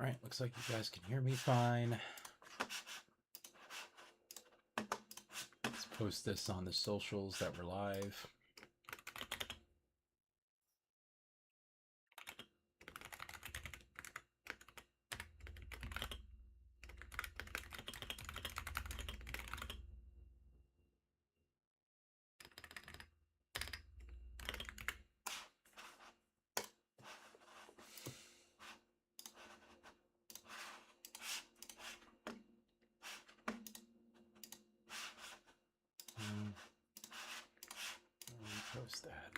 Alright, looks like you guys can hear me fine. Let's post this on the socials that we're live. Post that.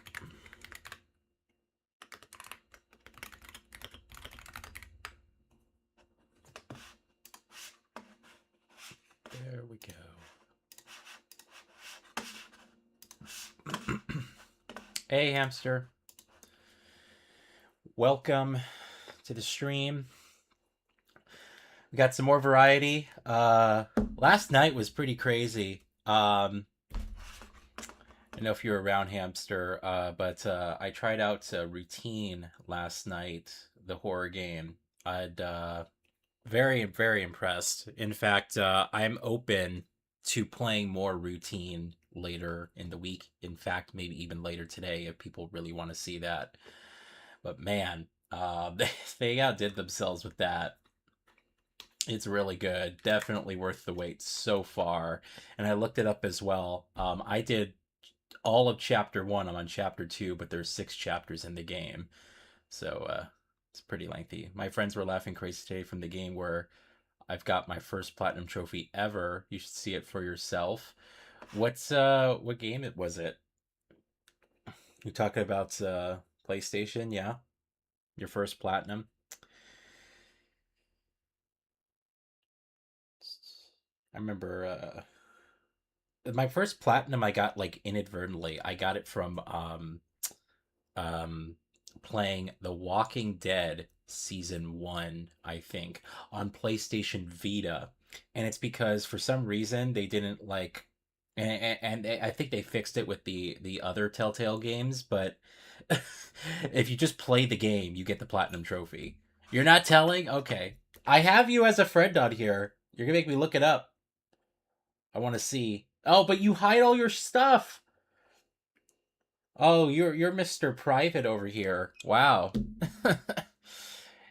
There we go. Hey, hamster. Welcome to the stream. We got some more variety. Last night was pretty crazy. I don't know if you were around, hamster, but I tried out Routine last night, the horror game. I'd very, very impressed. In fact, I'm open to playing more Routine later in the week. In fact, maybe even later today if people really want to see that. But man, they outdid themselves with that. It's really good. Definitely worth the wait so far. And I looked it up as well. I did all of chapter 1. I'm on chapter 2, but there's 6 chapters in the game. So it's pretty lengthy. My friends were laughing crazy today from the game where I've got my first platinum trophy ever. You should see it for yourself. What game was it? You talking about PlayStation? Yeah. Your first platinum? I remember my first platinum I got like inadvertently. I got it from playing The Walking Dead season 1, I think, on PlayStation Vita. And it's because for some reason they didn't like and I think they fixed it with the other Telltale games, but if you just play the game, you get the platinum trophy. You're not telling? Okay. I have you as a friend on here. You're gonna make me look it up. I want to see. Oh, but you hide all your stuff. Oh, you're Mr. Private over here. Wow.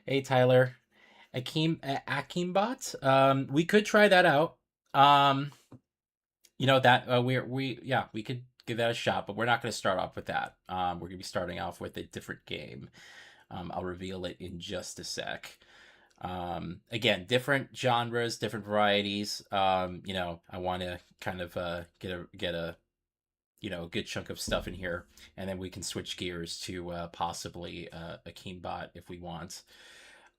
Hey, Tyler. Akimbot. We could try that out. That we could give that a shot, but we're not going to start off with that. We're going to be starting off with a different game. I'll reveal it in just a sec. Again, different genres, different varieties. I want to kind of get a good chunk of stuff in here, and then we can switch gears to possibly a Keembot if we want.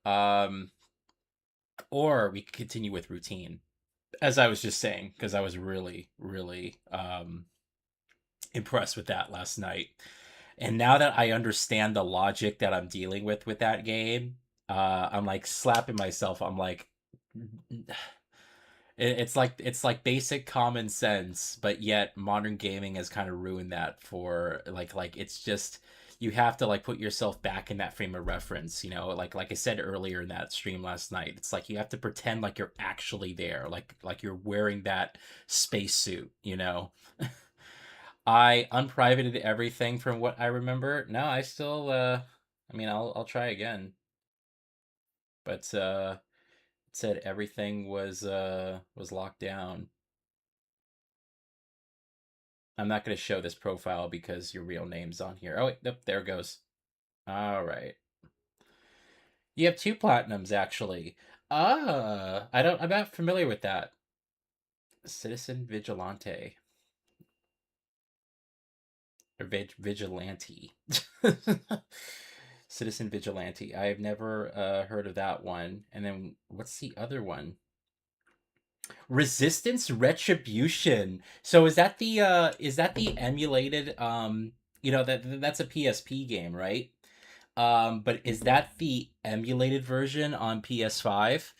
Or we could continue with Routine, as I was just saying, because I was really, really impressed with that last night. And now that I understand the logic that I'm dealing with that game, I'm like slapping myself. I'm like, it's like basic common sense, but yet modern gaming has kind of ruined that for like it's just you have to like put yourself back in that frame of reference, like I said earlier in that stream last night. It's like you have to pretend like you're actually there, like you're wearing that spacesuit, I unprivated everything from what I remember. No, I still I'll try again. But it said everything was locked down. I'm not going to show this profile because your real name's on here. Oh, wait, nope, there it goes. All right. You have 2 platinums, actually. I'm not familiar with that. Citizen Vigilante. Or Vigilante. Citizen Vigilante. I've never heard of that one. And then what's the other one? Resistance Retribution. So is that the emulated that's a PSP game, right? But is that the emulated version on PS5?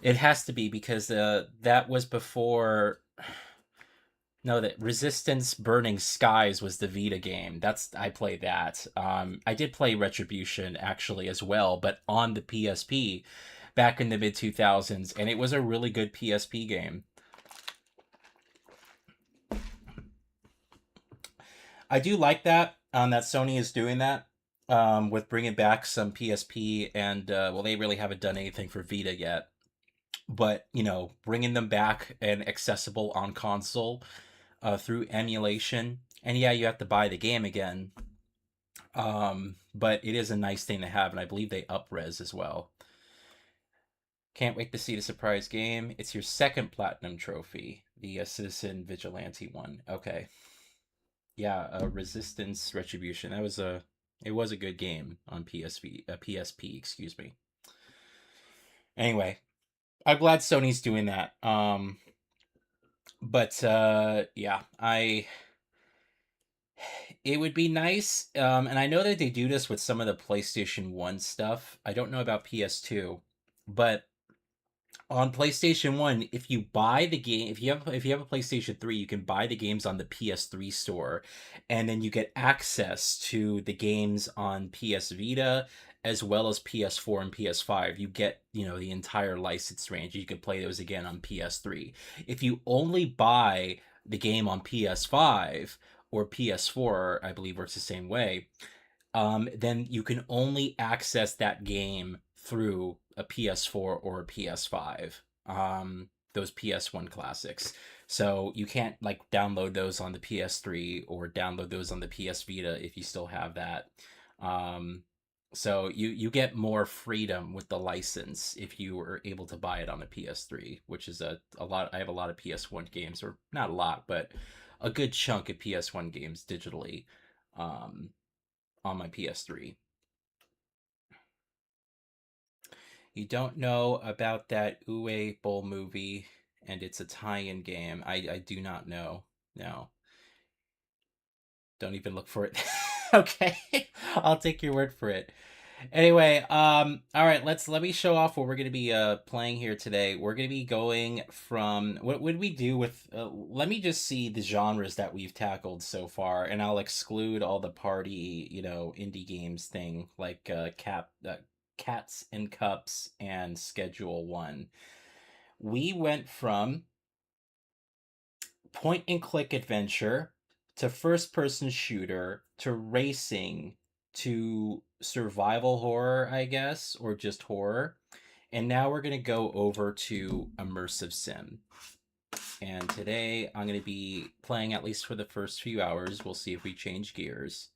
It has to be because that was before No, that Resistance Burning Skies was the Vita game. I played that. I did play Retribution actually as well, but on the PSP back in the mid 2000s, and it was a really good PSP game. I do like that that Sony is doing that with bringing back some PSP, and well, they really haven't done anything for Vita yet, but you know, bringing them back and accessible on console through emulation. And yeah, you have to buy the game again, but it is a nice thing to have, and I believe they up-res as well. Can't wait to see the surprise game. It's your second platinum trophy, the Citizen Vigilante one. Okay. Yeah, Resistance Retribution. It was a good game on PSP, excuse me. Anyway, I'm glad Sony's doing that. But yeah, it would be nice, and I know that they do this with some of the PlayStation 1 stuff. I don't know about PS2, but on PlayStation 1, if you buy the game, if you have a PlayStation 3, you can buy the games on the PS3 store, and then you get access to the games on PS Vita as well as PS4 and PS5. You get, you know, the entire license range. You can play those again on PS3. If you only buy the game on PS5 or PS4, I believe works the same way, then you can only access that game through a PS4 or a PS5. Those PS1 classics. So you can't like download those on the PS3 or download those on the PS Vita if you still have that. So you get more freedom with the license if you were able to buy it on a PS3, which is a lot. I have a lot of PS1 games, or not a lot, but a good chunk of PS1 games digitally. Um, on my PS3. You don't know about that Uwe Boll movie, and it's a tie-in game. I do not know. No. Don't even look for it. Okay. I'll take your word for it. Anyway, all right, let me show off what we're going to be playing here today. We're going to be going from what would we do with let me just see the genres that we've tackled so far, and I'll exclude all the party, you know, indie games thing like Cats and Cups and Schedule 1. We went from point and click adventure to first person shooter to racing to survival horror, I guess, or just horror. And now we're going to go over to immersive sim. And today I'm going to be playing at least for the first few hours. We'll see if we change gears.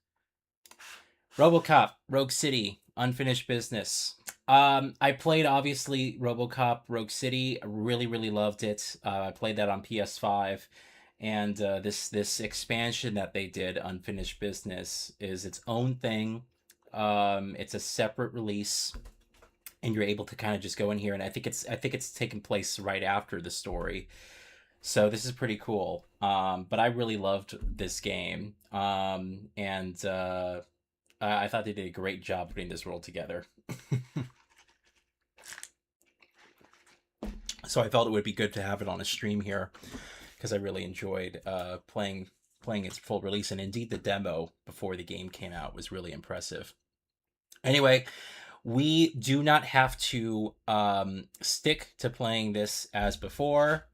RoboCop, Rogue City, Unfinished Business. I played obviously RoboCop, Rogue City. I really loved it. I played that on PS5, and this expansion that they did, Unfinished Business, is its own thing. It's a separate release, and you're able to kind of just go in here, and I think it's taking place right after the story. So this is pretty cool. But I really loved this game. And I thought they did a great job putting this world together. So I felt it would be good to have it on a stream here because I really enjoyed playing its full release, and indeed the demo before the game came out was really impressive. Anyway, we do not have to stick to playing this as before.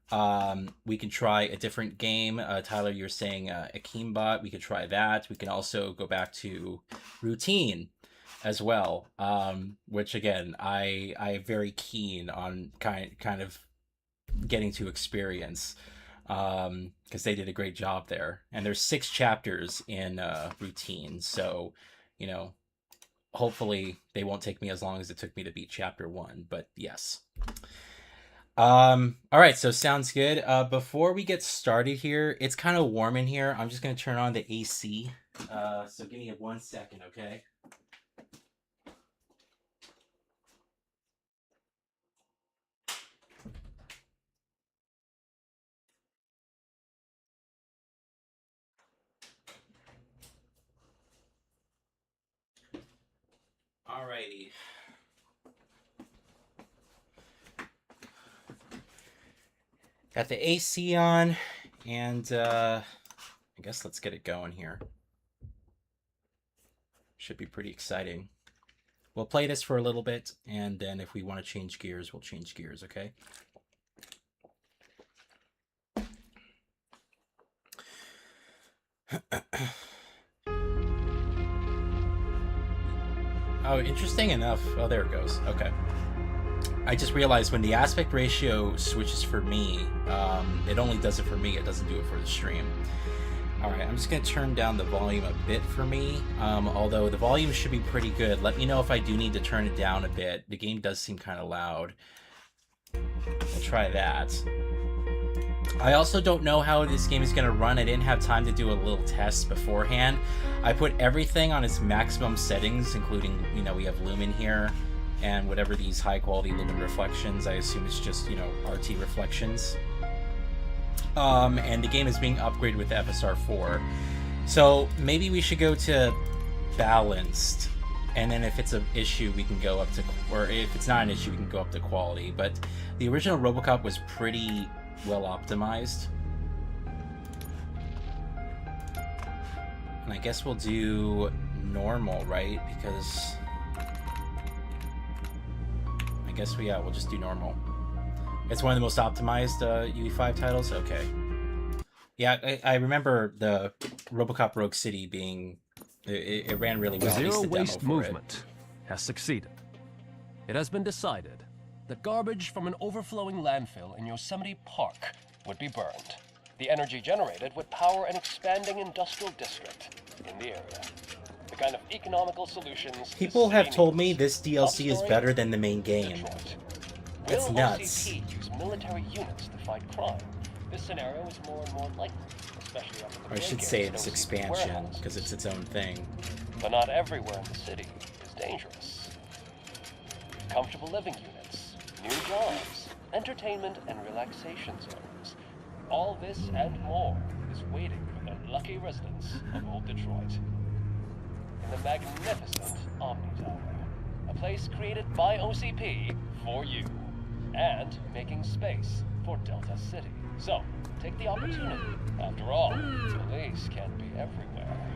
We can try a different game. Tyler, you're saying Akimbot. We could try that. We can also go back to routine as well, which again, I am very keen on kind of getting to experience because they did a great job there. And there's 6 chapters in routine, so you know, hopefully they won't take me as long as it took me to beat chapter 1, but yes. All right, so sounds good. Before we get started here, it's kind of warm in here. I'm just gonna turn on the AC. So give me 1 second, okay? Alrighty. Got the AC on. And I guess let's get it going here. Should be pretty exciting. We'll play this for a little bit, and then if we want to change gears, we'll change gears, okay? Oh, interesting enough. Oh, there it goes. Okay. I just realized when the aspect ratio switches for me, it only does it for me. It doesn't do it for the stream. All right, I'm just going to turn down the volume a bit for me, although the volume should be pretty good. Let me know if I do need to turn it down a bit. The game does seem kind of loud. We'll try that. I also don't know how this game is going to run. I didn't have time to do a little test beforehand. I put everything on its maximum settings, including, you know, we have lumen here, and whatever these high-quality lumen reflections. I assume it's just, you know, RT reflections. And the game is being upgraded with FSR 4. So maybe we should go to balanced, and then if it's an issue, we can go up to, or if it's not an issue, we can go up to quality. But the original RoboCop was pretty well optimized. And I guess we'll do normal, right? Because I guess we'll just do normal. It's one of the most optimized UE5 titles? Okay. Yeah, I remember the RoboCop Rogue City being... It ran really well. The zero waste movement has succeeded. It has been decided that garbage from an overflowing landfill in Yosemite Park would be burned. The energy generated would power an expanding industrial district in the area. The kind of economical solutions... People have told me this DLC is better than the main game. That's nuts. Will OCP use military units to fight crime? This scenario is more and more likely, especially after the... Or I should say it's expansion, because it's its own thing. But not everywhere in the city is dangerous. Comfortable living units, new jobs, entertainment and relaxation zones. All this and more is waiting for the lucky residents of Old Detroit. In the magnificent Omni Tower, a place created by OCP for you, and making space for Delta City. So, take the opportunity. After all, police can't be everywhere.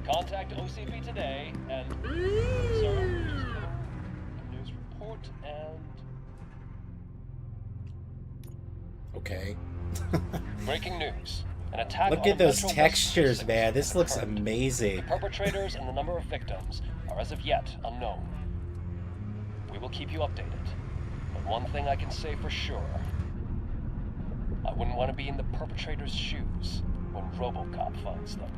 Contact OCP today and... Sir, just a news report and... Okay. Breaking news. An attack Look at those textures, man. This looks amazing. The perpetrators and the number of victims are as of yet unknown. We will keep you updated. But one thing I can say for sure. I wouldn't want to be in the perpetrator's shoes when RoboCop finds them.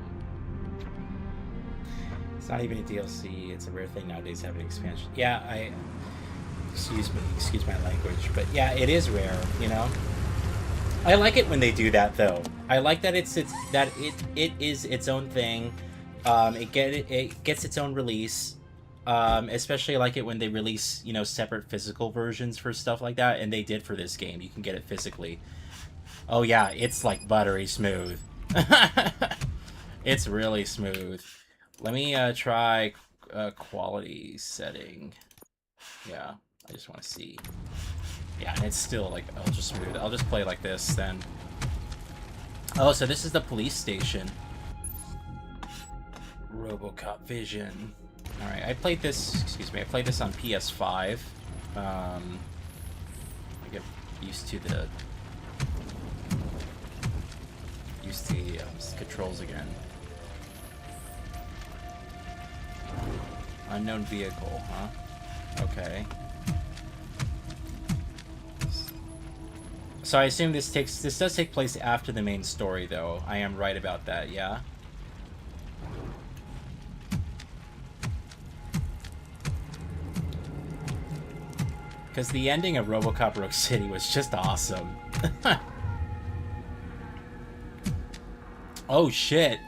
It's not even a DLC. It's a rare thing nowadays to have an expansion. Yeah, excuse my language, but yeah, it is rare, you know? I like it when they do that, though. I like that it is its own thing. It gets its own release. Especially like it when they release, you know, separate physical versions for stuff like that, and they did for this game. You can get it physically. Oh yeah, it's like buttery smooth. It's really smooth. Let me try quality setting. Yeah, I just want to see. Yeah, and it's still like ultra smooth. I'll just play like this then. Oh, so this is the police station. RoboCop Vision. Alright, I played this, I played this on PS5. I get used to the controls again. Unknown vehicle, huh? Okay. So I assume this does take place after the main story, though. I am right about that, yeah? Because the ending of RoboCop Rogue City was just awesome. Oh, shit.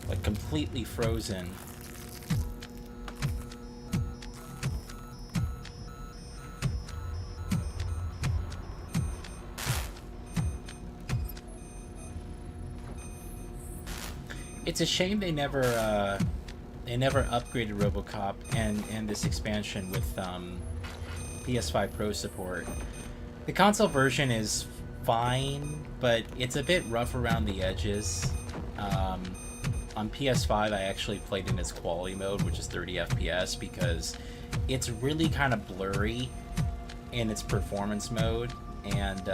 Like, completely frozen. It's a shame they never they never upgraded RoboCop and this expansion with PS5 Pro support. The console version is fine, but it's a bit rough around the edges. On PS5, I actually played in its quality mode, which is 30 FPS, because it's really kind of blurry in its performance mode, and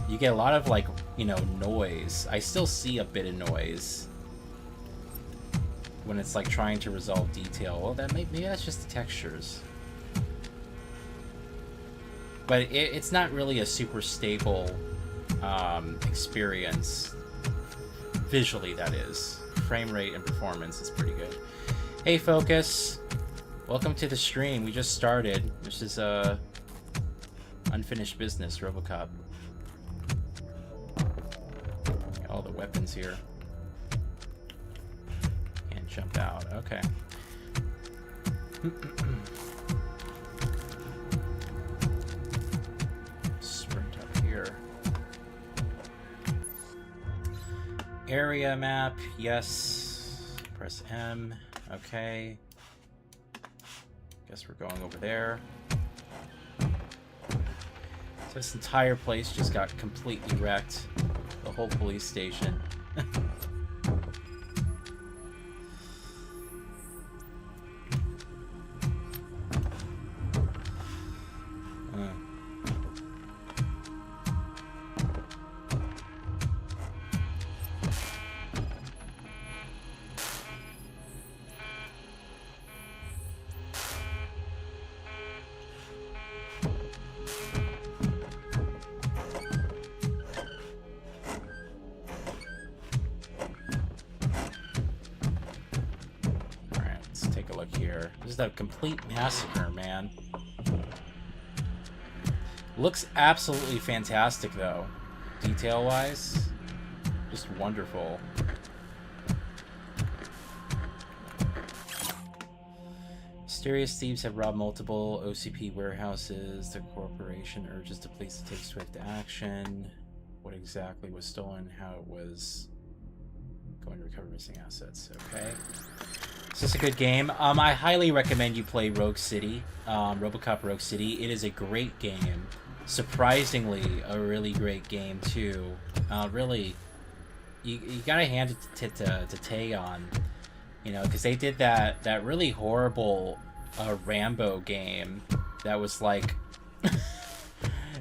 you get a lot of, like, you know, noise. I still see a bit of noise when it's like trying to resolve detail. Well, maybe that's just the textures, but it's not really a super stable experience visually. That is, frame rate and performance is pretty good. Hey Focus, welcome to the stream. We just started. This is unfinished business, RoboCop. Got all the weapons here. Can't jump out. Okay. Sprint up here. Area map, yes. Press M. Okay. Guess we're going over there. So this entire place just got completely wrecked. The whole police station. A complete massacre, man. Looks absolutely fantastic though, detail wise, just wonderful. Mysterious thieves have robbed multiple OCP warehouses. The corporation urges the police to take swift action. What exactly was stolen, how it was going to recover missing assets. Okay. Is this a good game? I highly recommend you play Rogue City, RoboCop Rogue City. It is a great game. Surprisingly, a really great game too. Really, you gotta hand it to Taeyon, you know, because they did that really horrible Rambo game that was like,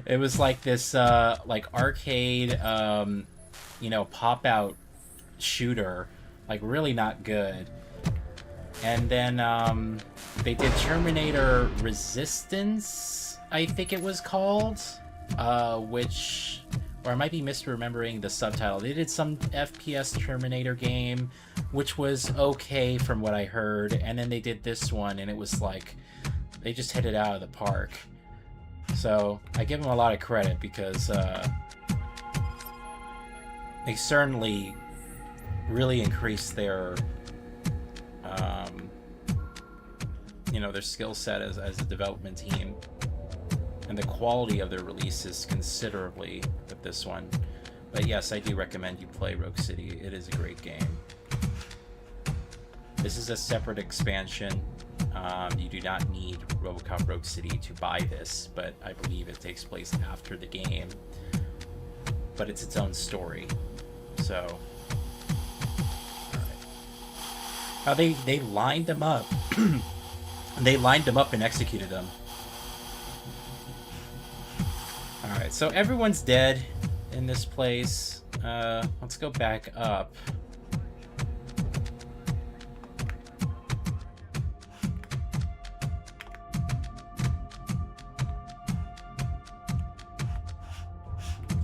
it was like this like arcade, you know, pop out shooter, like really not good. And then they did Terminator Resistance, I think it was called, which, or I might be misremembering the subtitle. They did some FPS Terminator game, which was okay from what I heard, and then they did this one, and it was like, they just hit it out of the park. So I give them a lot of credit because they certainly really increased their you know, their skill set as a development team, and the quality of their releases considerably with this one. But yes, I do recommend you play Rogue City. It is a great game. This is a separate expansion. You do not need RoboCop Rogue City to buy this, but I believe it takes place after the game. But it's its own story. So, how they lined them up. They lined them up and executed them. Alright, so everyone's dead in this place. Let's go back up.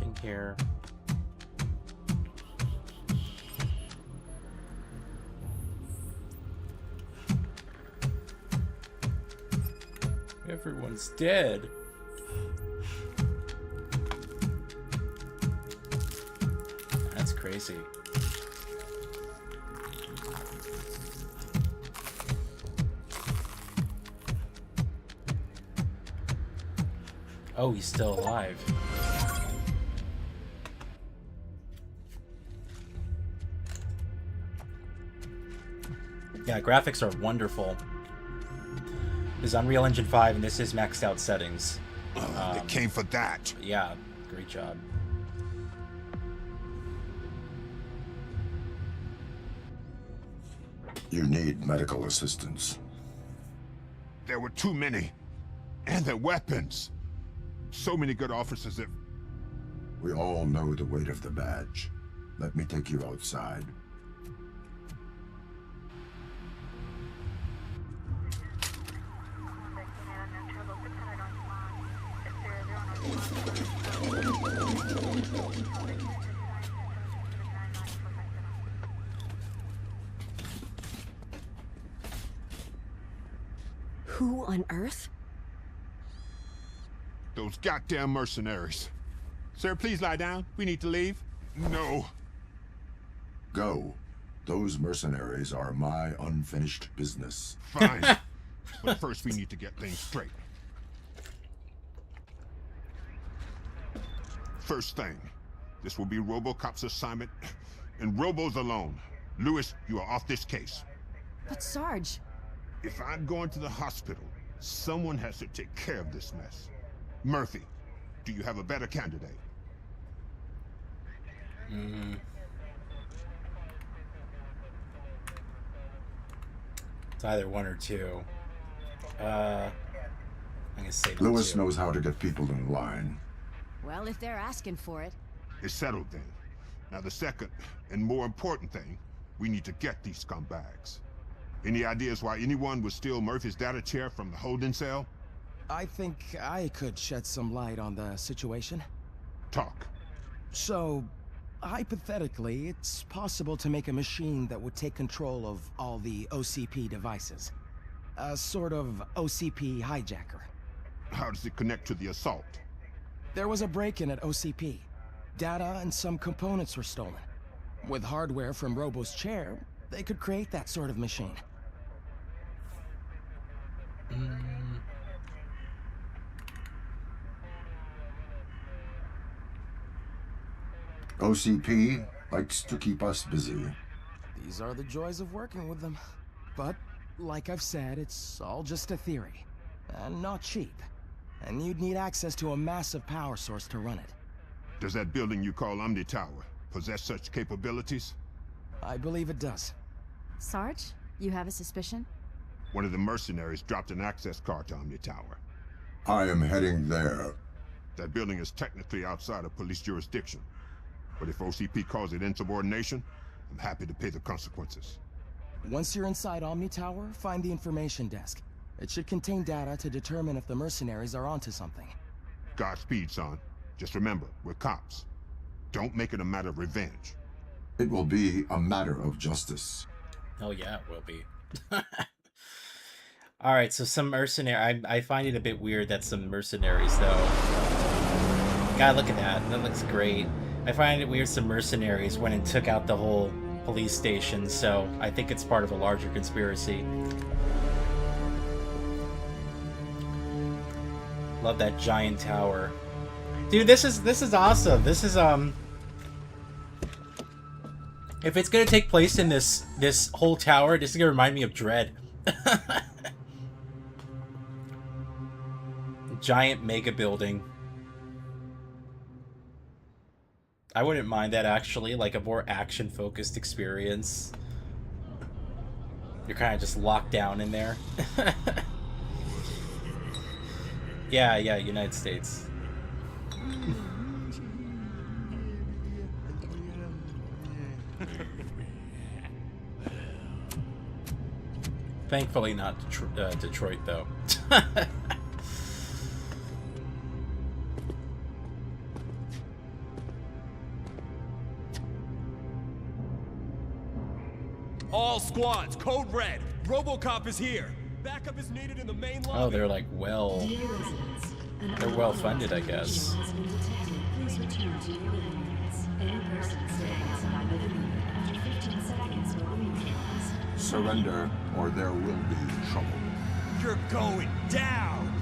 In here. Everyone's dead. That's crazy. Oh, he's still alive. Yeah, graphics are wonderful. This is Unreal Engine 5, and this is maxed out settings. They came for that. Yeah, great job. You need medical assistance. There were too many. And their weapons. So many good officers have... We all know the weight of the badge. Let me take you outside. Who on earth? Those goddamn mercenaries. Sir, please lie down. We need to leave. No. Go. Those mercenaries are my unfinished business. Fine. But first we need to get things straight. First thing, this will be RoboCop's assignment, and Robo's alone. Lewis, you are off this case. But Sarge... If I'm going to the hospital, someone has to take care of this mess. Murphy, do you have a better candidate? It's either one or two. I'm gonna say Lewis two. knows how to get people in line. Well, if they're asking for it. It's settled then. Now the second, and more important thing, we need to get these scumbags. Any ideas why anyone would steal Murphy's data chair from the holding cell? I think I could shed some light on the situation. Talk. So, hypothetically, it's possible to make a machine that would take control of all the OCP devices. A sort of OCP hijacker. How does it connect to the assault? There was a break-in at OCP. Data and some components were stolen. With hardware from Robo's chair, they could create that sort of machine. OCP likes to keep us busy. These are the joys of working with them. But, like I've said, it's all just a theory. And not cheap. And you'd need access to a massive power source to run it. Does that building you call Omni Tower possess such capabilities? I believe it does. Sarge, you have a suspicion? One of the mercenaries dropped an access card to Omni Tower. I am heading there. That building is technically outside of police jurisdiction. But if OCP calls it insubordination, I'm happy to pay the consequences. Once you're inside Omni Tower, find the information desk. It should contain data to determine if the mercenaries are onto something. Godspeed, son. Just remember, we're cops. Don't make it a matter of revenge. It will be a matter of justice. Oh yeah, it will be. All right, so some mercenary. I find it a bit weird that some mercenaries, though. God, look at that. That looks great. I find it weird some mercenaries went and took out the whole police station, so I think it's part of a larger conspiracy. Love that giant tower. Dude, this is awesome. This is if it's gonna take place in this whole tower, this is gonna remind me of Dread. Giant mega building. I wouldn't mind that, actually, like a more action-focused experience. You're kind of just locked down in there. Yeah, United States. Thankfully not Detroit, though. All squads, code red. RoboCop is here. Backup is needed in the main lobby. Oh, they're like they're well funded, I guess. Surrender, or there will be trouble. You're going down.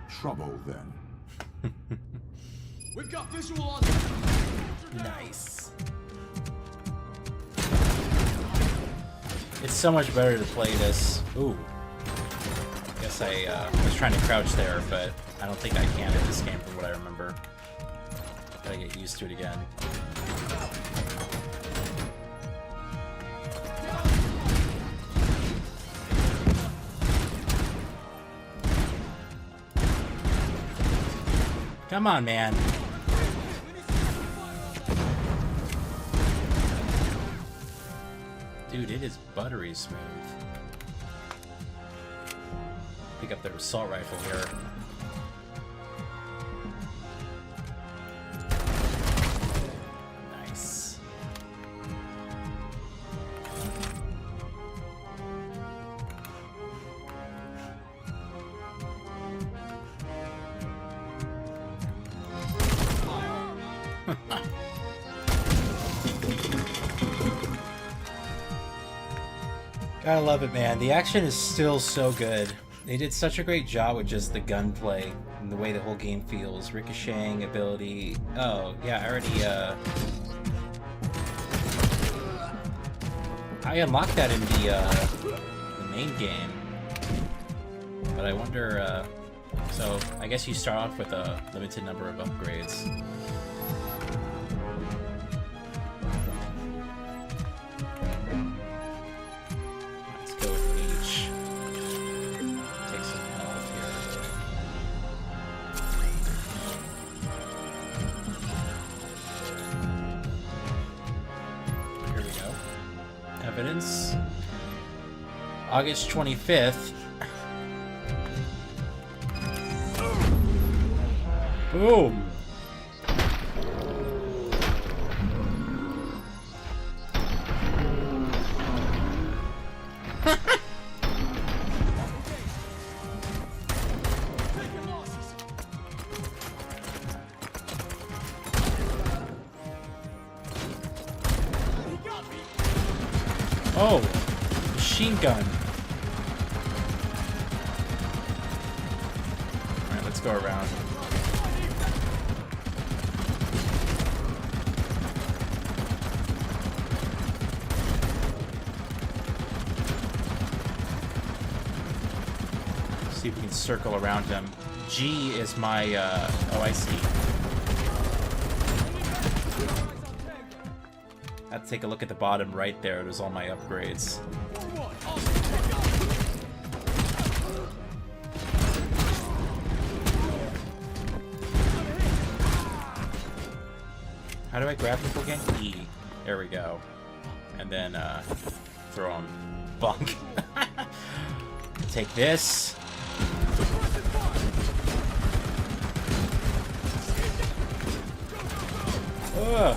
Trouble, then. We've got visual on. Nice. It's so much better to play this. Ooh. I guess I was trying to crouch there, but I don't think I can in this game from what I remember. Gotta get used to it again. Come on, man. Dude, it is buttery smooth. Pick up their assault rifle here. Nice. Gotta love it, man. The action is still so good. They did such a great job with just the gunplay and the way the whole game feels. Ricocheting ability. Oh, yeah, I unlocked that in the main game. But I wonder, so I guess you start off with a limited number of upgrades. Evidence. August 25th. Boom. Oh, machine gun. Alright, let's go around. See if we can circle around him. G is my, oh, I see. I have to take a look at the bottom right there. There's all my upgrades. How do I grab people again? E. There we go. And then, throw them. Bunk. Take this. Ugh.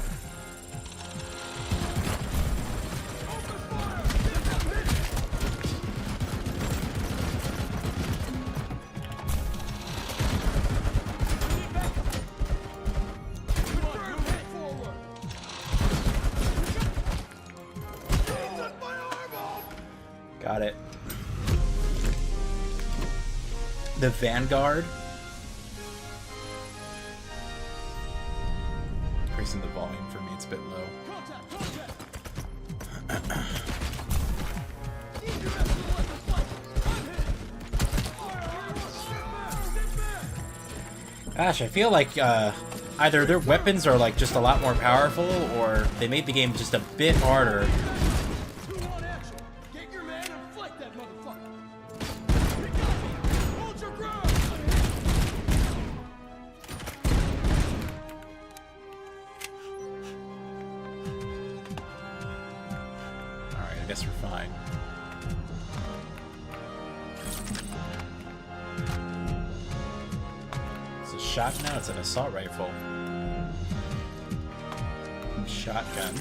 Got it. The Vanguard. Increasing the volume for me, it's a bit low. Gosh, I feel like either their weapons are like just a lot more powerful, or they made the game just a bit harder. I guess we're fine. It's a shot now, it's an assault rifle. Shotgun.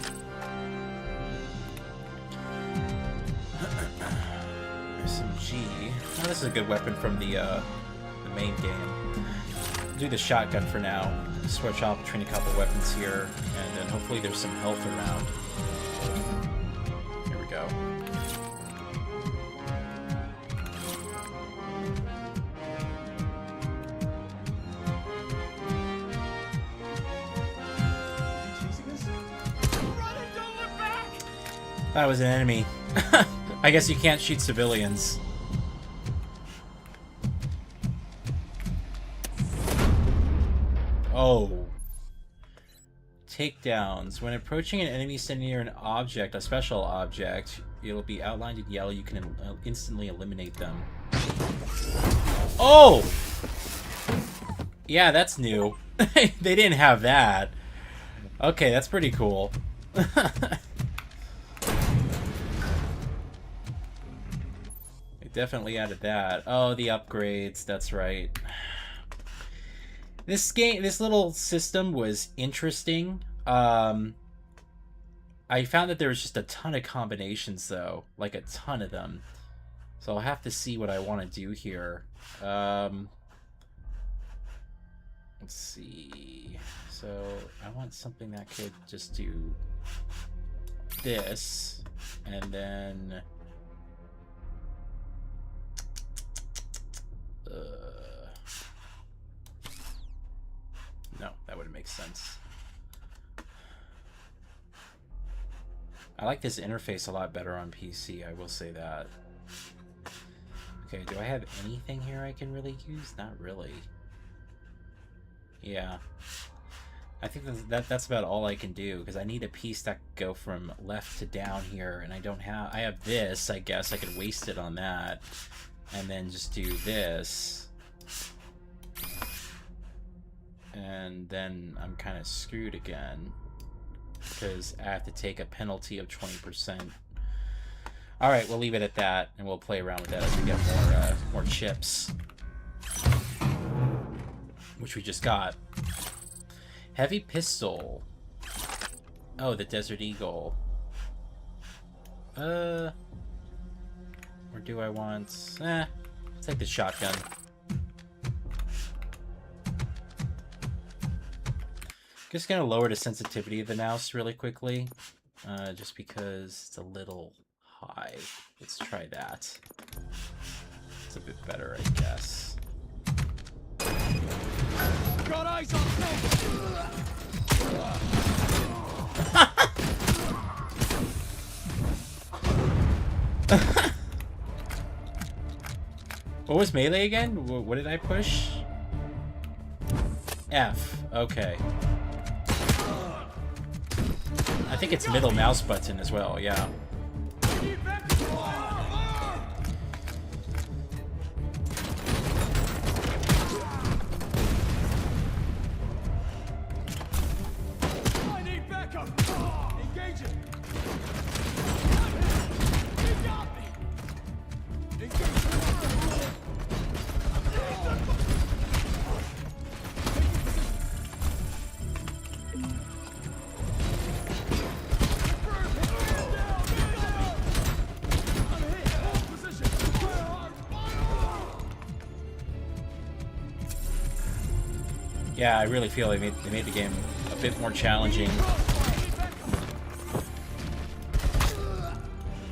There's some G. Oh, this is a good weapon from the main game. I'll do the shotgun for now. Switch off between a couple weapons here, and then hopefully there's some health around. Go. That was an enemy. I guess you can't shoot civilians. Oh. Takedowns. When approaching an enemy standing near an object, a special object, it'll be outlined in yellow. You can instantly eliminate them. Oh! Yeah, that's new. They didn't have that. Okay, that's pretty cool. They definitely added that. Oh, the upgrades. That's right. This little system was interesting. I found that there was just a ton of combinations, though. Like, a ton of them. So I'll have to see what I want to do here. Let's see. So I want something that could just do this, and then no, that wouldn't make sense. I like this interface a lot better on PC, I will say that. Okay, do I have anything here I can really use? Not really. Yeah. I think that's about all I can do, because I need a piece that could go from left to down here, and I don't have... I have this, I guess. I could waste it on that. And then just do this. And then I'm kind of screwed again, because I have to take a penalty of 20%. Alright, we'll leave it at that, and we'll play around with that as we get more chips. Which we just got. Heavy pistol. Oh, the Desert Eagle. Or do I want... let's take the shotgun. Just gonna lower the sensitivity of the mouse really quickly. Just because it's a little high. Let's try that. It's a bit better, I guess. Got eyes on things. What was melee again? What did I push? F. Okay. I think it's middle mouse button as well, yeah. Yeah, I really feel they made the game a bit more challenging.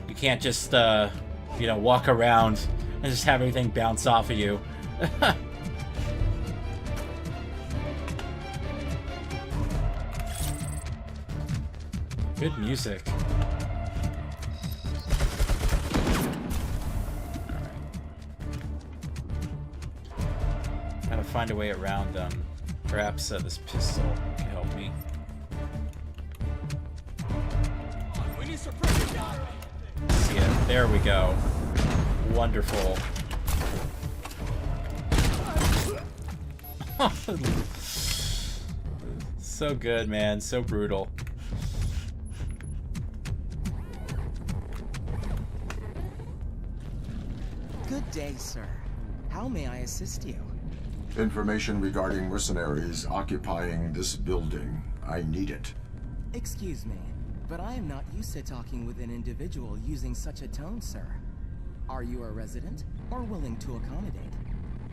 You can't just, you know, walk around and just have everything bounce off of you. Good music. Alright. Gotta find a way around them. Perhaps this pistol can help me. See it. There we go. Wonderful. So good, man. So brutal. Good day, sir. How may I assist you? Information regarding mercenaries occupying this building. I need it. Excuse me, but I am not used to talking with an individual using such a tone, sir. Are you a resident or willing to accommodate?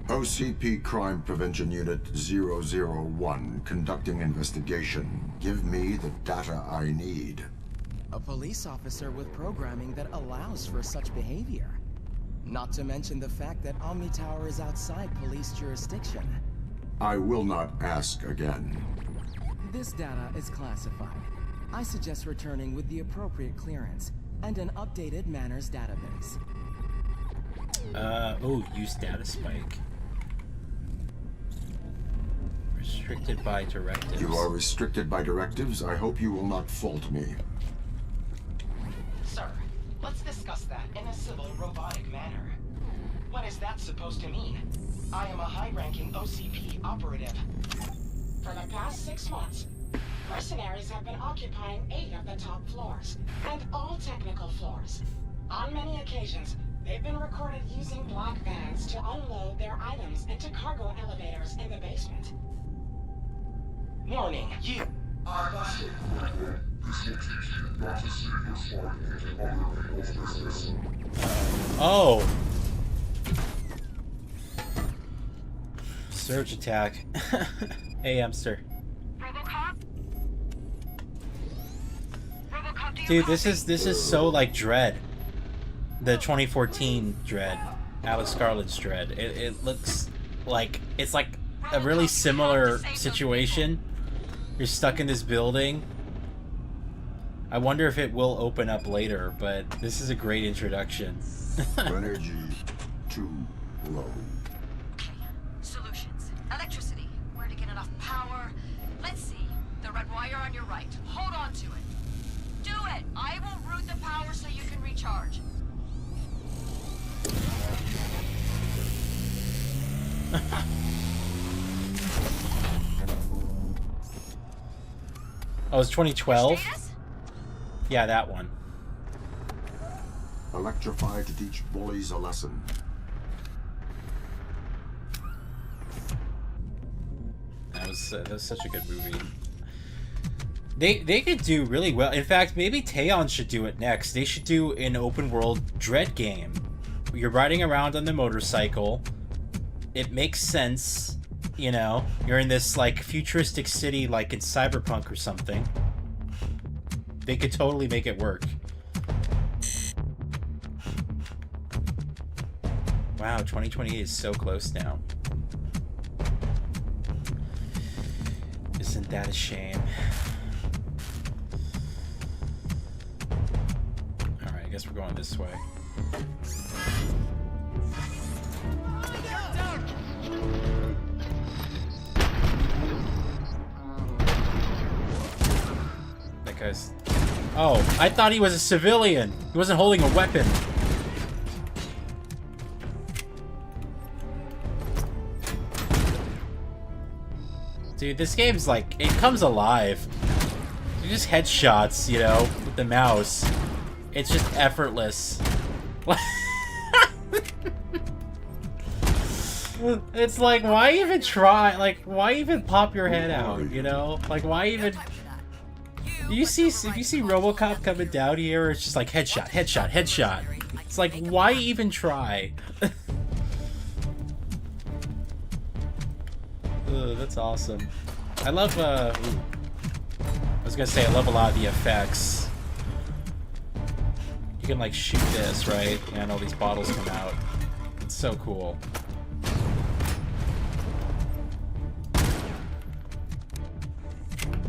OCP Crime Prevention Unit 001 conducting investigation. Give me the data I need. A police officer with programming that allows for such behavior. Not to mention the fact that Omni Tower is outside police jurisdiction. I will not ask again. This data is classified. I suggest returning with the appropriate clearance. and an updated manners database. Oh, use data spike. Restricted by directives. You are restricted by directives. I hope you will not fault me. Sir, let's discuss that in a civil, robotic manner. What is that supposed to mean? I am a high-ranking OCP operative. For the past 6 months, mercenaries have been occupying 8 of the top floors, and all technical floors. On many occasions, they've been recorded using black vans to unload their items into cargo elevators in the basement. Warning, you are busted. Oh! Surge attack. Hey, hamster. Dude, this is so like Dread. The 2014 Dread. Alex Scarlett's Dread. It looks like it's like a really similar situation. You're stuck in this building. I wonder if it will open up later, but this is a great introduction. Energy too low. Solutions. Electricity. Where to get enough power? Let's see. The red wire on your right. Hold on to it. Do it! I will route the power so you can recharge. Oh, it's 2012? Yeah, that one. Electrify to teach bullies a lesson. That was such a good movie. They could do really well. In fact, maybe Teon should do it next. They should do an open world Dread game. You're riding around on the motorcycle. It makes sense, you know. You're in this like futuristic city, like in Cyberpunk or something. They could totally make it work. Wow, 2028 is so close now. Isn't that a shame? Alright, I guess we're going this way. That guy's... Oh, I thought he was a civilian. He wasn't holding a weapon. Dude, this game's like, it comes alive. You just headshots, you know, with the mouse. It's just effortless. It's like, why even try? Like, why even pop your head out, you know? Like, why even... If you see RoboCop coming down here, it's just like headshot, headshot, headshot. It's like, why even try? That's awesome. I love, I was gonna say, I love a lot of the effects. You can, like, shoot this, right? And all these bottles come out. It's so cool.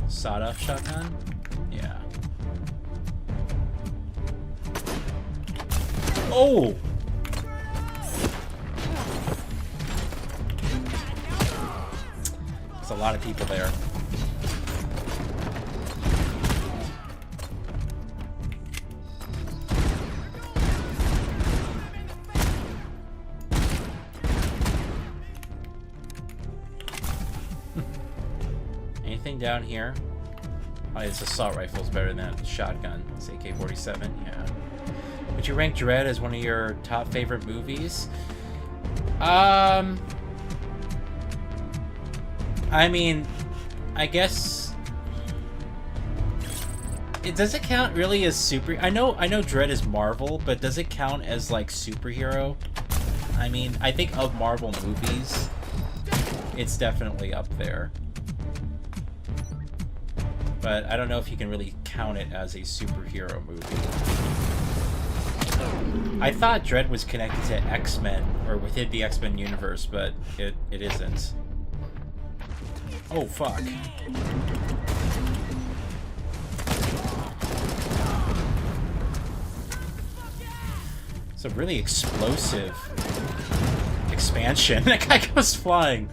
Sawed-off shotgun? Yeah. Oh! There's a lot of people there. Anything down here? Oh, this assault rifle is better than that shotgun. It's AK-47, yeah. Would you rank Dread as one of your top favorite movies? I mean, I guess it doesn't count really as super. I know Dread is Marvel, but does it count as like superhero? I mean, I think of Marvel movies, it's definitely up there. But I don't know if you can really count it as a superhero movie. I thought Dread was connected to X-Men, or within the X-Men universe, but it isn't. Oh, fuck. It's a really explosive expansion. That guy goes flying.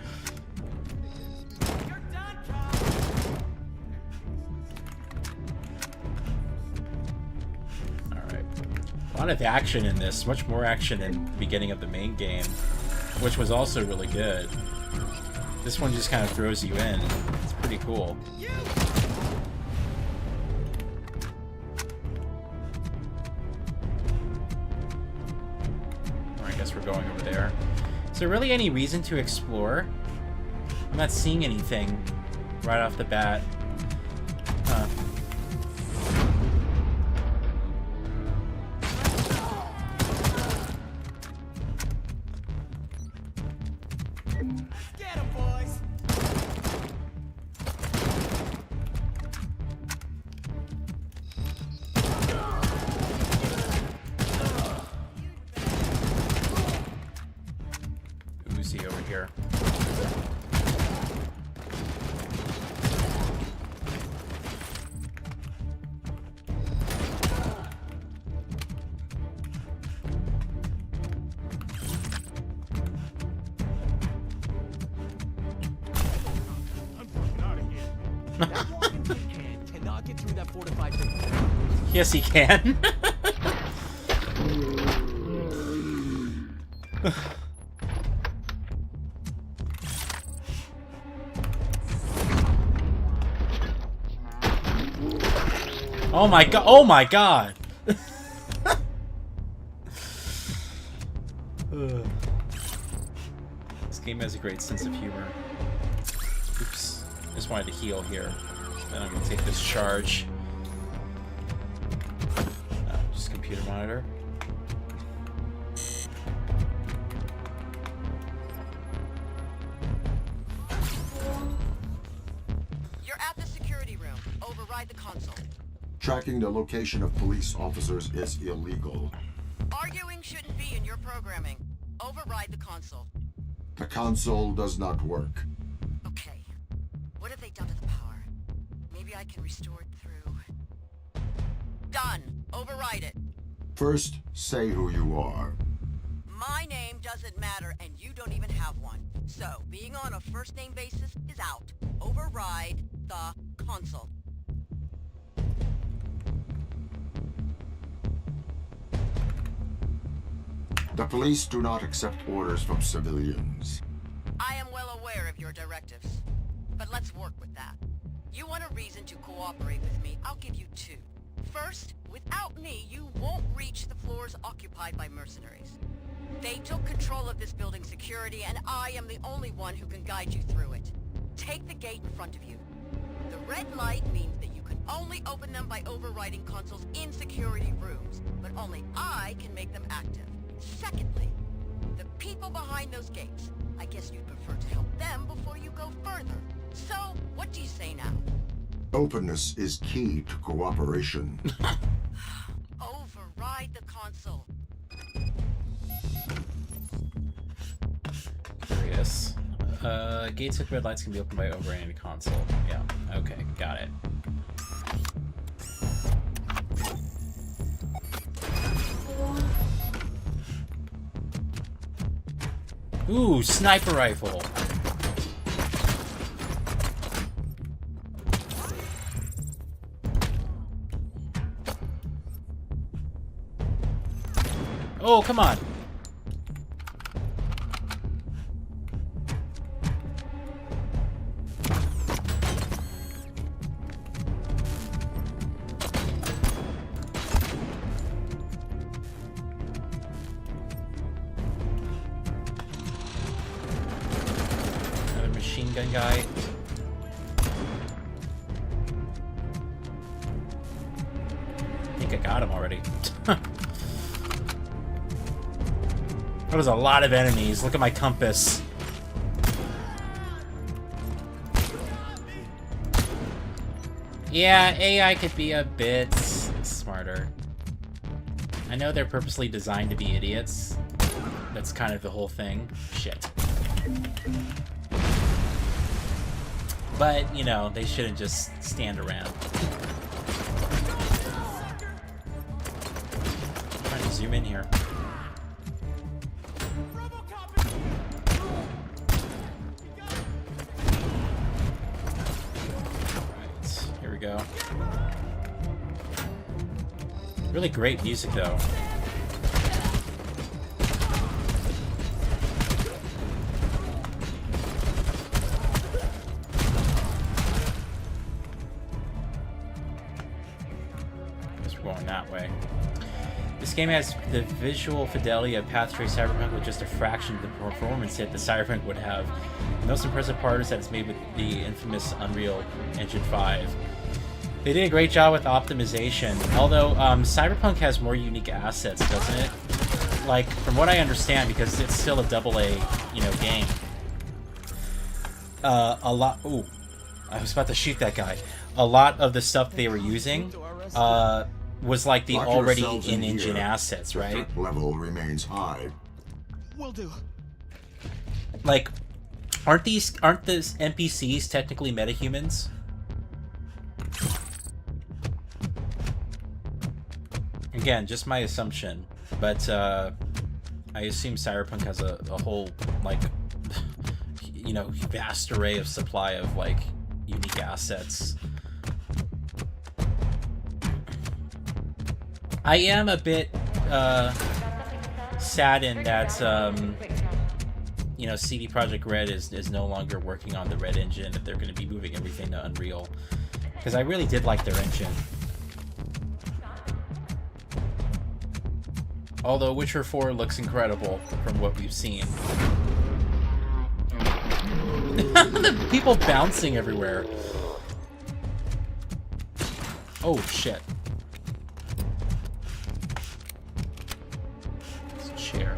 Alright. A lot of action in this. Much more action in the beginning of the main game, which was also really good. This one just kind of throws you in. It's pretty cool. I guess we're going over there. Is there really any reason to explore? I'm not seeing anything right off the bat. Huh. Get 'em, boys! Uzi over here. Cannot get through that fortified thing. Yes, he can. Oh my god! Oh my god! This game has a great sense of humor. Oops. Just wanted to heal here. Then I'm gonna take this charge. Just computer monitor. You're at the security room. Override the console. Tracking the location of police officers is illegal. Arguing shouldn't be in your programming. Override the console. The console does not work. Okay. What have they done to the power? Maybe I can restore it through... Done. Override it. First, say who you are. My name doesn't matter, and you don't even have one. So, being on a first-name basis is out. Override the console. The police do not accept orders from civilians. I am well aware of your directives, but let's work with that. You want a reason to cooperate with me? I'll give you two. First, without me, you won't reach the floors occupied by mercenaries. They took control of this building's security, and I am the only one who can guide you through it. Take the gate in front of you. The red light means that you can only open them by overriding consoles in security rooms, but only I can make them active. Secondly, the people behind those gates. I guess you'd prefer to help them before you go further. So, what do you say now? Openness is key to cooperation. Override the console. Curious. Gates with red lights can be opened by overriding a console. Yeah, okay, got it. Ooh, sniper rifle. Oh, come on. Another machine gun guy. I think I got him already. That was a lot of enemies. Look at my compass. Yeah, AI could be a bit smarter. I know they're purposely designed to be idiots. That's kind of the whole thing. Shit. But, you know, they shouldn't just stand around. I'm trying to zoom in here. Really great music, though. Guess we're going that way. This game has the visual fidelity of Path Trace Cyberpunk with just a fraction of the performance hit the Cyberpunk would have. The most impressive part is that it's made with the infamous Unreal Engine 5. They did a great job with optimization, although Cyberpunk has more unique assets, doesn't it? Like, from what I understand, because it's still a AA, you know, game. A lot... Ooh, I was about to shoot that guy. A lot of the stuff they were using was like the already in-engine assets, right? The level remains high. Will do. Like, aren't the NPCs technically metahumans? Again, just my assumption, but I assume Cyberpunk has a whole, like, you know, vast array of supply of, like, unique assets. I am a bit saddened that, you know, CD Projekt Red is no longer working on the Red engine, that they're going to be moving everything to Unreal. Because I really did like their engine. Although Witcher 4 looks incredible from what we've seen. The people bouncing everywhere. Oh, shit. It's a chair.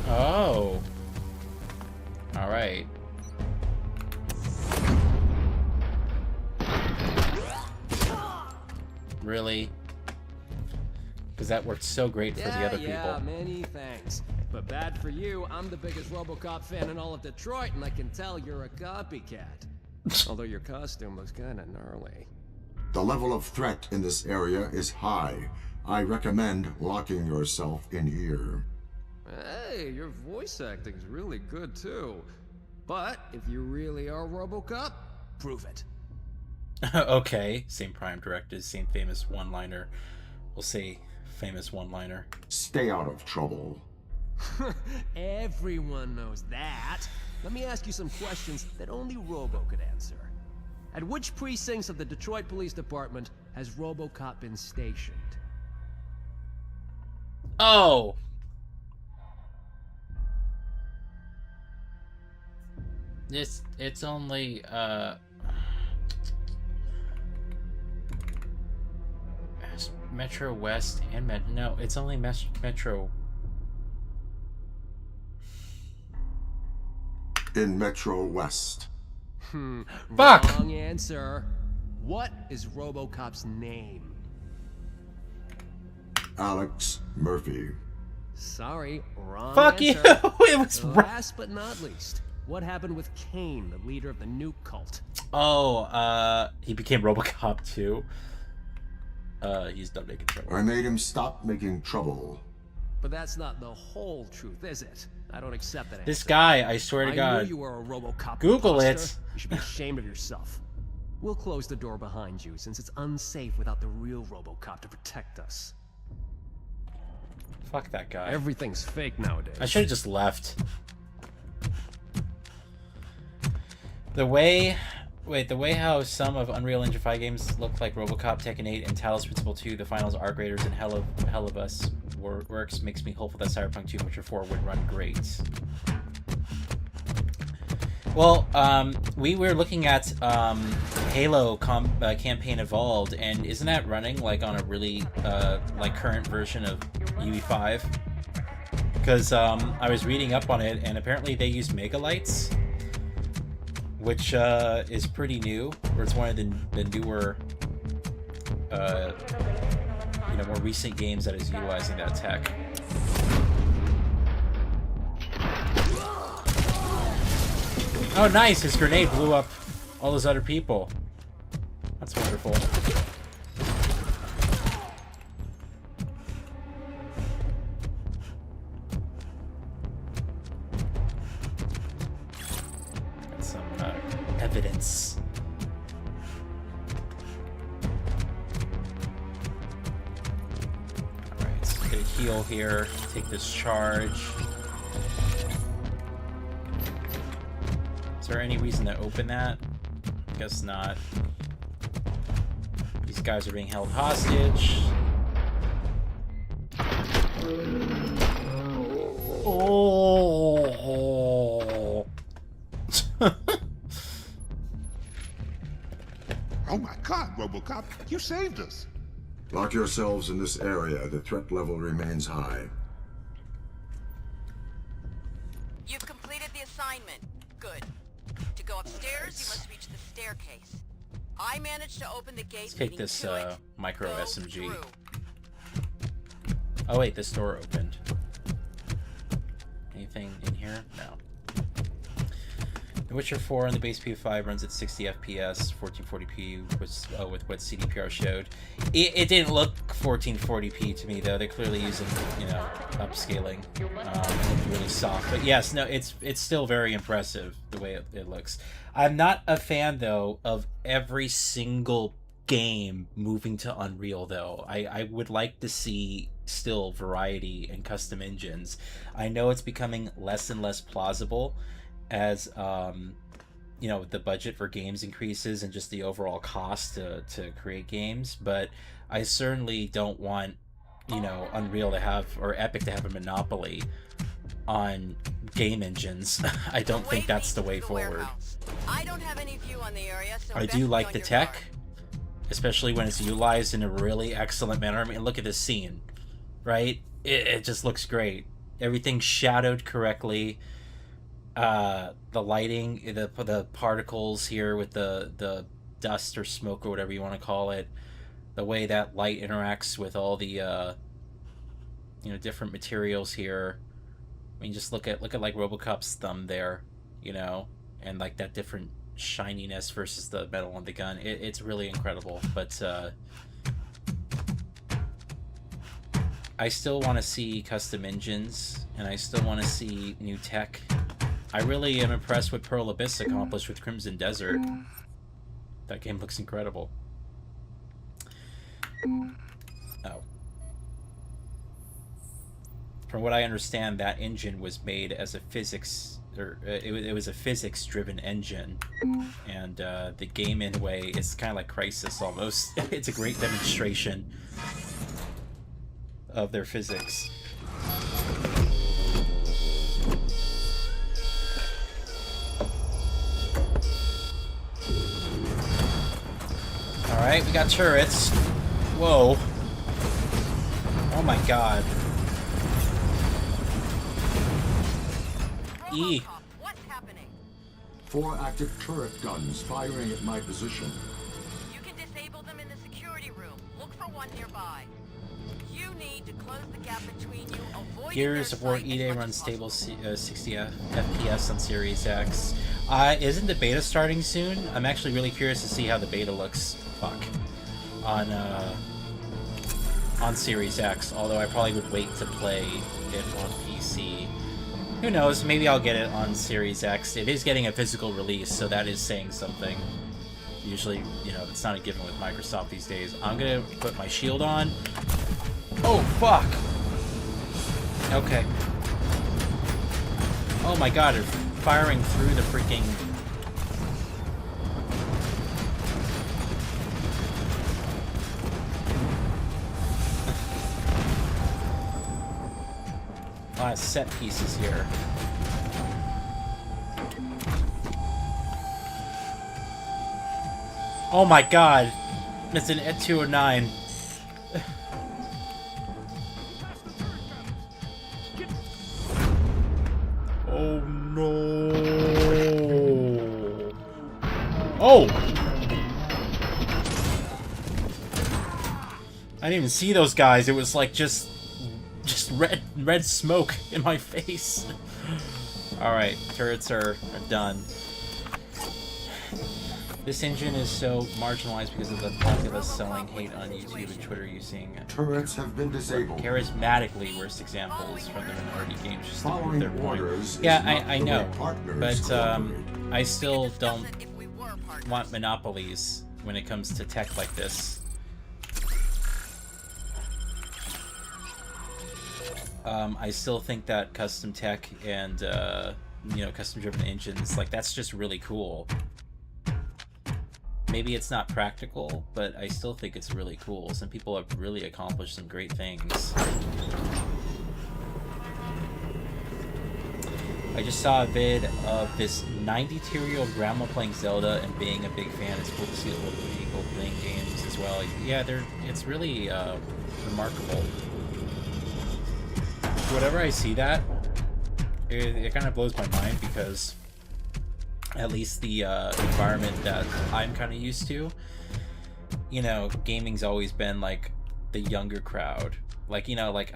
Oh. Alright. Really? Because that worked so great for the other people. Yeah, many thanks. But bad for you, I'm the biggest RoboCop fan in all of Detroit, and I can tell you're a copycat. Although your costume looks kinda gnarly. The level of threat in this area is high. I recommend locking yourself in here. Hey, your voice acting's really good too. But if you really are RoboCop, prove it. Okay, same prime directors, same famous one-liner. We'll say famous one-liner. Stay out of trouble. Everyone knows that. Let me ask you some questions that only Robo could answer. At which precincts of the Detroit Police Department has RoboCop been stationed? Oh! It's only, Metro West and no, it's only Metro. In Metro West. Fuck! Wrong answer. What is RoboCop's name? Alex Murphy. Sorry, wrong Fuck answer. you! It was wrong. Last but not least, what happened with Kane, the leader of the nuke cult? Oh, he became RoboCop too. He's done making trouble. I made him stop making trouble. But that's not the whole truth, is it? I don't accept that answer. This guy, I swear to God. I knew you were a RoboCop Google imposter. it. You should be ashamed of yourself. We'll close the door behind you, since it's unsafe without the real RoboCop to protect us. Fuck that guy. Everything's fake nowadays. I should have just left. The way how some of Unreal Engine 5 games look like RoboCop, Tekken 8, and Talos Principle 2, the finals Arc Raiders, and Hell of Us works makes me hopeful that Cyberpunk 2 and Witcher 4 would run great. Well, we were looking at Halo Campaign Evolved, and isn't that running like on a really like current version of UE5? Because I was reading up on it, and apparently they use megalights, which is pretty new, or it's one of the newer, you know, more recent games that is utilizing that tech. Oh, nice! His grenade blew up all those other people. That's wonderful. evidence. Alright, let's get a heal here. Take this charge. Is there any reason to open that? Guess not. These guys are being held hostage. Oh. Oh my God, RoboCop, you saved us. Lock yourselves in this area. The threat level remains high. You've completed the assignment. Good. To go upstairs, you must reach the staircase. I managed to open the gate. Let's take this micro Go SMG. through. Oh wait, this door opened. Anything in here? No. The Witcher 4 on the base PS5 runs at 60 FPS, 1440p with what CDPR showed. It didn't look 1440p to me though. They're clearly using, you know, upscaling. It looked really soft, but yes, no, it's still very impressive the way it looks. I'm not a fan though of every single game moving to Unreal though. I would like to see still variety and custom engines. I know it's becoming less and less plausible as you know, the budget for games increases and just the overall cost to create games, but I certainly don't want, you know, Unreal to have, or Epic to have a monopoly on game engines. I don't think that's the way forward. I don't have any view on the area, so I do like the tech, especially when it's utilized in a really excellent manner. I mean, look at this scene, right? It just looks great. Everything's shadowed correctly. The lighting, the particles here with the dust or smoke or whatever you want to call it, the way that light interacts with all the you know, different materials here. I mean, just look at like RoboCop's thumb there, you know, and like that different shininess versus the metal on the gun. It's really incredible, but I still want to see custom engines, and I still want to see new tech. I really am impressed with Pearl Abyss accomplished with Crimson Desert. That game looks incredible. Oh. From what I understand, that engine was made as a physics, or it was a physics-driven engine, and the game in a way is kind of like Crysis almost. It's a great demonstration of their physics. Alright, we got turrets. Whoa. Oh my god. E. What's happening? 4 active turret guns firing at my position. You can disable them in the security room. Look for one nearby. You need to close the gap between you. Avoid Gears support E-Day runs stable 60 FPS on Series X. Isn't the beta starting soon? I'm actually really curious to see how the beta looks. On Series X, although I probably would wait to play it on PC. Who knows, maybe I'll get it on Series X. It is getting a physical release, so that is saying something. Usually, you know, it's not a given with Microsoft these days. I'm gonna put my shield on. Oh, fuck! Okay. Oh my god, they're firing through the freaking... A lot of set pieces here. Oh my god! It's an at 209. Oh no! Oh! I didn't even see those guys. It was like just red smoke in my face. Alright, turrets are done. This engine is so marginalized because of the populace selling hate on YouTube and Twitter using turrets have been disabled. Charismatically worst examples from the minority games just to prove their point. Orders Yeah, I know, but I still don't want monopolies when it comes to tech like this. I still think that custom tech and you know, custom-driven engines, like, that's just really cool. Maybe it's not practical, but I still think it's really cool. Some people have really accomplished some great things. I just saw a vid of this 92-year-old grandma playing Zelda and being a big fan. It's cool to see old people playing games as well. Yeah, it's really remarkable. Whenever I see that, it kind of blows my mind, because at least the environment that I'm kind of used to, you know, gaming's always been like the younger crowd. Like, you know, like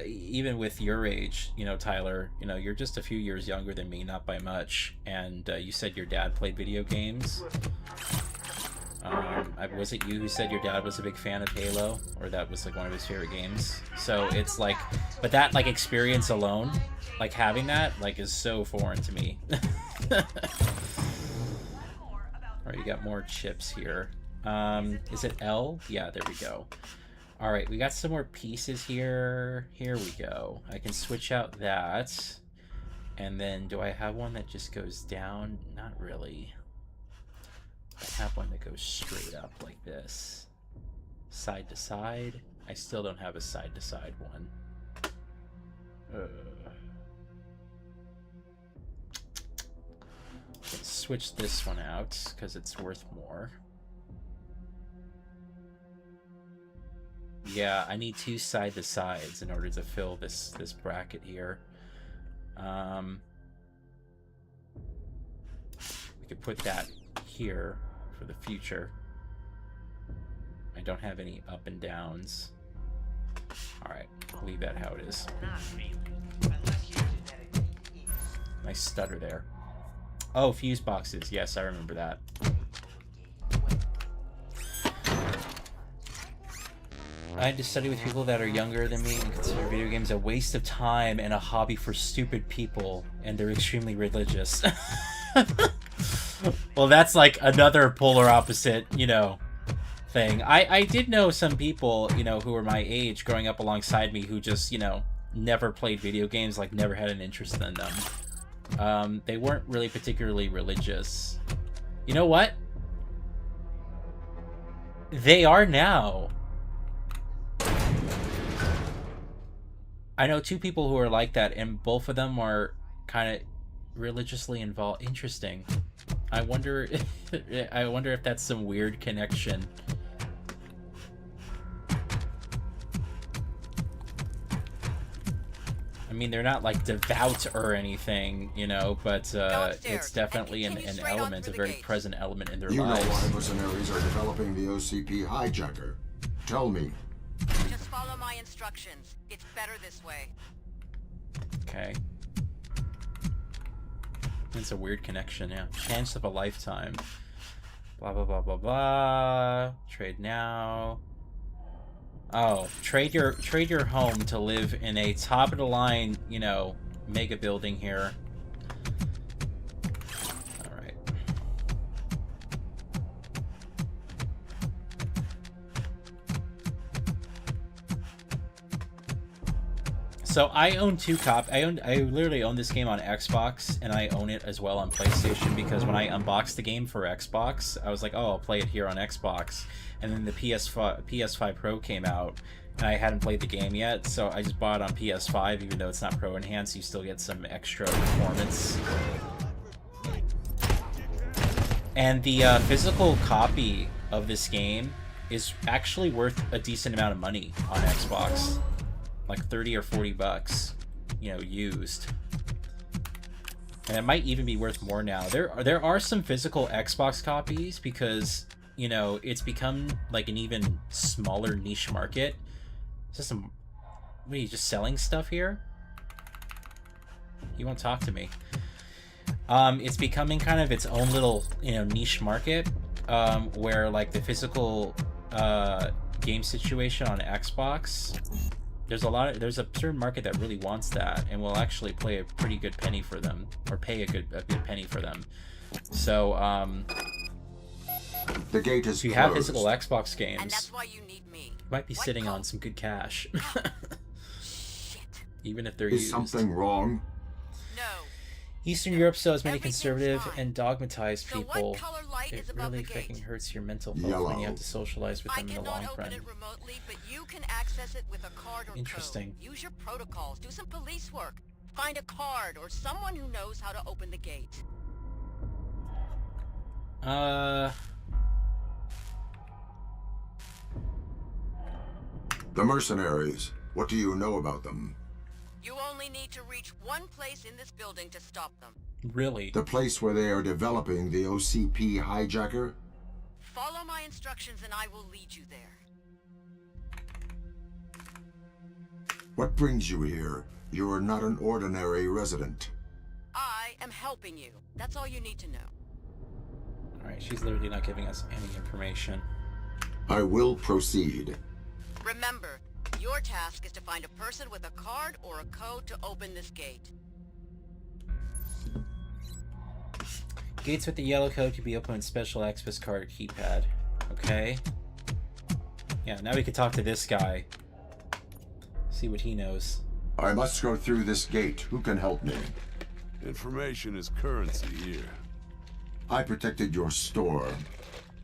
even with your age, you know, Tyler, you know, you're just a few years younger than me, not by much. And you said your dad played video games. Was it you who said your dad was a big fan of Halo, or that was like one of his favorite games? So it's like, but that like experience alone, like having that, like, is so foreign to me. Alright, you got more chips here. Is it L? Yeah, there we go. Alright, we got some more pieces here. Here we go. I can switch out that. And then, do I have one that just goes down? Not really. I have one that goes straight up like this. Side to side. I still don't have a side to side one. Let's switch this one out because it's worth more. Yeah, I need two side to sides in order to fill this bracket here. We could put that here for the future. I don't have any up and downs. Alright, leave that how it is. Nice stutter there. Oh, fuse boxes. Yes, I remember that. I had to study with people that are younger than me and consider video games a waste of time and a hobby for stupid people, and they're extremely religious. Well, that's like another polar opposite, you know, thing. I did know some people, you know, who were my age growing up alongside me who just, you know, never played video games, like never had an interest in them. They weren't really particularly religious. You know what? They are now. I know two people who are like that, and both of them are kind of religiously involved. Interesting. I wonder if that's some weird connection. I mean, they're not like devout or anything, you know, but it's definitely an element, a very present element in their lives. You know why mercenaries are developing the OCP hijacker. Tell me. Just follow my instructions. It's better this way. Okay. It's a weird connection, yeah. Chance of a lifetime. Blah, blah, blah, blah, blah. Trade now. Oh, trade your home to live in a top-of-the-line, you know, mega building here. Alright. So I own I literally own this game on Xbox, and I own it as well on PlayStation, because when I unboxed the game for Xbox, I was like, oh, I'll play it here on Xbox. And then the PS5 Pro came out, and I hadn't played the game yet, so I just bought it on PS5. Even though it's not Pro Enhanced, you still get some extra performance. And the physical copy of this game is actually worth a decent amount of money on Xbox. Like 30 or 40 bucks, you know, used. And it might even be worth more now. There are some physical Xbox copies because, you know, it's become like an even smaller niche market. Is this some... What, are you just selling stuff here? You won't talk to me. It's becoming kind of its own little, you know, niche market, where like the physical game situation on Xbox, there's a certain market that really wants that and will actually play a pretty good penny for them, or pay a good penny for them. So The gate is If you closed. have physical Xbox games, And that's why you need me. you might be sitting on some good cash. Shit. Even if they're Is used. something wrong? No. Eastern Europe still has many Everything's conservative fine. and dogmatized So people. what color light It is above really the fucking gate? hurts your mental health when Yellow. you have to socialize with I them in the cannot long open run. it remotely, but you can access it with a card or Interesting. code. Use your protocols. Do some police work. Find a card or someone who knows how to open the gate. The mercenaries. What do you know about them? You only need to reach one place in this building to stop them. Really? The place where they are developing the OCP hijacker? Follow my instructions and I will lead you there. What brings you here? You are not an ordinary resident. I am helping you. That's all you need to know. Alright, she's literally not giving us any information. I will proceed. Remember, your task is to find a person with a card or a code to open this gate. Gates with the yellow code can be opened with special access card or keypad. Okay. Yeah, now we can talk to this guy. See what he knows. I must go through this gate. Who can help me? Information is currency here. I protected your store.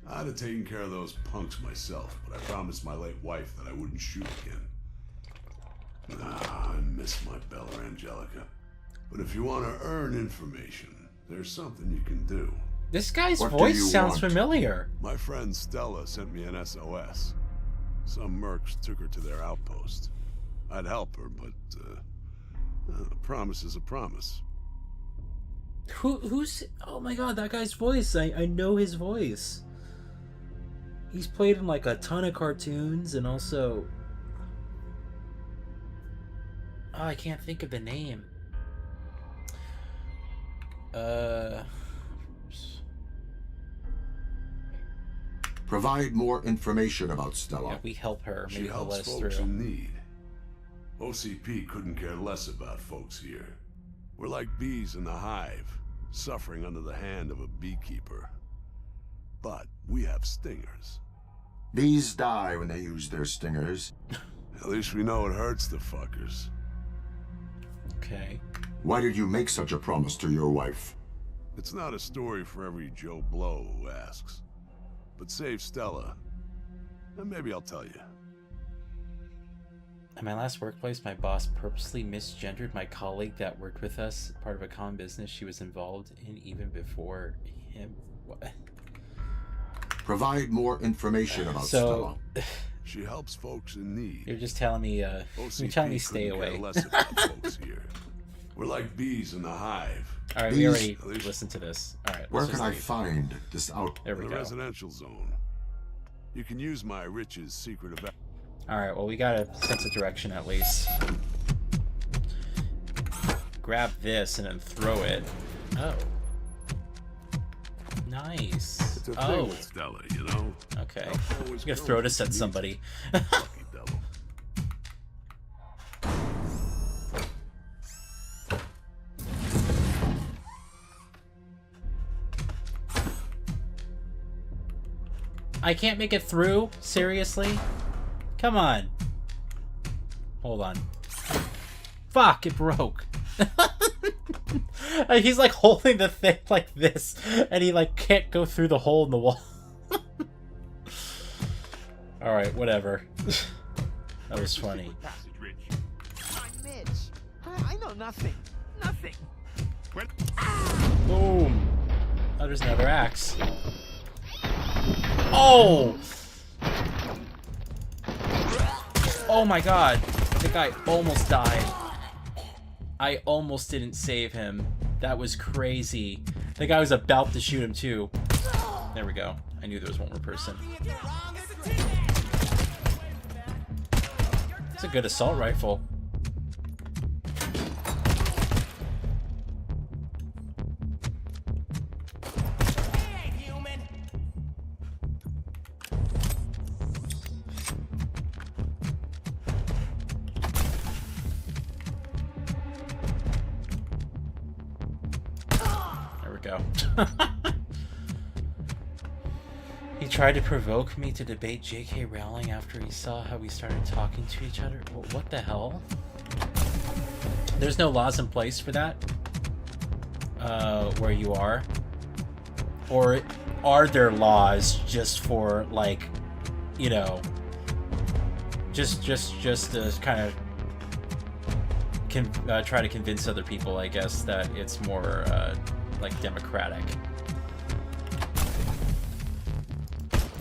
I'd have taken care of those punks myself, but I promised my late wife that I wouldn't shoot again. I miss my Bella Angelica. But if you want to earn information, there's something you can do. This guy's What do voice you sounds want? familiar. My friend Stella sent me an SOS. Some mercs took her to their outpost. I'd help her, but a promise is a promise. Who's... Oh my god, that guy's voice. I know his voice. He's played in like a ton of cartoons and also... Oh, I can't think of the name. Provide more information about Stella. Yeah, we help her. Maybe She he'll let helps us folks through. in need. OCP couldn't care less about folks here. We're like bees in the hive, suffering under the hand of a beekeeper. But we have stingers. Bees die when they use their stingers. At least we know it hurts the fuckers. Okay. Why did you make such a promise to your wife? It's not a story for every Joe Blow who asks. But save Stella, and maybe I'll tell you. At my last workplace, my boss purposely misgendered my colleague that worked with us, part of a common business she was involved in even before him. What? Provide more information about So, Stella. She helps folks in need. you're just telling me, you're telling me stay couldn't care away. less about folks here. We're like bees in the hive. Alright, we already listened to this. Alright, Where let's can just I leave. find this out? There we The go. residential zone. You can use my Rich's secret event. Alright, well, we got a sense of direction at least. Grab this and then throw it. Oh. Nice. It's a thing Oh. with Stella, you know? Okay. I'm gonna throw this at somebody. Lucky devil. I can't make it through? Seriously? Come on. Hold on. Fuck, it broke. He's like holding the thing like this, and he like can't go through the hole in the wall. Alright, whatever. That was funny. I'm Mitch. I know nothing. Nothing. Boom. Oh, there's another axe. Oh! Oh my god. The guy almost died. I almost didn't save him. That was crazy. The guy was about to shoot him too. There we go. I knew there was one more person. It's a good assault rifle. There we go. He tried to provoke me to debate J.K. Rowling after he saw how we started talking to each other. What the hell? There's no laws in place for that, where you are? Or are there laws just for, like, you know, just to kind of try to convince other people, I guess, that it's more, like, democratic?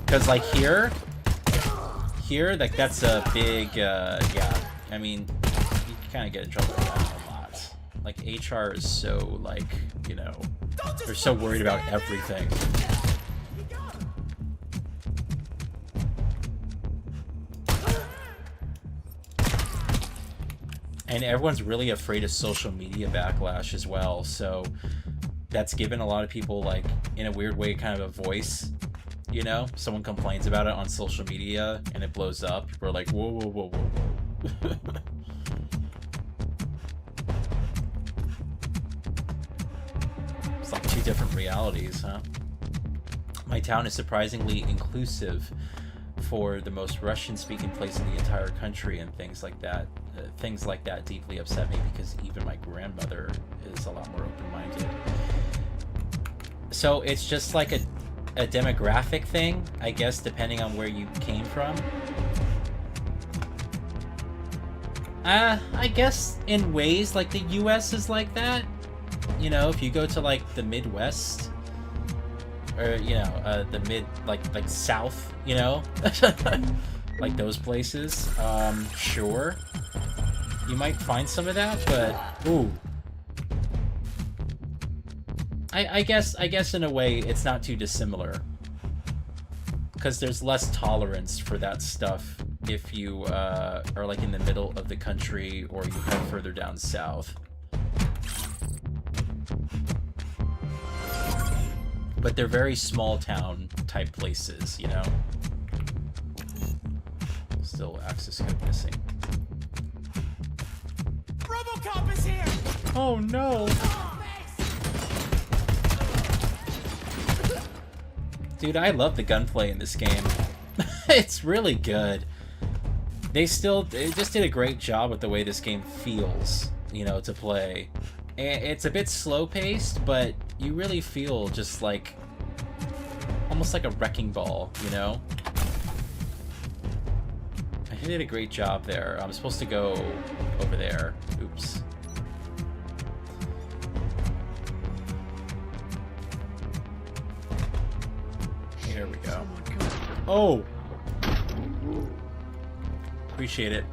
Because, like, here, like, that's a big, yeah, I mean, you kind of get in trouble with that a lot. Like, HR is so, like, you know, they're so worried about everything. And everyone's really afraid of social media backlash as well, so that's given a lot of people, like, in a weird way, kind of a voice. You know, someone complains about it on social media and it blows up. People are like, whoa, whoa, whoa, whoa, whoa. It's like two different realities, huh? My town is surprisingly inclusive for the most Russian-speaking place in the entire country, and things like that. Things like that deeply upset me because even my grandmother is a lot more open-minded. So it's just like a demographic thing, I guess, depending on where you came from. I guess in ways, like, the US is like that. You know, if you go to, like, the Midwest, or, you know, the like South, you know, like those places, sure, you might find some of that, but, ooh. I guess in a way it's not too dissimilar, because there's less tolerance for that stuff if you are, like, in the middle of the country or you head further down south. But they're very small town type places, you know. Still access code missing. RoboCop is here. Oh no. Dude, I love the gunplay in this game. It's really good. They just did a great job with the way this game feels, you know, to play. It's a bit slow-paced, but you really feel just like, almost like a wrecking ball, you know? He did a great job there. I'm supposed to go over there. Oops. There we go. Oh! Appreciate it.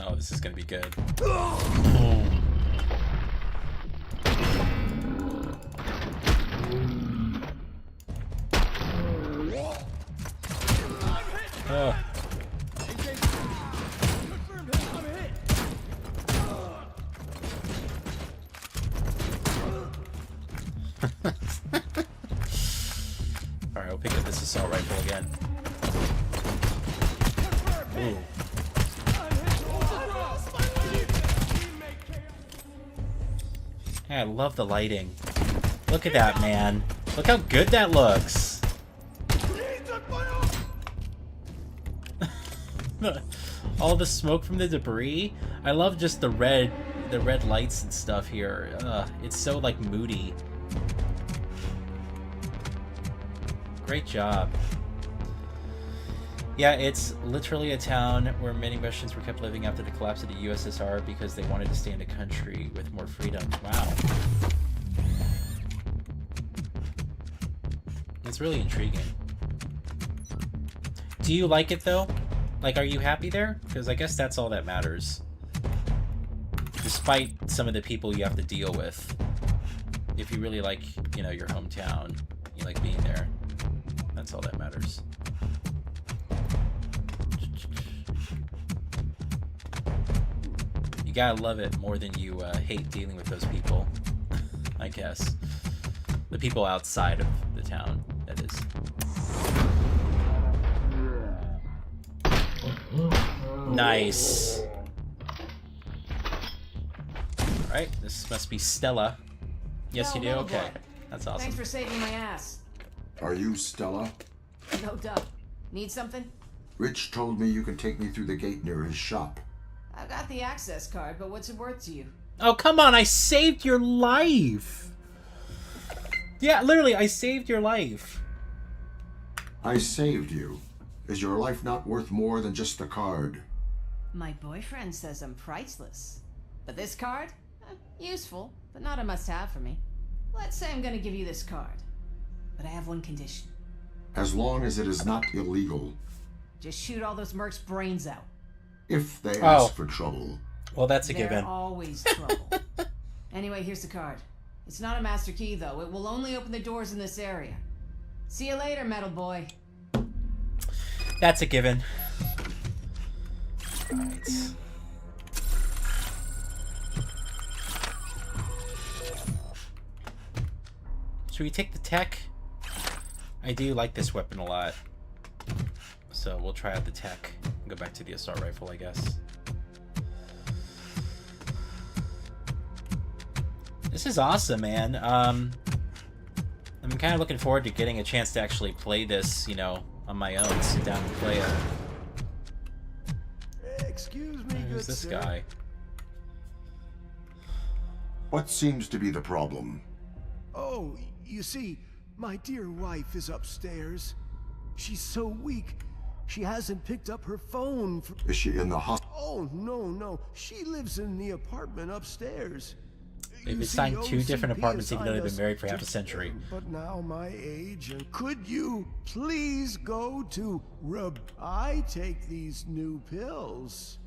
Oh, this is gonna be good. Oh. Oh. Alright, we'll pick up this assault rifle again. Ooh. I love the lighting. Look at that, man. Look how good that looks. All the smoke from the debris. I love just the red lights and stuff here. It's so, like, moody. Great job. Yeah, it's literally a town where many Russians were kept living after the collapse of the USSR because they wanted to stay in a country with more freedom. Wow. It's really intriguing. Do you like it, though? Like, are you happy there? Because I guess that's all that matters. Despite some of the people you have to deal with. If you really like, you know, your hometown, you like being there, that's all that matters. You gotta love it more than you hate dealing with those people, I guess. The people outside of the town. is. Nice. Alright, this must be Stella. Yes, you do? Okay. That's awesome. Thanks for saving my ass. Are you Stella? No doubt. Need something? Rich told me you can take me through the gate near his shop. I've got the access card, but what's it worth to you? Oh, come on, I saved your life! Yeah, literally, I saved your life. I saved you. Is your life not worth more than just the card? My boyfriend says I'm priceless. But this card? Useful, but not a must-have for me. Let's say I'm gonna give you this card. But I have one condition. As long as it is not illegal. Just shoot all those mercs' brains out. If they ask for trouble. Well, that's a They're given. always trouble. Anyway, here's the card. It's not a master key, though. It will only open the doors in this area. See you later, metal boy. That's a given. Right. Should we take the tech? I do like this weapon a lot. So we'll try out the tech. Go back to the assault rifle, I guess. This is awesome, man. I'm kind of looking forward to getting a chance to actually play this, you know, on my own. Sit down and play it. Excuse me, Who's this guy? What seems to be the problem? Oh, you see, my dear wife is upstairs. She's so weak, she hasn't picked up her phone for... Is she in the hospital? Oh, no. She lives in the apartment upstairs. They've assigned two different apartments even though they've been married for half a century. But now my age, and could you please go to I take these new pills.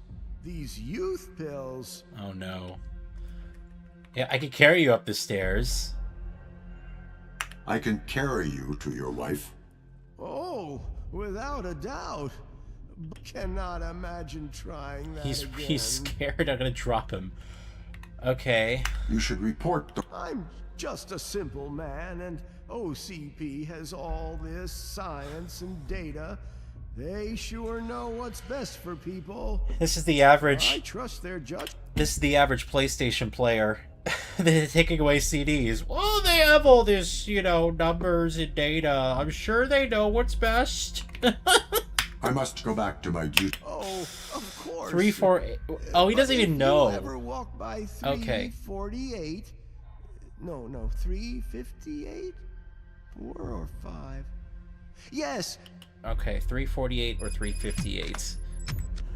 These youth pills. Oh no. Yeah, I could carry you up the stairs. I can carry you to your wife. Oh, without a doubt. Cannot imagine trying that He's again. scared I'm gonna drop him. Okay. You should report the... I'm just a simple man, and OCP has all this science and data. They sure know what's best for people. This is the average. I trust their judgment. This is the average PlayStation player. They're taking away CDs. Oh, they have all this, you know, numbers and data. I'm sure they know what's best. I must go back to my duty. Oh, of course. 348. Oh, he doesn't even know. You ever walk by Okay. 348? No, 358? 4 or 5? Yes. Okay, 348 or 358.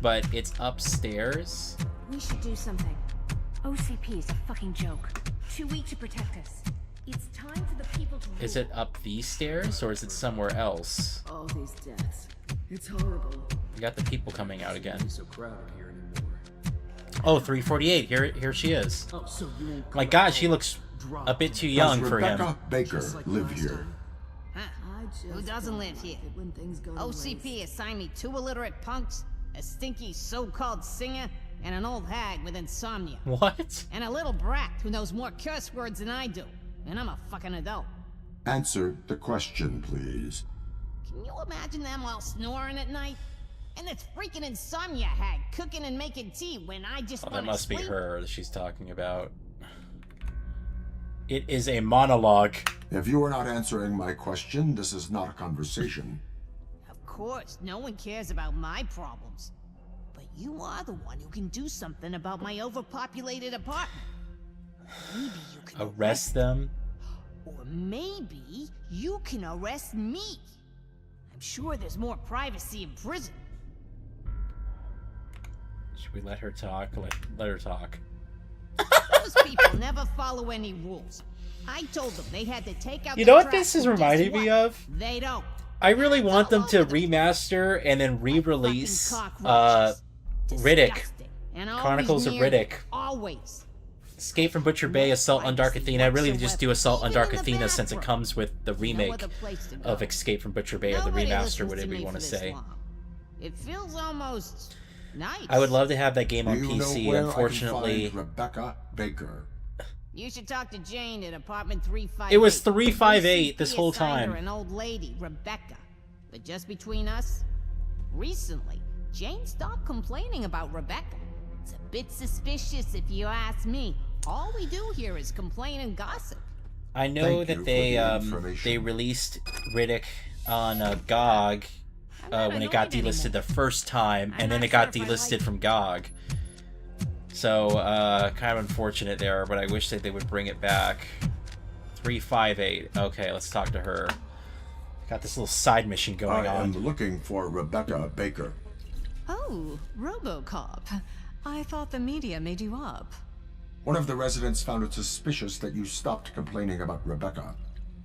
But it's upstairs. We should do something. OCP is a fucking joke. Too weak to protect us. It's time for the people to rule. Is it up these stairs or is it somewhere else? All these deaths. It's horrible. We got the people coming out again. So crowded here anymore. Oh, 348. Here she is. Oh, so you won't My God, she looks a bit too young for him. Rebecca Baker live here? Who doesn't live here? OCP assigned me 2 illiterate punks, a stinky so-called singer, and an old hag with insomnia. What? And a little brat who knows more curse words than I do. And I'm a fucking adult. Answer the question, please. Can you imagine them all snoring at night? And this freaking insomnia hag cooking and making tea when I just Oh, want that to must sleep? be her that she's talking about. It is a monologue. If you are not answering my question, this is not a conversation. Of course, no one cares about my problems. But you are the one who can do something about my overpopulated apartment. Maybe you can Arrest them? Or maybe you can arrest me. I'm sure there's more privacy in prison. Should we let her talk? Let her talk. Those people never follow any rules. I told them they had to take out You the know what trash, this is but guess reminding me what? of? They don't. I really want them to remaster and then re-release Riddick. And always Chronicles of near Riddick. you, Always. Escape from Butcher Bay, Assault on Dark Athena. I really just do Assault on Dark Athena since it comes with the remake of Escape from Butcher Bay, or the Nobody remaster, listens whatever me you want for to this say. long. It feels almost nice. I would love to have that game on Do you know PC. where Unfortunately, I can find Rebecca Baker? You should talk to Jane at apartment 358. It was 358 this whole assigned her time. an old lady, Rebecca. But just between us, recently, Jane stopped complaining about Rebecca. It's a bit suspicious if you ask me. All we do here is complain and gossip. I know that they released Riddick on GOG when it got delisted the first time, and then it got delisted from GOG. So, kind of unfortunate there, but I wish that they would bring it back. 358. Okay, let's talk to her. Got this little side mission going on. I am looking for Rebecca Baker. Oh, RoboCop. I thought the media made you up. One of the residents found it suspicious that you stopped complaining about Rebecca.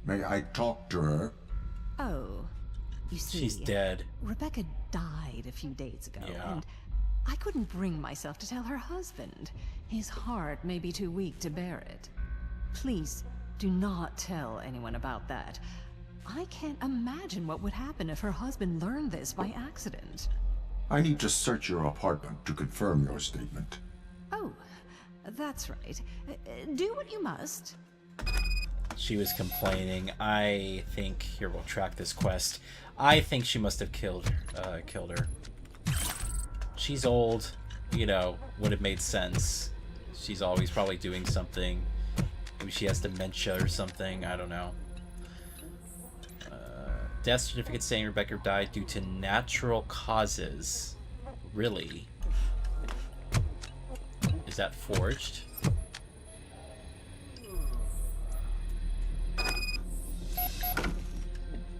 May I talk to her? Oh, you see, she's dead. Rebecca died a few days ago, and I couldn't bring myself to tell her husband. His heart may be too weak to bear it. Please, do not tell anyone about that. I can't imagine what would happen if her husband learned this by accident. I need to search your apartment to confirm your statement. Oh, that's right. Do what you must. She was complaining. I think... Here, we'll track this quest. I think she must have killed her. She's old. You know, would have made sense. She's always probably doing something. Maybe she has dementia or something. I don't know. Death certificate saying Rebecca died due to natural causes. Really? Is that forged?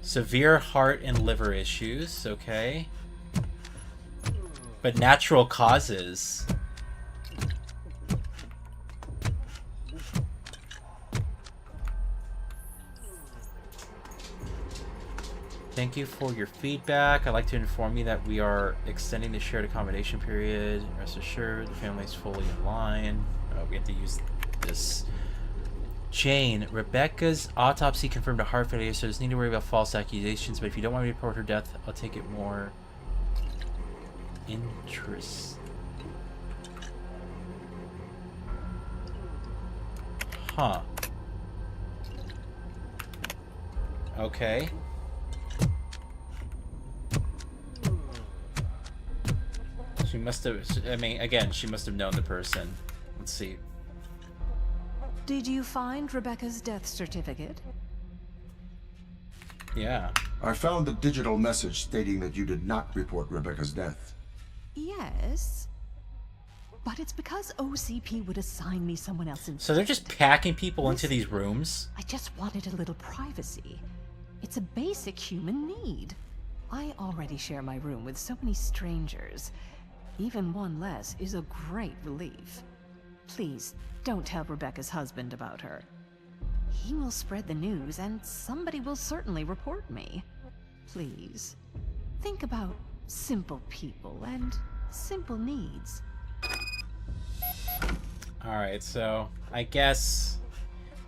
Severe heart and liver issues, okay. But natural causes. Thank you for your feedback. I'd like to inform you that we are extending the shared accommodation period. Rest assured, the family is fully in line. We have to use this. Jane, Rebecca's autopsy confirmed a heart failure, so there's need to worry about false accusations, but if you don't want me to report her death, I'll take it more interest. Huh. Okay. She must have, I mean, again, she must have known the person. Let's see. Did you find Rebecca's death certificate? Yeah. I found the digital message stating that you did not report Rebecca's death. Yes. But it's because OCP would assign me someone else instead. So they're just packing people into these rooms? I just wanted a little privacy. It's a basic human need. I already share my room with so many strangers. Even one less is a great relief. Please, don't tell Rebecca's husband about her. He will spread the news, and somebody will certainly report me. Please, think about simple people and simple needs. Alright, so I guess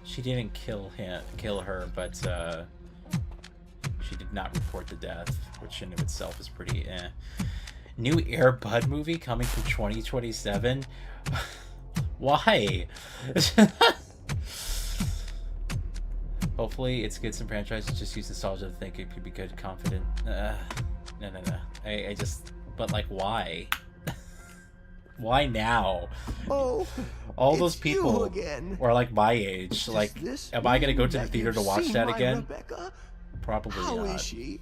she didn't kill her, but she did not report the death, which in of itself is pretty eh. New Air Bud movie coming from 2027? Why? Hopefully it's good. Some franchises just use nostalgia to think it could be good, confident. No. I just... But, like, why? Why now? Oh, all those people again. are like my age. Like, am I gonna go to the theater to watch that again? Rebecca? Probably How not. is she?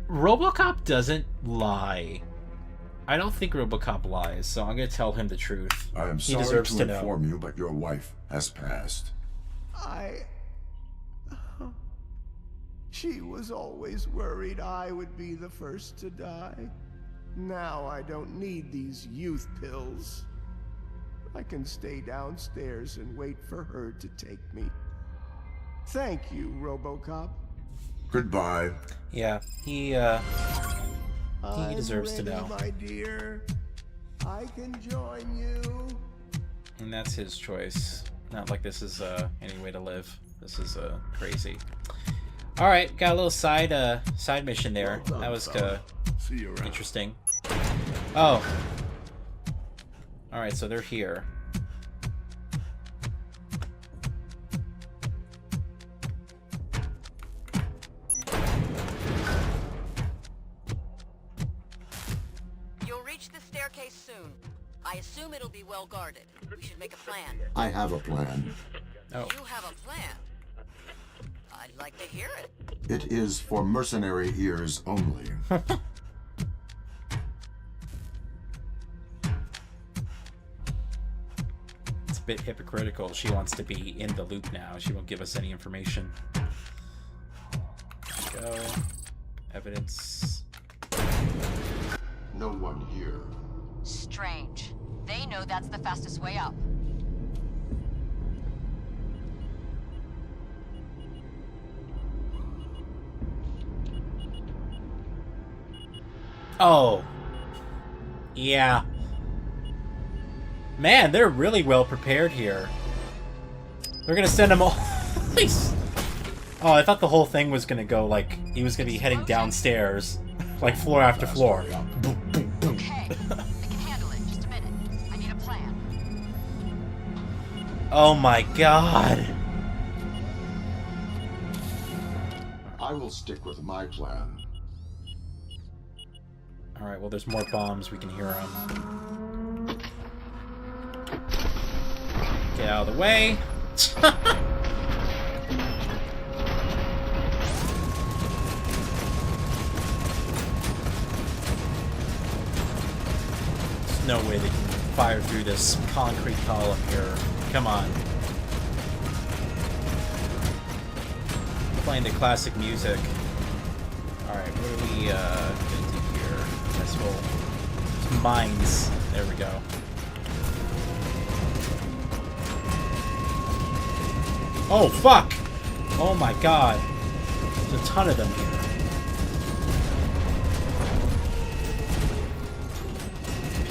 RoboCop doesn't lie. I don't think RoboCop lies, so I'm gonna tell him the truth. I am he sorry deserves to know. inform you, but your wife has passed. She was always worried I would be the first to die. Now I don't need these youth pills. I can stay downstairs and wait for her to take me. Thank you, RoboCop. Goodbye. Yeah, he deserves to know. My dear, I can join you. And that's his choice. Not like this is any way to live. This is crazy. All right, got a little side mission there. That was interesting. Oh, Alright, so they're here. You'll reach the staircase soon. I assume it'll be well guarded. We should make a plan. I have a plan. Oh. You have a plan? I'd like to hear it. It is for mercenary ears only. It's a bit hypocritical. She wants to be in the loop now. She won't give us any information. Go. Evidence. No one here. Strange. They know that's the fastest way up. Oh. Yeah. Man, they're really well prepared here. They're gonna send them all... Oh, I thought the whole thing was gonna go, like, he was gonna be heading downstairs. Like, floor after floor. Okay, I can handle it. Just a minute. I need a plan. Oh my god. I will stick with my plan. Alright, well, there's more bombs. We can hear them. Get out of the way. There's no way they can fire through this concrete column here. Come on. Playing the classic music. Alright, what are we gonna do here? Guess we'll... Mines. There we go. Oh, fuck! Oh my god. There's a ton of them here.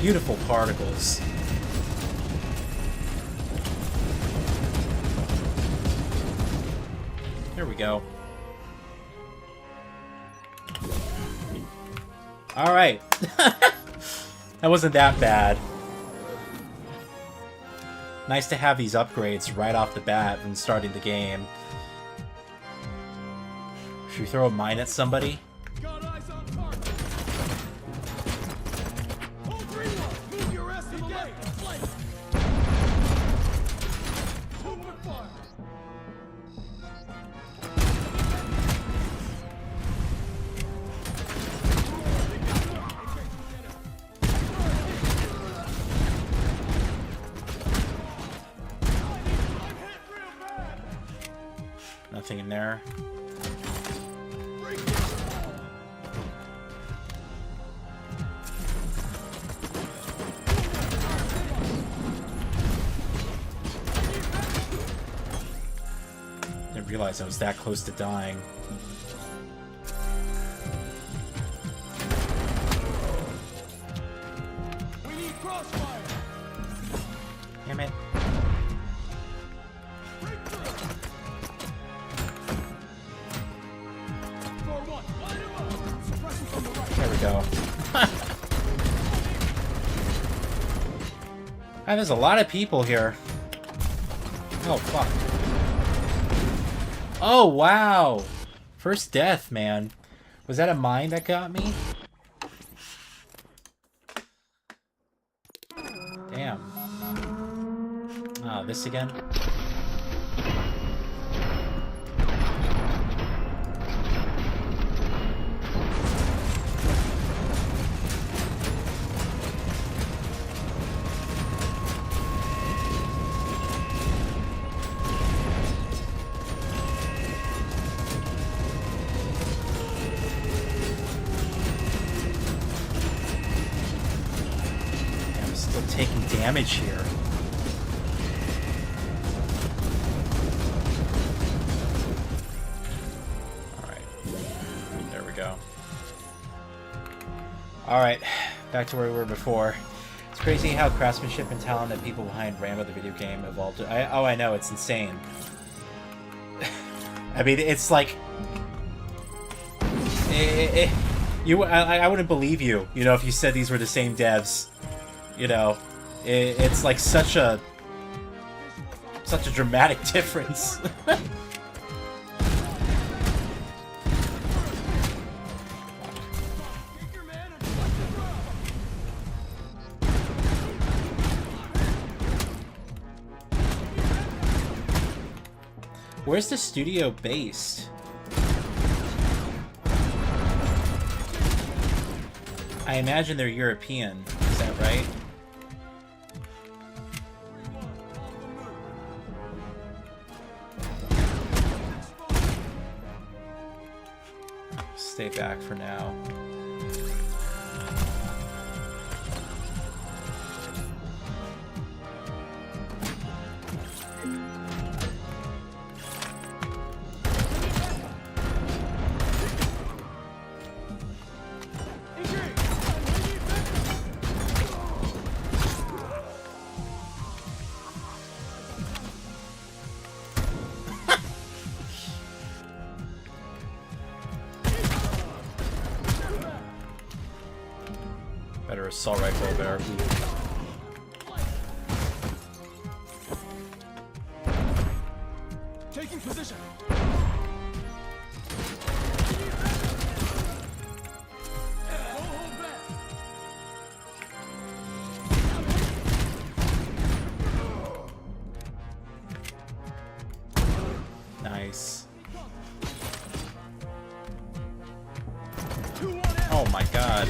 Beautiful particles. There we go. Alright. That wasn't that bad. Nice to have these upgrades right off the bat when starting the game. Should we throw a mine at somebody? Got eyes on target. Hold 3-1. Move your ass to the left. Flank. Open fire. Nothing in there. Didn't realize I was that close to dying. We need crossfire. Damn it. There we go. Ah, there's a lot of people here. Oh, fuck. Oh, wow. First death, man. Was that a mine that got me? Damn. Ah, this again? Taking damage here. Alright. There we go. Alright. Back to where we were before. It's crazy how craftsmanship and talent that people behind Rambo the video game evolved. I know, it's insane. I mean, it's like... I wouldn't believe you, you know, if you said these were the same devs. You know, It's like such a dramatic difference. Where's the studio based? I imagine they're European. Is that right? Stay back for now. Better assault rifle there. Taking position. Nice. Oh my god.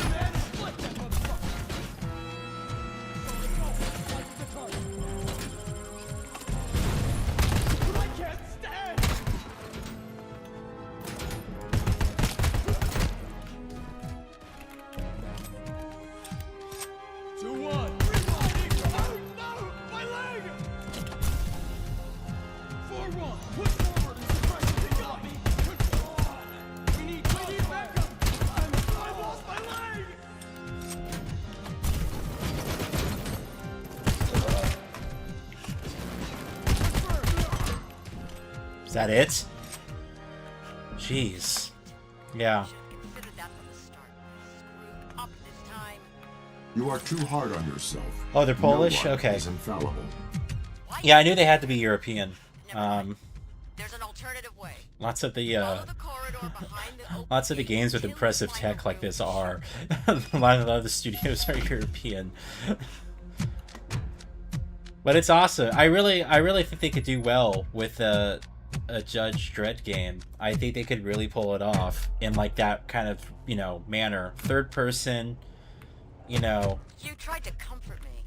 Is that it? Jeez. Yeah. You are too hard on yourself. Oh, they're Polish? No one Okay. is infallible. Yeah, I knew they had to be European. There's an alternative way. Lots of the games with impressive tech like this are. a lot of the studios are European. But it's awesome. I really think they could do well with a Judge Dredd game. I think they could really pull it off in like that kind of, you know, manner. Third person, you know. You tried to comfort me.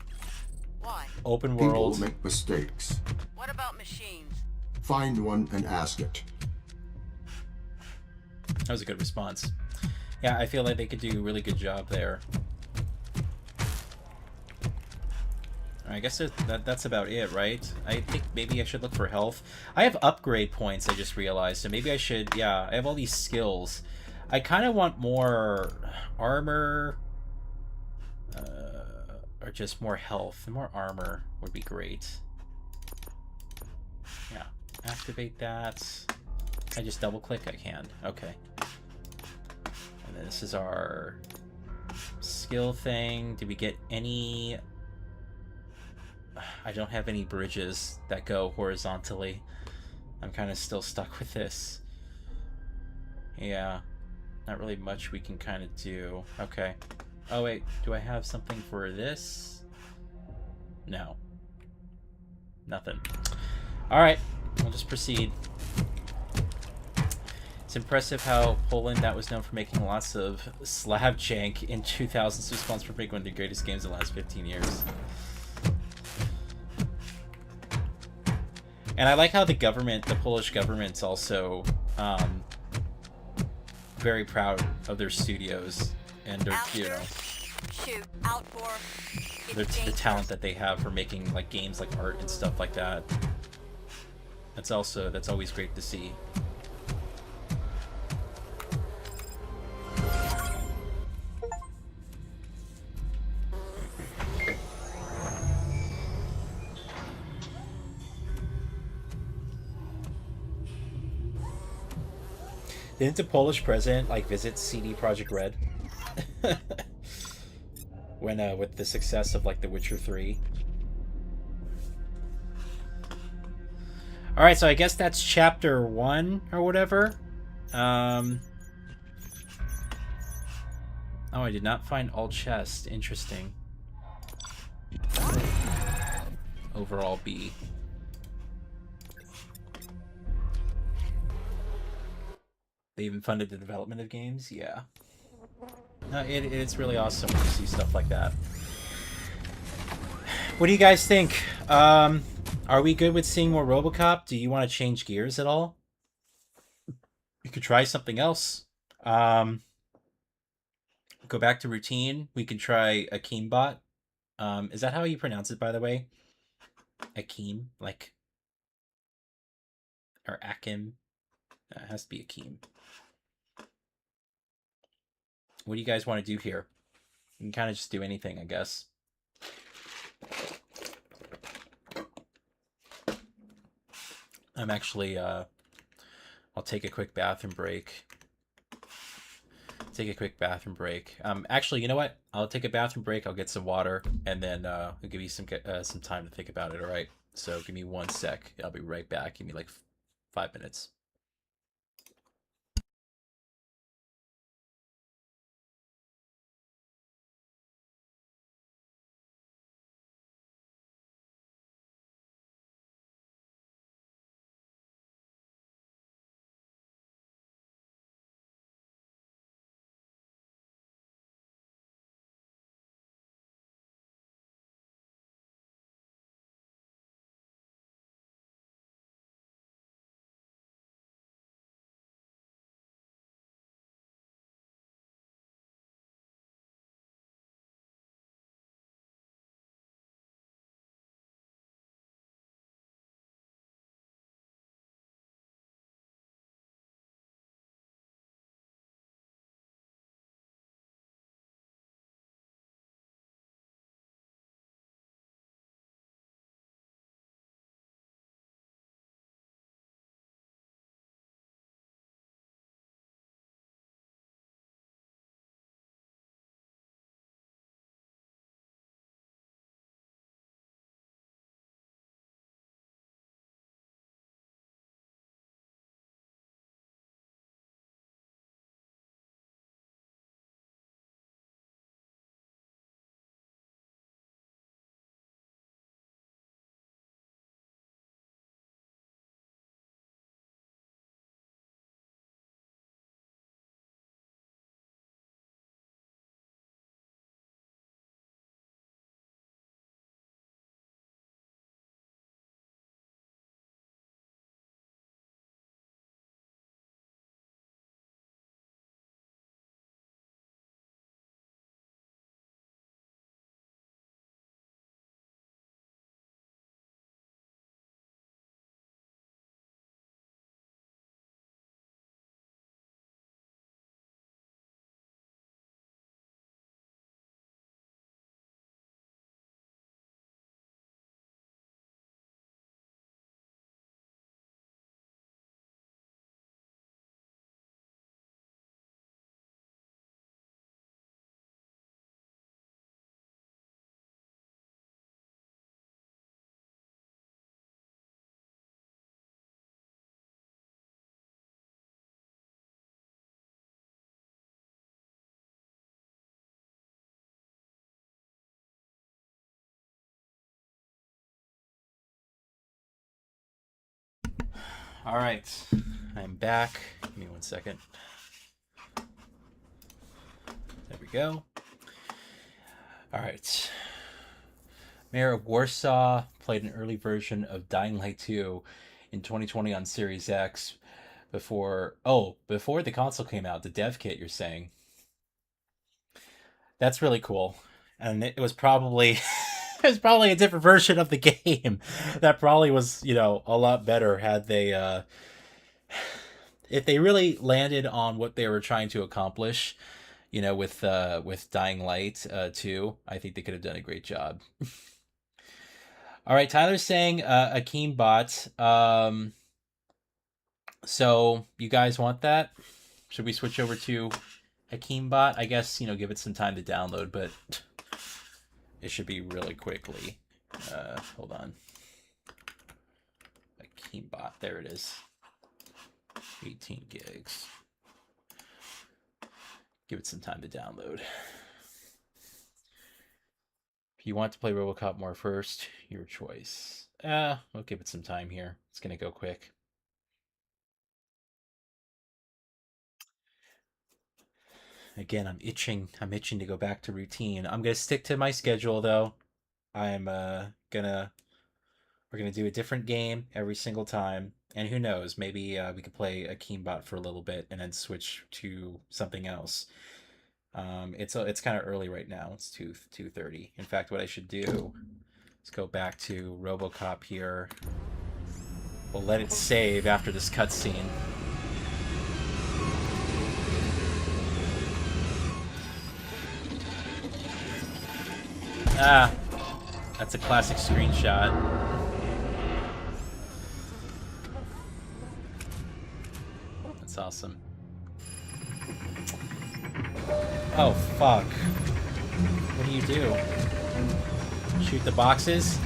Why? Open world. People make mistakes. What about machines? Find one and ask it. That was a good response. Yeah, I feel like they could do a really good job there. I guess that's about it, right? I think maybe I should look for health. I have upgrade points, I just realized, so maybe I should, yeah, I have all these skills. I kind of want more armor, or just more health. More armor would be great. Yeah, activate that. I just double click, I can. Okay. And then this is our skill thing. Did we get any... I don't have any bridges that go horizontally. I'm kind of still stuck with this. Yeah, not really much we can kind of do. Okay. Oh wait, do I have something for this? No. Nothing. Alright, we'll just proceed. It's impressive how Poland, that was known for making lots of slab jank in 2000s, responsible for making one of the greatest games of the last 15 years. And I like how the government, the Polish government's also very proud of their studios and their, you know, the talent that they have for making like games like art and stuff like that. That's always great to see. Didn't the Polish president like visit CD Projekt Red? when with the success of like The Witcher 3. All right, so I guess that's chapter 1 or whatever. Oh, I did not find all chests. Interesting. Overall B. They even funded the development of games? Yeah. No, it's really awesome when you see stuff like that. What do you guys think? Are we good with seeing more RoboCop? Do you want to change gears at all? You could try something else. Go back to routine. We could try Akeembot. Is that how you pronounce it, by the way? Akeem, like, or Akim? It has to be Akeem. What do you guys want to do here? You can kind of just do anything, I guess. I'm actually, I'll take a quick bathroom break. Actually, you know what? I'll take a bathroom break. I'll get some water, and then I'll give you some time to think about it. All right. So give me 1 sec. I'll be right back. Give me like 5 minutes. All right, I'm back. Give me 1 second. There we go. All right. Mayor of Warsaw played an early version of Dying Light 2 in 2020 on Series X before the console came out, the dev kit, you're saying. That's really cool. And it was probably it was probably a different version of the game that probably was, you know, a lot better had they if they really landed on what they were trying to accomplish, you know, with Dying Light 2, I think they could have done a great job. All right, Tyler's saying Akeem bot. So you guys want that? Should we switch over to Akeem bot? I guess, you know, give it some time to download, but it should be really quickly. Hold on. A Keembot, there it is. 18 gigs. Give it some time to download. If you want to play RoboCop more first, your choice. We'll give it some time here. It's gonna go quick. Again, I'm itching to go back to routine. I'm gonna stick to my schedule though. I'm we're gonna do a different game every single time, and who knows, maybe we could play a Keembot for a little bit and then switch to something else. It's kind of early right now. It's 2:30. In fact, what I should do is go back to RoboCop here. We'll let it save after this cutscene. Ah, that's a classic screenshot. That's awesome. Oh, fuck. What do you do? Shoot the boxes?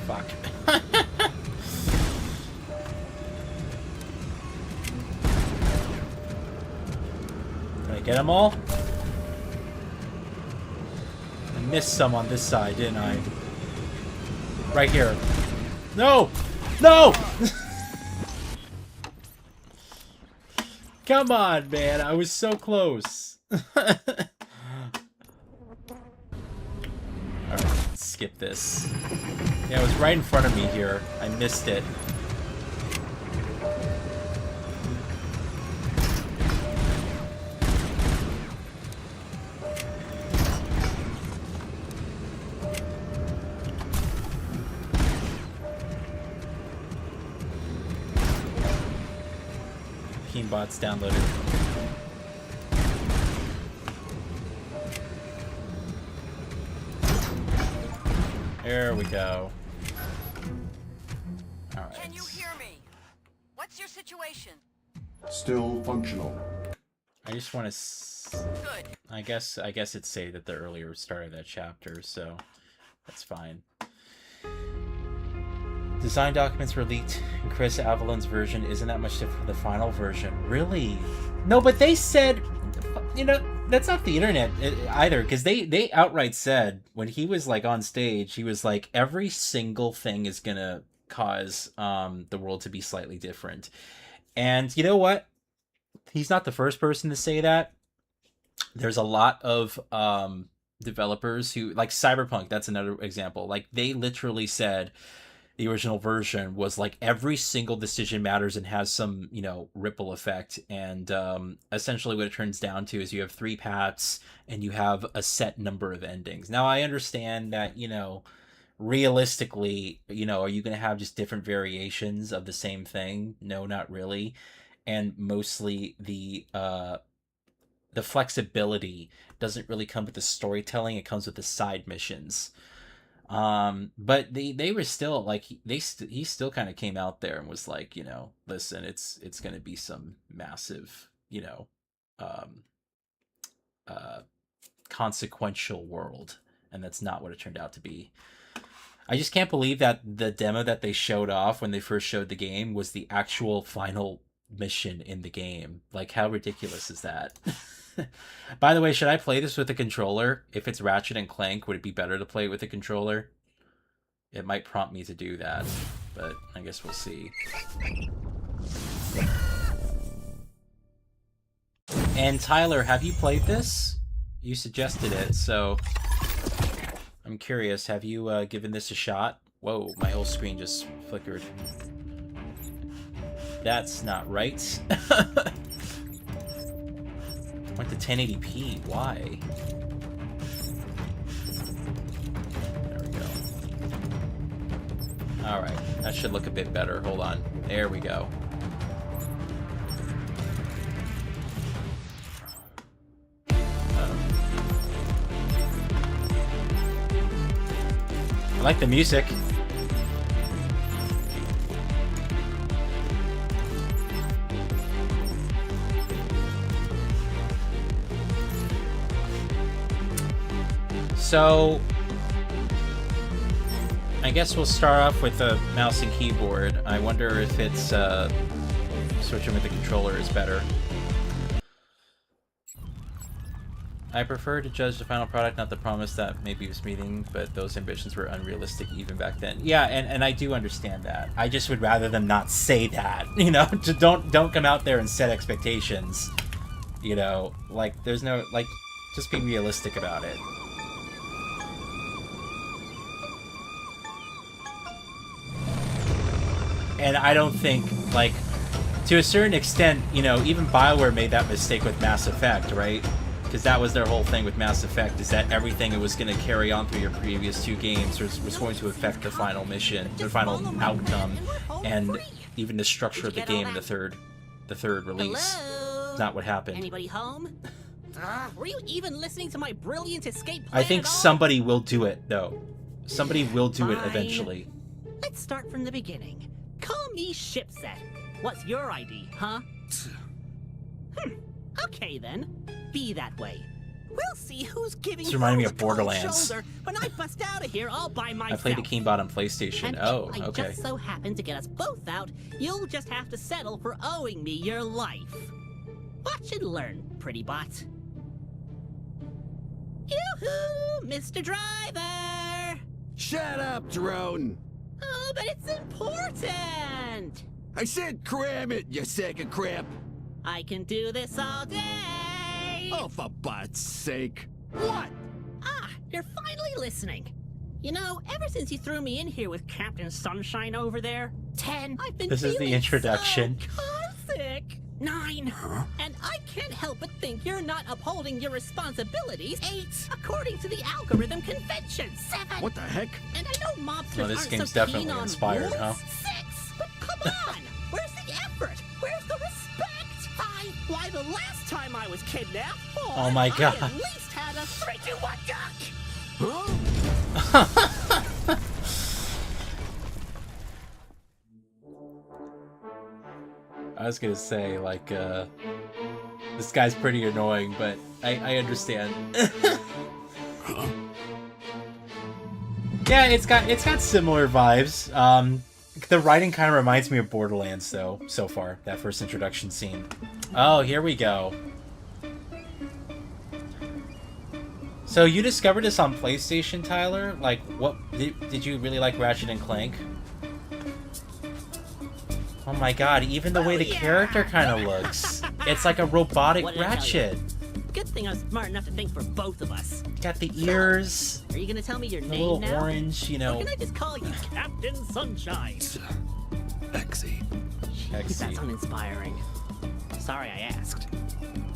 Fuck. Did I get them all? I missed some on this side, didn't I? Right here. No! No! Come on, man. I was so close. Alright, skip this. Yeah, it was right in front of me here. I missed it. Keembot's downloaded. There we go. All right. Can you hear me? What's your situation? Still functional. I just want to. Good. I guess it's saved at the earlier start of that chapter, so that's fine. Design documents were leaked, and Chris Avalon's version isn't that much different from the final version. Really? No, but they said, you know, that's not the internet either, because they outright said when he was like on stage, he was like, every single thing is gonna cause the world to be slightly different. And you know what? He's not the first person to say that. There's a lot of developers who, like Cyberpunk, that's another example. Like they literally said the original version was like every single decision matters and has some, you know, ripple effect. And essentially what it turns down to is you have 3 paths and you have a set number of endings. Now I understand that, you know, realistically, you know, are you going to have just different variations of the same thing? No, not really. And mostly the flexibility doesn't really come with the storytelling. It comes with the side missions. But they were still like, he still kind of came out there and was like, you know, listen, it's going to be some massive, you know, consequential world. And that's not what it turned out to be. I just can't believe that the demo that they showed off when they first showed the game was the actual final mission in the game. Like, how ridiculous is that? By the way, should I play this with a controller? If it's Ratchet and Clank, would it be better to play it with a controller? It might prompt me to do that, but I guess we'll see. And Tyler, have you played this? You suggested it, so I'm curious. Have you given this a shot? Whoa, my whole screen just flickered. That's not right. Went to 1080p. Why? There we go. Alright, that should look a bit better. Hold on. There we go. I like the music. So, I guess we'll start off with the mouse and keyboard. I wonder if it's switching with the controller is better. I prefer to judge the final product, not the promise that maybe was meeting, but those ambitions were unrealistic even back then. Yeah, and I do understand that. I just would rather them not say that, you know? Just don't come out there and set expectations, you know? Like, there's no, like, just be realistic about it. And I don't think, like, to a certain extent, you know, even BioWare made that mistake with Mass Effect, right? Because that was their whole thing with Mass Effect, is that everything it was going to carry on through your previous two games was going to affect the final mission, the final outcome, and even the structure of the game in the third release. Hello? It's not what happened. Anybody home? Were you even listening to my brilliant escape plan I think at all? somebody will do it, though. Somebody will do it Fine. eventually. Let's start from the beginning. Call me Shipset. What's your ID, huh? Okay then. Be that way. We'll see who's giving This reminded me who of the cold Borderlands. shoulder when I bust out of here all by I myself. played the Keenbot on PlayStation. And Oh, if I okay. just so happen to get us both out, you'll just have to settle for owing me your life. Watch and learn, pretty bot. Yoo-hoo, Mr. Driver! Shut up, drone! Oh, but it's important! I said cram it, you sack of crap! I can do this all day! Oh, for God's sake! What? Ah, you're finally listening. You know, ever since you threw me in here with Captain Sunshine over there, 10, I've been This is the feeling introduction. so carsick. 9, and I can't help but think you're not upholding your responsibilities. 8, according to the algorithm convention. 7, What the heck? and I know mobsters Oh, this aren't game's so definitely keen on inspired, rules. huh? 6, but come on, where's the effort? Where's the respect? 5, why the last time I was kidnapped? 4, Oh my God. I at least had a 3, 2, 1 duck. I was gonna say, like, this guy's pretty annoying, but I understand. Yeah, it's got similar vibes. The writing kind of reminds me of Borderlands, though, so far, that first introduction scene. Oh, here we go. So you discovered this on PlayStation, Tyler? Like, what did you really like Ratchet and Clank? Oh my god, even the way the character kind of looks. It's like a robotic What did I tell you? Ratchet. Good thing I was smart enough to think for both of us. Got the ears, Are you gonna tell me your the name little now? orange, you Or know. can I just call you Captain Sunshine? Exy. That's uninspiring. Sorry I asked.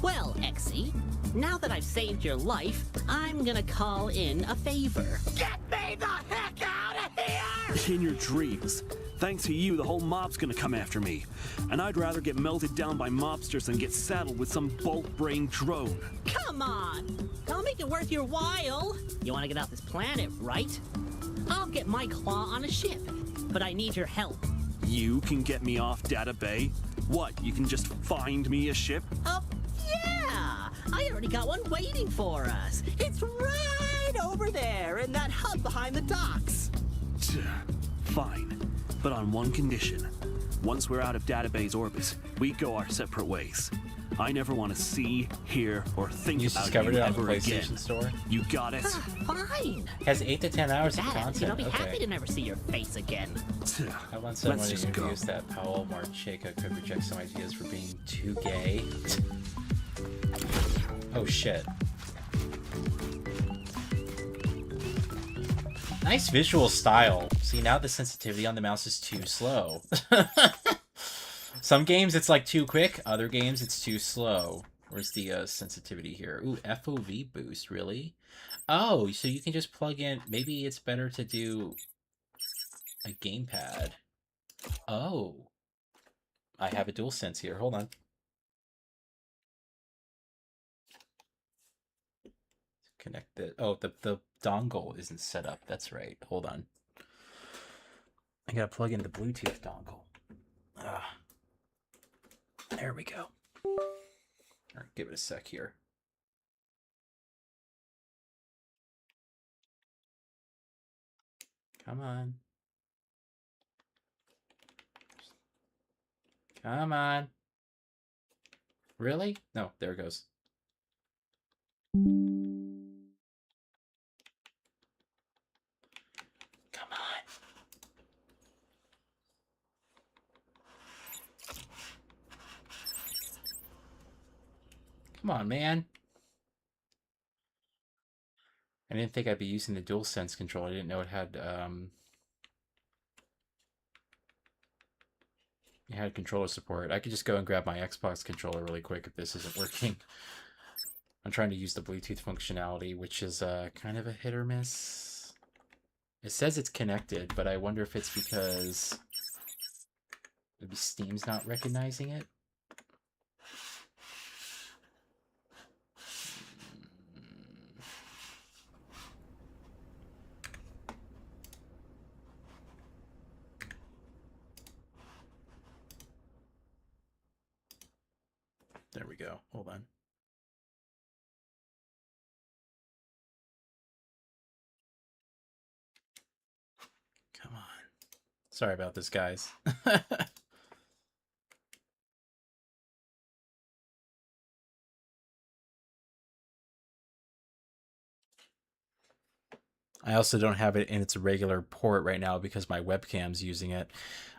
Well, Exy, now that I've saved your life, I'm gonna call in a favor. Get me the heck out of here! In your dreams. Thanks to you, the whole mob's gonna come after me. And I'd rather get melted down by mobsters than get saddled with some bolt-brained drone. Come on! I'll make it worth your while. You wanna get off this planet, right? I'll get my claw on a ship, but I need your help. You can get me off Data Bay? What, you can just find me a ship? Oh, yeah! I already got one waiting for us. It's right over there in that hub behind the docks. Fine, but on one condition. Once we're out of Data Bay's orbit, we go our separate ways. I never want to see, hear, or think You about discovered you it on the ever PlayStation again. Store? You got it? Fine. Has 8 to 10 hours of That, content. I'll be happy Okay. to never see your face again. I once said in one Let's of the just go. interviews that Paul Marcheka could reject some ideas for being too gay. Oh shit. Nice visual style. See, now the sensitivity on the mouse is too slow. Some games it's like too quick, other games it's too slow. Where's the sensitivity here? Ooh, FOV boost, really? Oh, so you can just plug in, maybe it's better to do a gamepad. Oh. I have a DualSense here, hold on. Connect the, oh, the dongle isn't set up, that's right, hold on. I gotta plug in the Bluetooth dongle. There we go. All right, give it a sec here. Come on. Come on. Really? No, there it goes. Come on. Come on, man. I didn't think I'd be using the DualSense controller. I didn't know it had controller support. I could just go and grab my Xbox controller really quick if this isn't working. I'm trying to use the Bluetooth functionality, which is kind of a hit or miss. It says it's connected, but I wonder if it's because maybe Steam's not recognizing it. There we go. Hold on. Come on. Sorry about this, guys. I also don't have it in its regular port right now because my webcam's using it.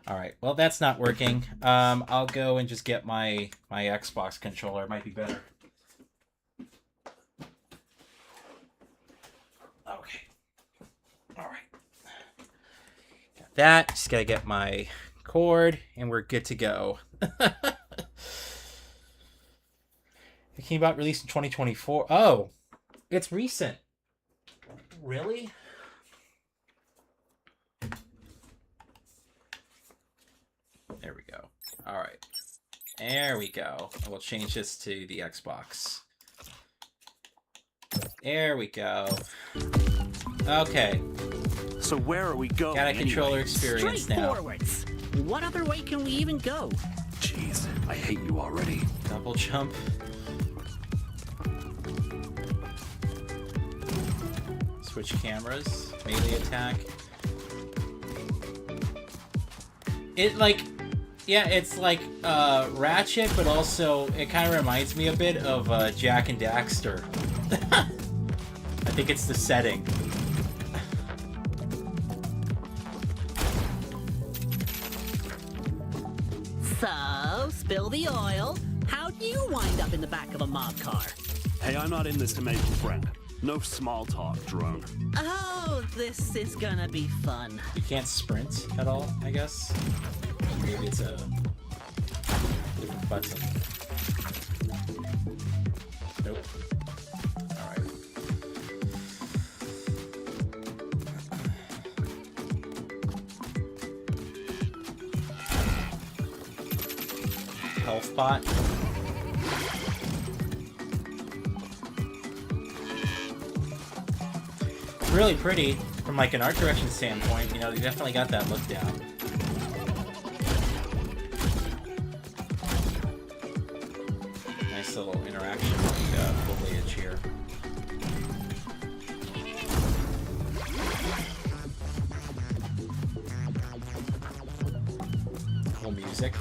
All right, well, that's not working. I'll go and just get my Xbox controller. It might be better. Okay. All right. Got that. Just gotta get my cord, and we're good to go. It came out released in 2024. Oh, it's recent. Really? There we go. All right. There we go. We'll change this to the Xbox. There we go. Okay. So where are we going? Got a controller experience now. Forwards. What other way can we even go? Jeez, I hate you already. Double jump. Switch cameras. Melee attack. Yeah, it's like Ratchet, but also it kind of reminds me a bit of Jak and Daxter. I think it's the setting. So, spill the oil. How'd you wind up in the back of a mob car? Hey, I'm not in this to make a friend. No small talk, drone. Oh, this is gonna be fun. You can't sprint at all, I guess. Maybe it's a different button. Nope. Alright. Health bot. Really pretty from like an art direction standpoint. You know, they definitely got that look down. Nice little interaction with foliage here. Cool music.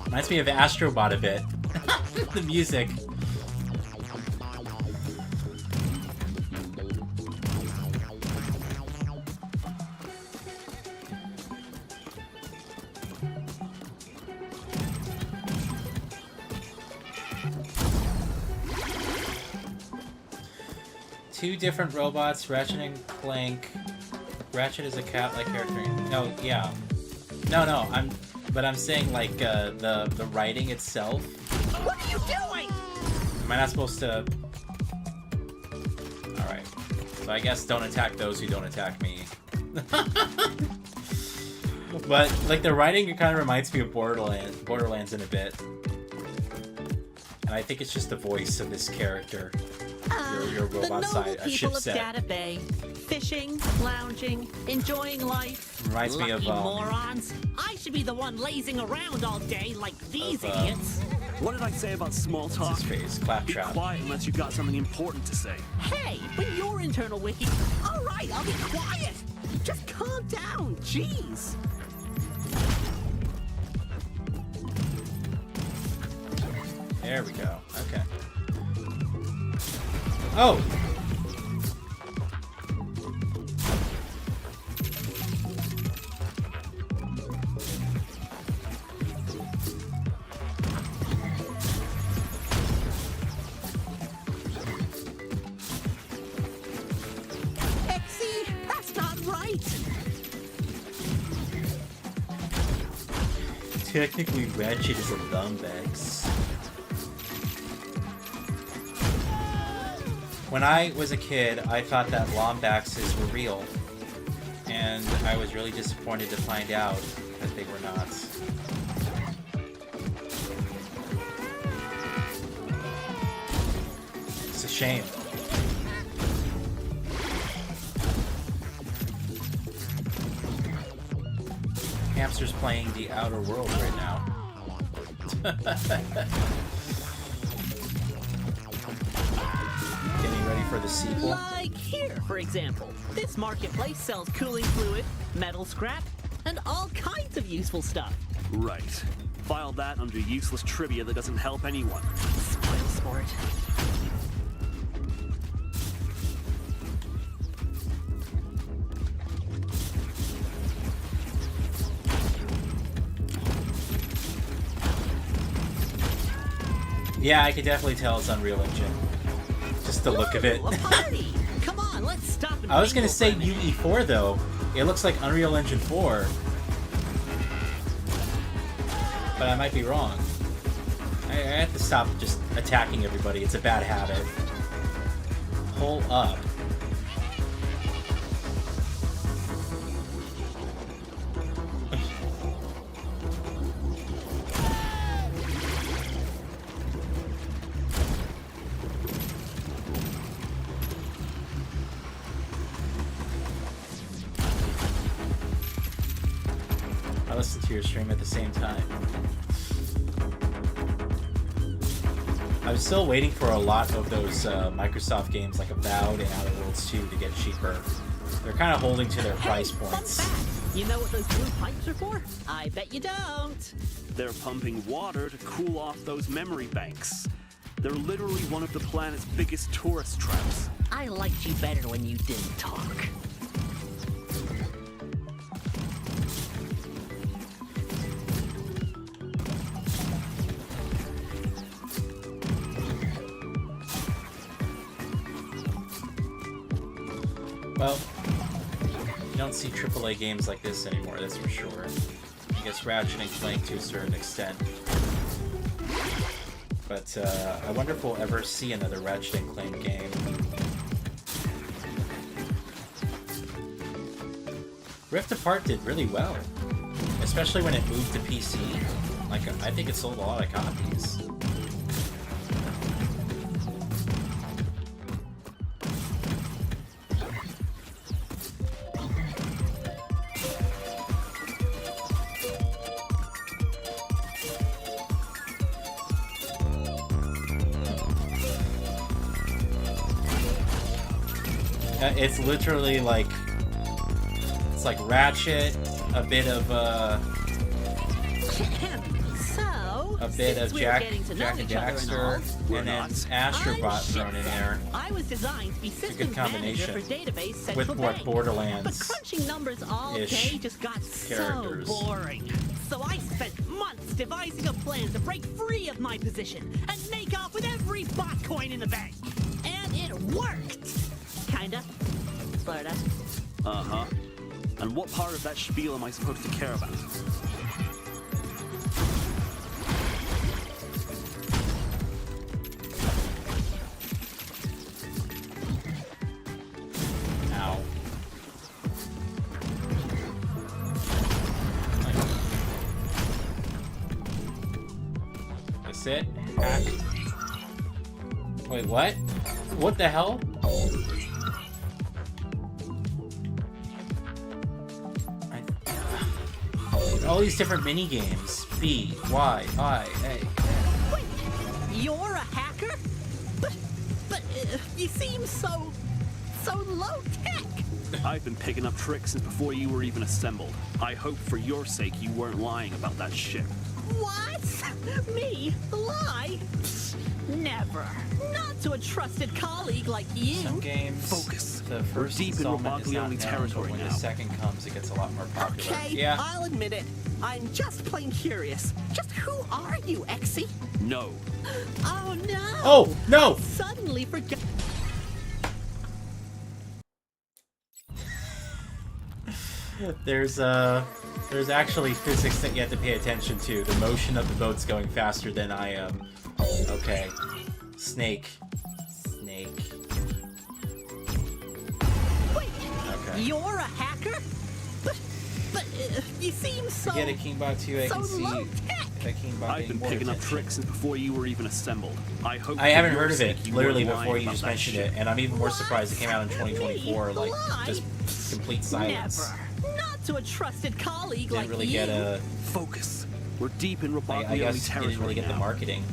Reminds me of Astrobot a bit. The music. Two different robots, Ratchet and Clank. Ratchet is a cat-like character. No, yeah. No, I'm saying like the writing itself. What are you doing? Am I not supposed to? All right. So I guess don't attack those who don't attack me. But like the writing, it kind of reminds me of Borderlands in a bit. And I think it's just the voice of this character. Your robot side, a ship set. Data Bay. Fishing, lounging, enjoying life. Reminds me Lucky of morons. I should be the one lazing around all day like these idiots. What did I say about small talk? What's his face? Claptrap. Be quiet unless you got something important to say. Hey, but your internal wiki. All right, I'll be quiet. Just calm down. Jeez. There we go. Okay. Oh! Exy, that's not right. Technically, Ratchet is a Lombax. When I was a kid, I thought that Lombaxes were real. And I was really disappointed to find out that they were not. It's a shame. Hamster's playing The Outer Worlds right now. Getting ready for the sequel. Like here, for example. This marketplace sells cooling fluid, metal scrap, and all kinds of useful stuff. Right. File that under useless trivia that doesn't help anyone. Spoil sport. Yeah, I can definitely tell it's Unreal Engine. Just the look of it. A party! Come on, let's stop and I was gonna mingle say for a minute. UE4 though. It looks like Unreal Engine 4. But I might be wrong. I have to stop just attacking everybody. It's a bad habit. Pull up. I listen to your stream at the same time. I'm still waiting for a lot of those Microsoft games like Avowed and Outer Worlds 2 to get cheaper. They're kind of holding to their price points. You know what those blue pipes are for? I bet you don't. They're pumping water to cool off those memory banks. They're literally one of the planet's biggest tourist traps. I liked you better when you didn't talk. Well, you don't see AAA games like this anymore, that's for sure. I guess Ratchet and Clank to a certain extent. But I wonder if we'll ever see another Ratchet and Clank game. Rift Apart did really well, especially when it moved to PC. Like, I think it sold a lot of copies. It's literally like, it's like Ratchet, a bit of Jack and Daxter, and then Astrobot thrown in there. I was designed to be It's a system good manager combination for database central with more bank. But Borderlands. crunching numbers all day just got characters. so boring. So I spent months devising a plan to break free of my position and make off with every bot coin in the bank. And it worked! Kinda. Florida. Uh-huh. And what part of that spiel am I supposed to care about? Ow. That's it? Hack. Wait, what? What the hell? all these different mini games. B, Y, I, A. Wait, you're a hacker? But you seem so low tech. I've been picking up tricks since before you were even assembled. I hope for your sake you weren't lying about that ship. What? Me? Lie? Never. Not to a trusted colleague like you. Some games, Focus. the first We're deep in installment is not Roboglione known, territory but when now. the second comes, it gets a lot more popular. Okay, Yeah. I'll admit it. I'm just plain curious. Just who are you, Exy? No. Oh no! Oh, no! I suddenly forgot. There's actually physics that you have to pay attention to. The motion of the boat's going faster than I am. Okay. Snake. Snake. Wait, Okay. you're a hacker? But you seem so. Get a Kingbot 2, I so can see low tech. that Kingbot I've getting been more picking up attention. tricks since before you were even assembled. I hope I for haven't your heard of sake it, you literally weren't before lying you about just that mentioned ship. it, and I'm even more surprised it came out in 2024, like, just complete silence. Never. Not to a trusted colleague Didn't like really you. get a... Focus. We're deep in I Roboglione guess you territory didn't really get the now. marketing.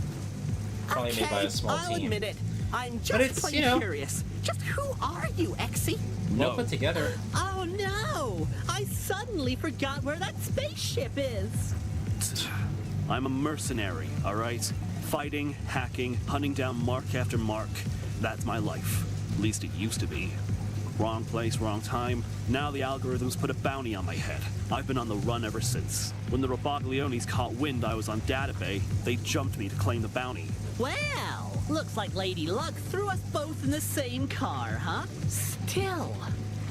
Probably made by a small I'll team. admit it. I'm just But it's, plain you know- curious. Just who are you, Exy? Well put together. Oh no! I suddenly forgot where that spaceship is. I'm a mercenary, all right? Fighting, hacking, hunting down mark after mark. That's my life. At least it used to be. Wrong place, wrong time. Now the algorithms put a bounty on my head. I've been on the run ever since. When the Robogliones caught wind I was on Databay, they jumped me to claim the bounty. Well, looks like Lady Luck threw us both in the same car, huh? Still,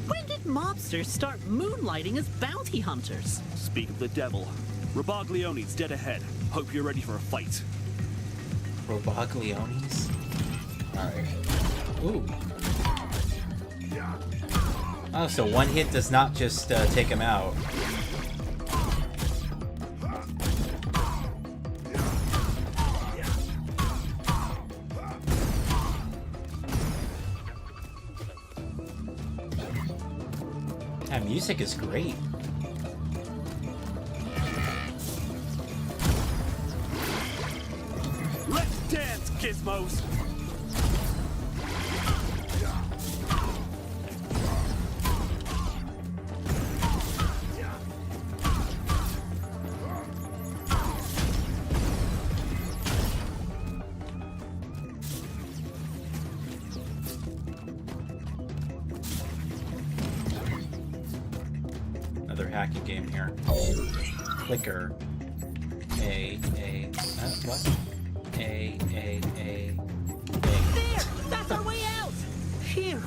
when did mobsters start moonlighting as bounty hunters? Speak of the devil. Roboglione's dead ahead. Hope you're ready for a fight. Robogliones? Alright. Ooh. Oh, so one hit does not just take him out. That music is great. Let's dance, gizmos! Another hacking game here. Clicker. What? A. There! That's our way out! Phew.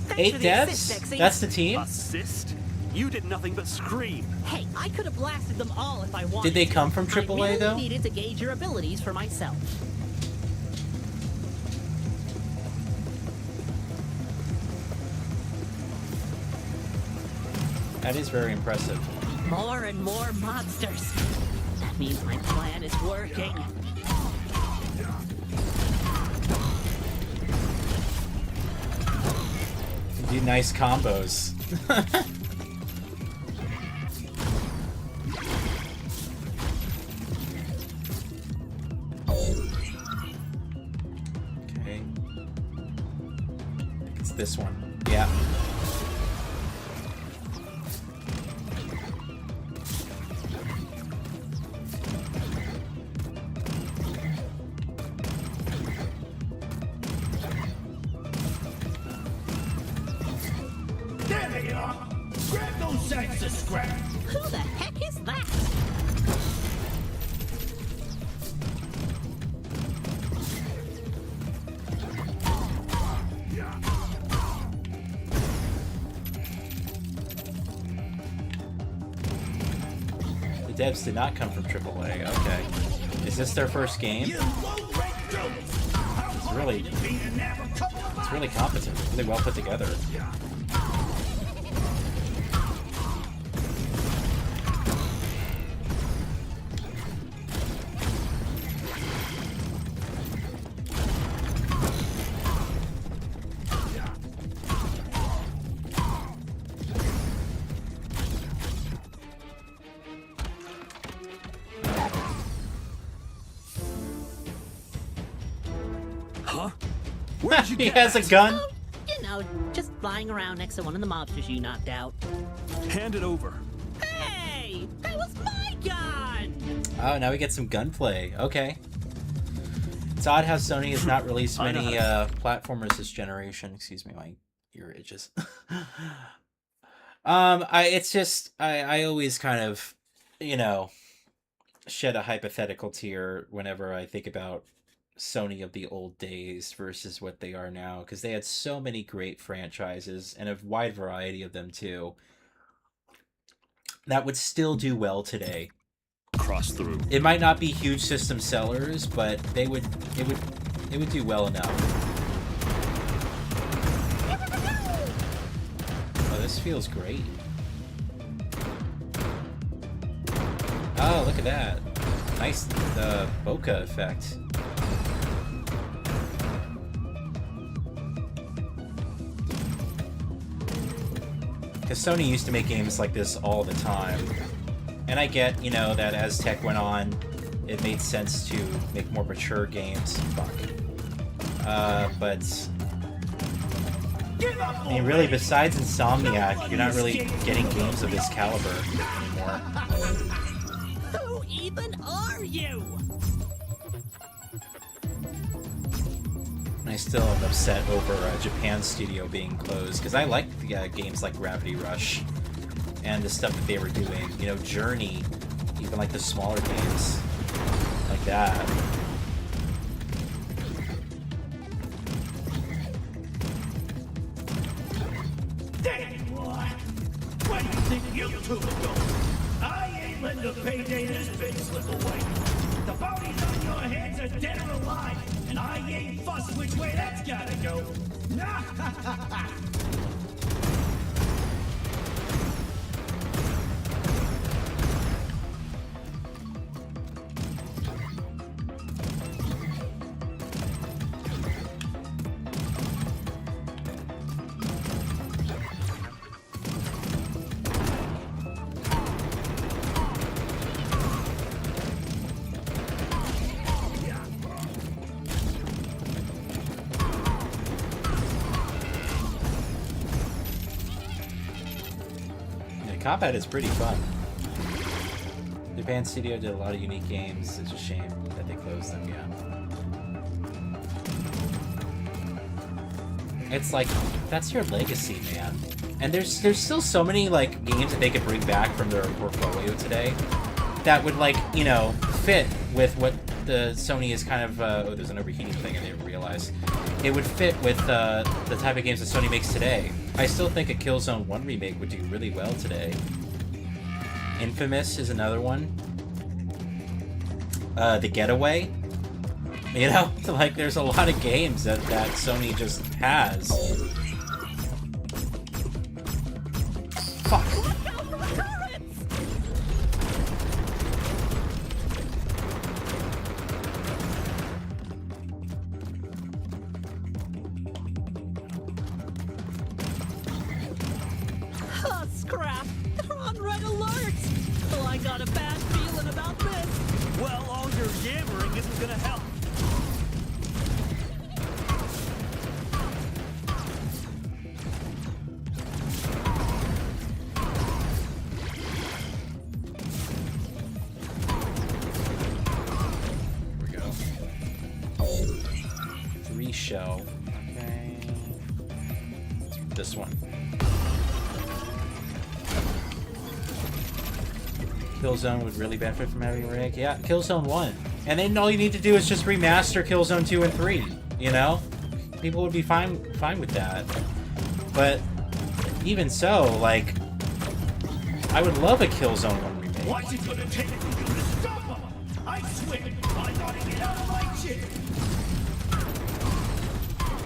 Thanks 8 for the devs? assist, Exy. That's the team? Assist? You did nothing but scream. Hey, I could have blasted them all if I wanted. Did they come from I AAA really though? needed to gauge your abilities for myself. That is very impressive. More and more monsters. That means my plan is working. You do nice combos. Okay. I think it's this one. Yeah. There they are! Grab those sacks of scrap! Who the heck is that? The devs did not come from AAA. Okay. Is this their first game? It's really competent. Really well put together. Where'd you He get has a that? gun. Oh, you know, just flying around next to one of the mobsters you knocked out. Hand it over. Hey, that was my gun! Oh, now we get some gunplay. Okay. It's odd how Sony has not released many platformers this generation. Excuse me, my ear itches. I always kind of, you know, shed a hypothetical tear whenever I think about Sony of the old days versus what they are now, because they had so many great franchises and a wide variety of them too that would still do well today. Cross through. It might not be huge system sellers, but it would do well enough. Oh, this feels great. Oh, look at that. Nice bokeh effect. Because Sony used to make games like this all the time. And I get, you know, that as tech went on, it made sense to make more mature games. Fuck. But I mean, really, besides Insomniac, you're not really getting games of this caliber anymore. Who even are you? And I still am upset over Japan Studio being closed, because I like games like Gravity Rush and the stuff that they were doing. You know, Journey, even like the smaller games like that. Damn what? Where do you think you two are going? I ain't letting the payday this bitch slip away. The bounties on your heads are dead or alive, and I ain't fussed which way that's gotta go. Combat is pretty fun. Japan Studio did a lot of unique games. It's a shame that they closed them, yeah. It's like, that's your legacy, man. And there's still so many, like, games that they could bring back from their portfolio today that would, like, you know, fit with what the Sony is kind of, oh, there's an overheating thing I didn't realize. It would fit with the type of games that Sony makes today. I still think a Killzone 1 remake would do really well today. Infamous is another one. The Getaway. You know, like, there's a lot of games that Sony just has. Fuck. Oh, scrap! They're on red alert! Oh, I got a bad feeling about this! Well, all your yammering isn't gonna help. Here we go. 3 shell. Okay. This one. Killzone would really benefit from having a remake. Yeah, Killzone 1. And then all you need to do is just remaster Killzone 2 and 3, you know? People would be fine with that. But even so, like, I would love a Killzone 1 remake. What's it gonna take for you to stop him? I swear, I gotta get out of my chair.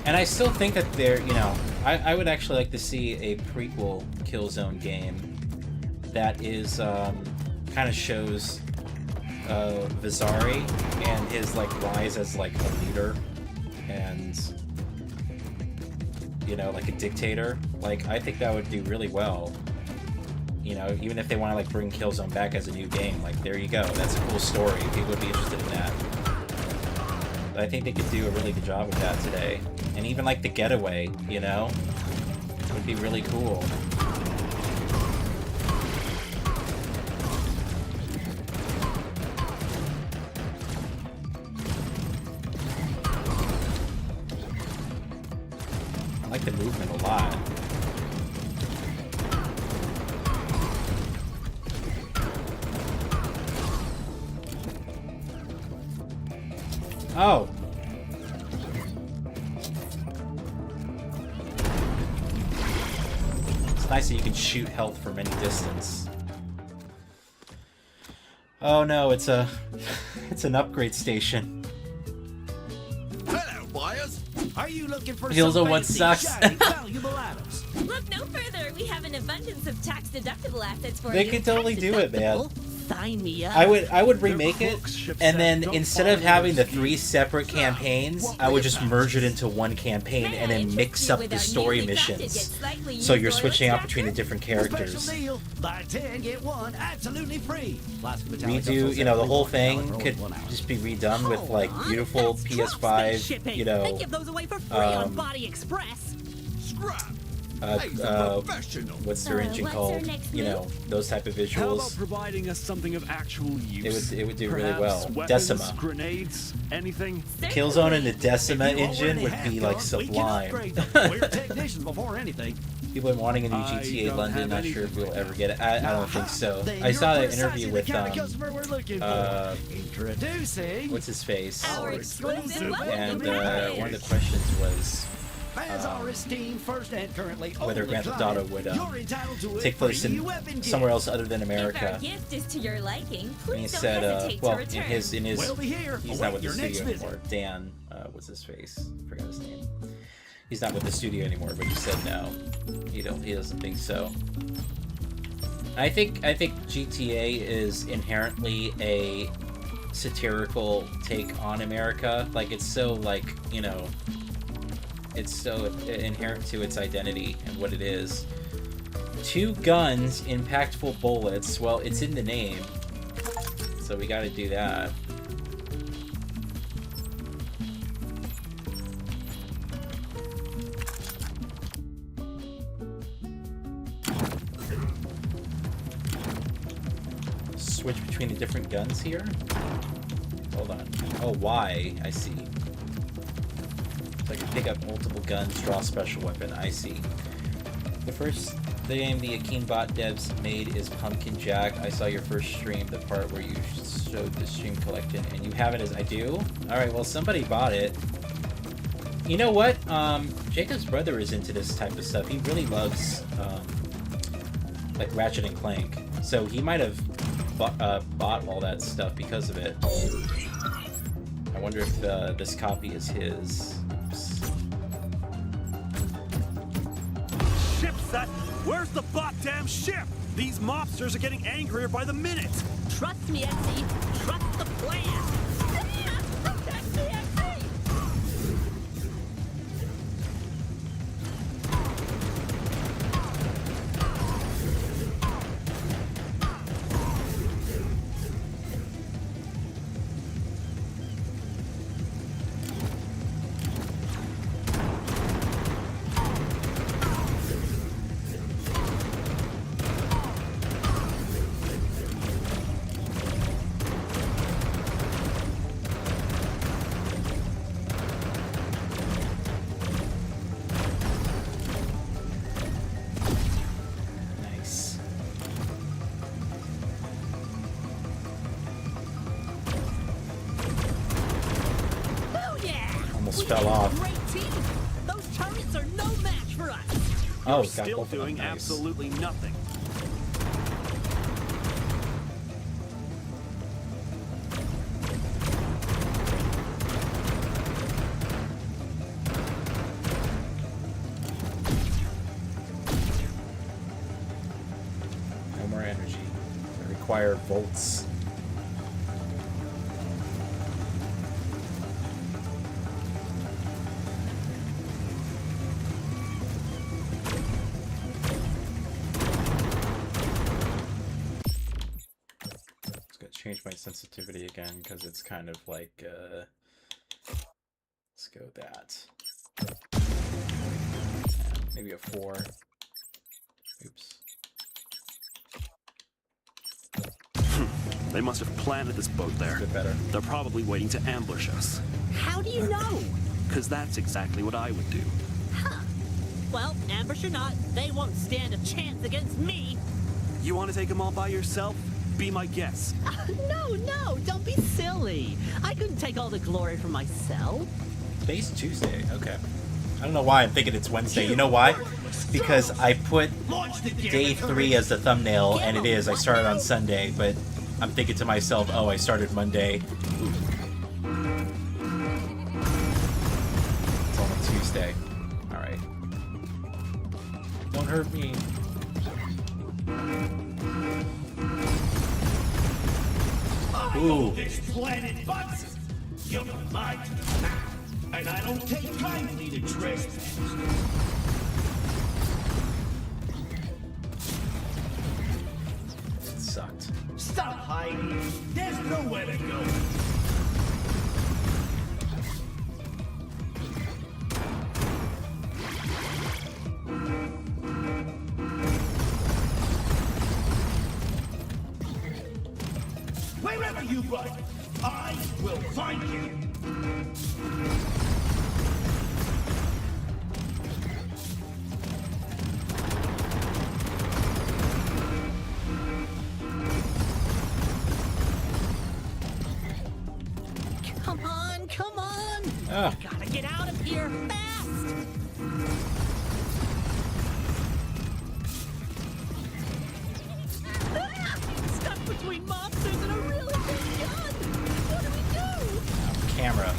And I still think that they're, you know, I would actually like to see a prequel Killzone game that is, kind of shows Vizari and his, like, rise as, like, a leader and, you know, like a dictator. Like, I think that would do really well. You know, even if they want to, like, bring Killzone back as a new game, like, there you go. That's a cool story. People would be interested in that. But I think they could do a really good job with that today. And even like the getaway, you know, would be really cool. I like the movement a lot. Oh. It's nice that you can shoot health from any distance. Oh no, it's a it's an upgrade station. Hello, buyers. Are you looking for Heels some on what fancy, sucks. shiny, valuable items? Look no further. We have an abundance of tax-deductible assets for They you. could totally do it, man. Sign me up. I would remake it, and then instead of having the 3 separate campaigns, I would just merge it into one campaign and then mix up the story missions. So you're switching out between the different characters. Special deal. Buy 10, get 1 absolutely free. Plastic metallic Redo, you know, the whole thing $1 could for 1 hour. just be redone with like beautiful PS5, you They know, give those away for free on Body Express. Scrap. what's their engine what's called? our next You know, those type of How about visuals. providing us something of actual use? It would do really Perhaps well. Weapons, Decima. grenades, anything? Killzone and the Decima If you engine would already be have like guns, we can sublime. upgrade them. We're technicians before anything. People are wanting a new I GTA don't London. have Not sure if we'll ever get it. I don't think so. Then I you're saw that precisely interview the with kind of customer we're looking for. Introducing what's his face? Our exclusive welcome And buyers. one of the questions was As our esteemed first and currently whether only Grand Theft client, Auto would you're entitled to a take place free in weapon somewhere gift. else other than If our America. gift is to your liking, And please he don't said, hesitate well, to in return. his, We'll be here. he's not Await with the your next studio visit. anymore. Dan, what's his face? I forgot his name. He's not with the studio anymore, but he said no. He doesn't think so. I think GTA is inherently a satirical take on America. Like it's so like, you know, it's so inherent to its identity and what it is. 2 guns, impactful bullets. Well, it's in the name, so we got to do that. Switch between the different guns here? Hold on. Oh, Y. I see. So I can pick up multiple guns, draw a special weapon. I see. The first game the Akinbot devs made is Pumpkin Jack. I saw your first stream, the part where you showed the stream collection, and you have it as I do? Alright, well, somebody bought it. You know what? Jacob's brother is into this type of stuff. He really loves, like, Ratchet and Clank. So he might have bought all that stuff because of it. I wonder if this copy is his. Oops. Ship set! Where's the goddamn ship? These mobsters are getting angrier by the minute. Trust me, XE. Trust the plan. Nice. Oh yeah! Almost fell off. Great team. Those turrets are no match for us. Oh, You're got still both of them. doing Nice. absolutely nothing. No more energy. I require volts. Just gotta change my sensitivity again because it's kind of like let's go with that. Maybe a 4. Oops. They must have planted this boat there. Better. They're probably waiting to ambush us. How do you know? Because that's exactly what I would do. Well, ambush or not, they won't stand a chance against me. You want to take them all by yourself? Be my guest. No, don't be silly. I couldn't take all the glory for myself. Today's Tuesday. Okay. I don't know why I'm thinking it's Wednesday. You know why? Because I put day 3 as the thumbnail, and it is. I started on Sunday, but I'm thinking to myself, oh, I started Monday. It's only Tuesday. Alright. Don't hurt me. Ooh. This planet bugs. You're mine. And I don't take kindly to trespass. It sucked. Stop hiding. There's nowhere to go. Wherever you run, I will find you. Come on! Ah. Gotta get out of here fast! Stuck between monsters and a really big gun! What do we do? Camera.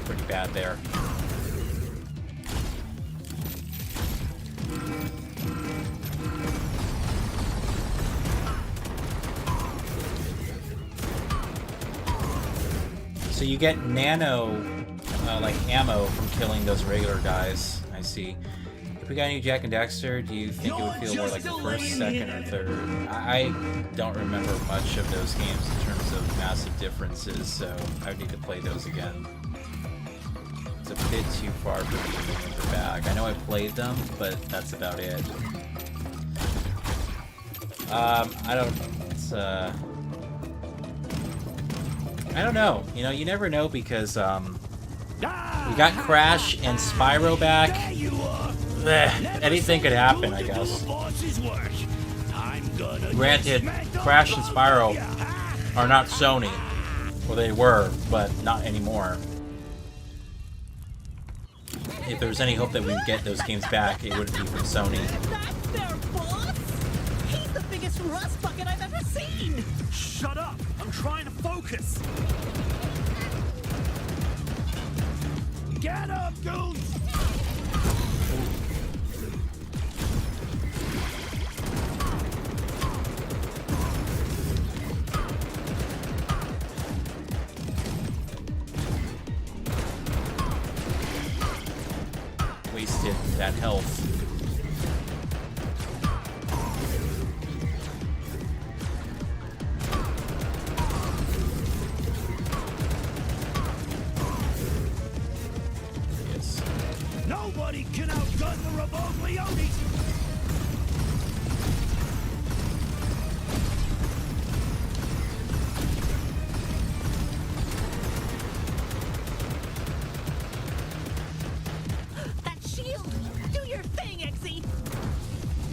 Pretty bad there. So you get nano, like ammo from killing those regular guys. I see. If we got any Jack and Daxter, do you think it would feel more like the first, second, or third? I don't remember much of those games in terms of massive differences, so I would need to play those again. It's a bit too far for me to remember back. I know I played them, but that's about it. I don't. It's I don't know. You know, you never know because we got Crash and Spyro back. Anything could happen, I guess. Granted, Crash and Spyro are not Sony. Well, they were, but not anymore. If there was any hope that we would get those games back, it wouldn't be from Sony. That's their boss? He's the biggest rust bucket I've ever seen! Shut up! I'm trying to focus! Get up, goons! Wasted that health. Nobody can outgun the Robogliones! That shield! Do your thing, Exy!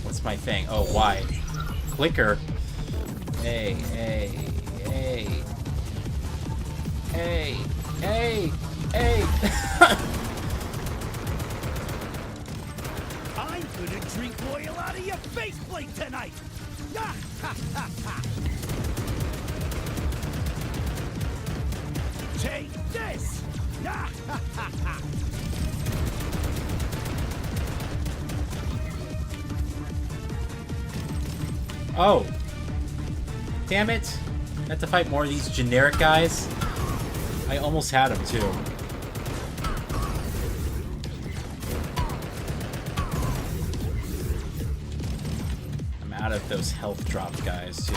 What's my thing? Oh, why? Clicker. Hey, hey, hey. Hey, hey, hey. I'm gonna drink oil out of your faceplate tonight! Ah, ha, ha, ha. Take this! Ah, ha, ha, ha. Oh. Damn it. I have to fight more of these generic guys. I almost had him, too. I'm out of those health drop guys, too.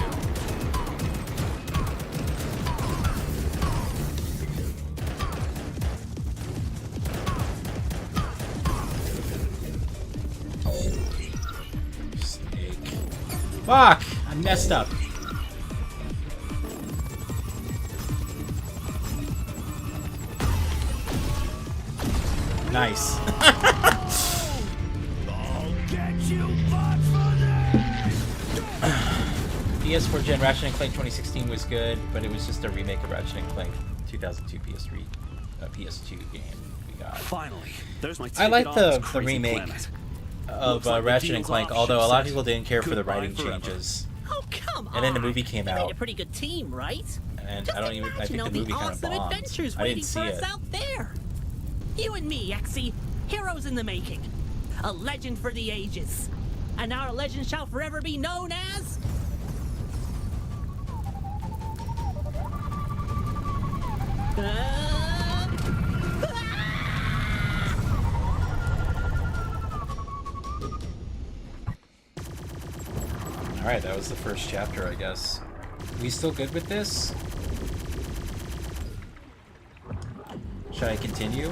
Fuck! I messed up. Nice. PS4 Gen Ratchet and Clank 2016 was good, but it was just a remake of Ratchet and Clank 2002 PS2 game we got. Finally, there's my I like ticket on this the crazy remake planet. of Looks like the Ratchet and deal's Clank, off, although a ship lot of set. people didn't care for the Goodbye writing forever. changes. Oh, come on. And then the movie came You made out, a pretty good team, right? and Just I think imagine the all movie kind of awesome bombed. adventures I waiting didn't see for us it. out there. You and me, Exy, heroes in the making. A legend for the ages. And our legend shall forever be known as... Alright, that was the first chapter, I guess. We still good with this? Should I continue?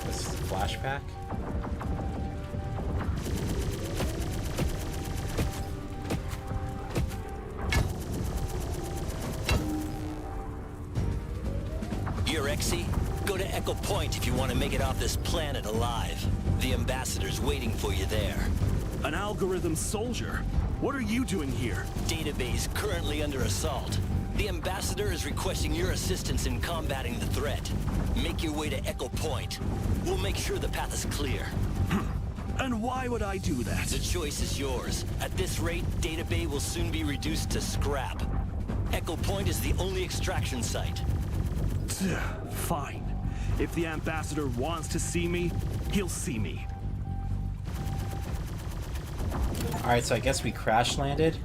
This is a flashback. You're Exy? Go to Echo Point if you want to make it off this planet alive. The ambassador's waiting for you there. An algorithm soldier? What are you doing here? Database currently under assault. The ambassador is requesting your assistance in combating the threat. Make your way to Echo Point. We'll make sure the path is clear. And why would I do that? The choice is yours. At this rate, Database will soon be reduced to scrap. Echo Point is the only extraction site. Fine. If the ambassador wants to see me, he'll see me. Alright, so I guess we crash landed.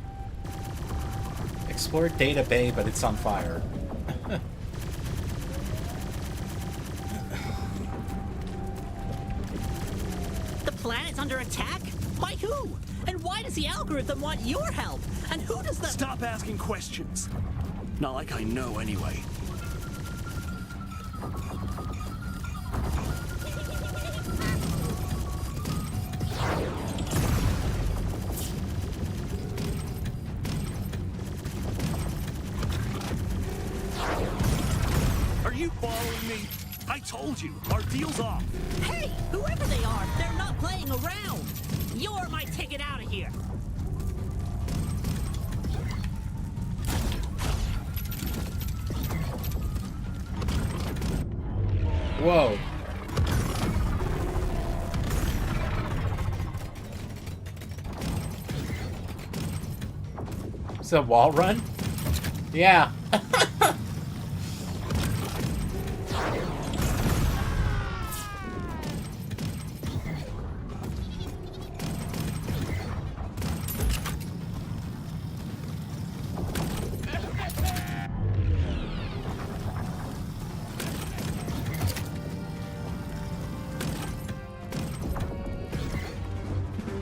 Explore Data Bay, but it's on fire. The planet's under attack? By who? And why does the algorithm want your help? And who does the... Stop asking questions. Not like I know anyway. Are you following me? I told you, our deal's off. Hey, whoever they are, they're not playing around. You're my ticket out of here. Whoa. Is that a wall run? Yeah.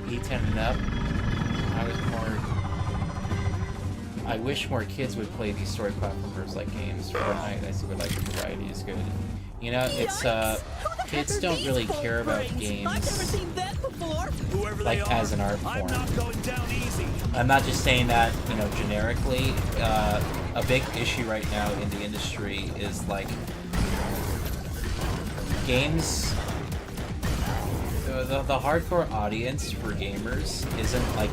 E10 and up. I wish more kids would play these story platformers like games. Fortnite, I see what like the variety is good. You know, it's kids don't really care about games like as an art form. I'm not just saying that, you know, generically. A big issue right now in the industry is like games. The hardcore audience for gamers isn't like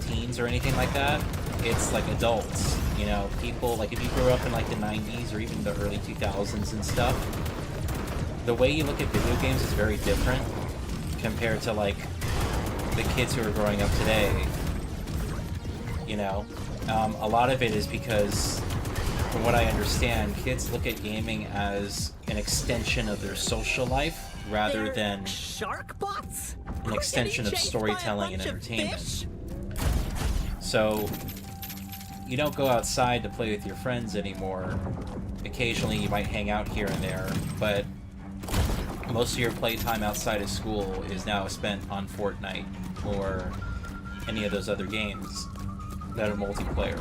teens or anything like that. It's like adults, you know, people like if you grew up in like the 90s or even the early 2000s and stuff, the way you look at video games is very different compared to like the kids who are growing up today. You know, a lot of it is because, from what I understand, kids look at gaming as an extension of their social life rather than shark bots? an extension of storytelling and entertainment. So you don't go outside to play with your friends anymore. Occasionally you might hang out here and there, but most of your playtime outside of school is now spent on Fortnite or any of those other games that are multiplayer.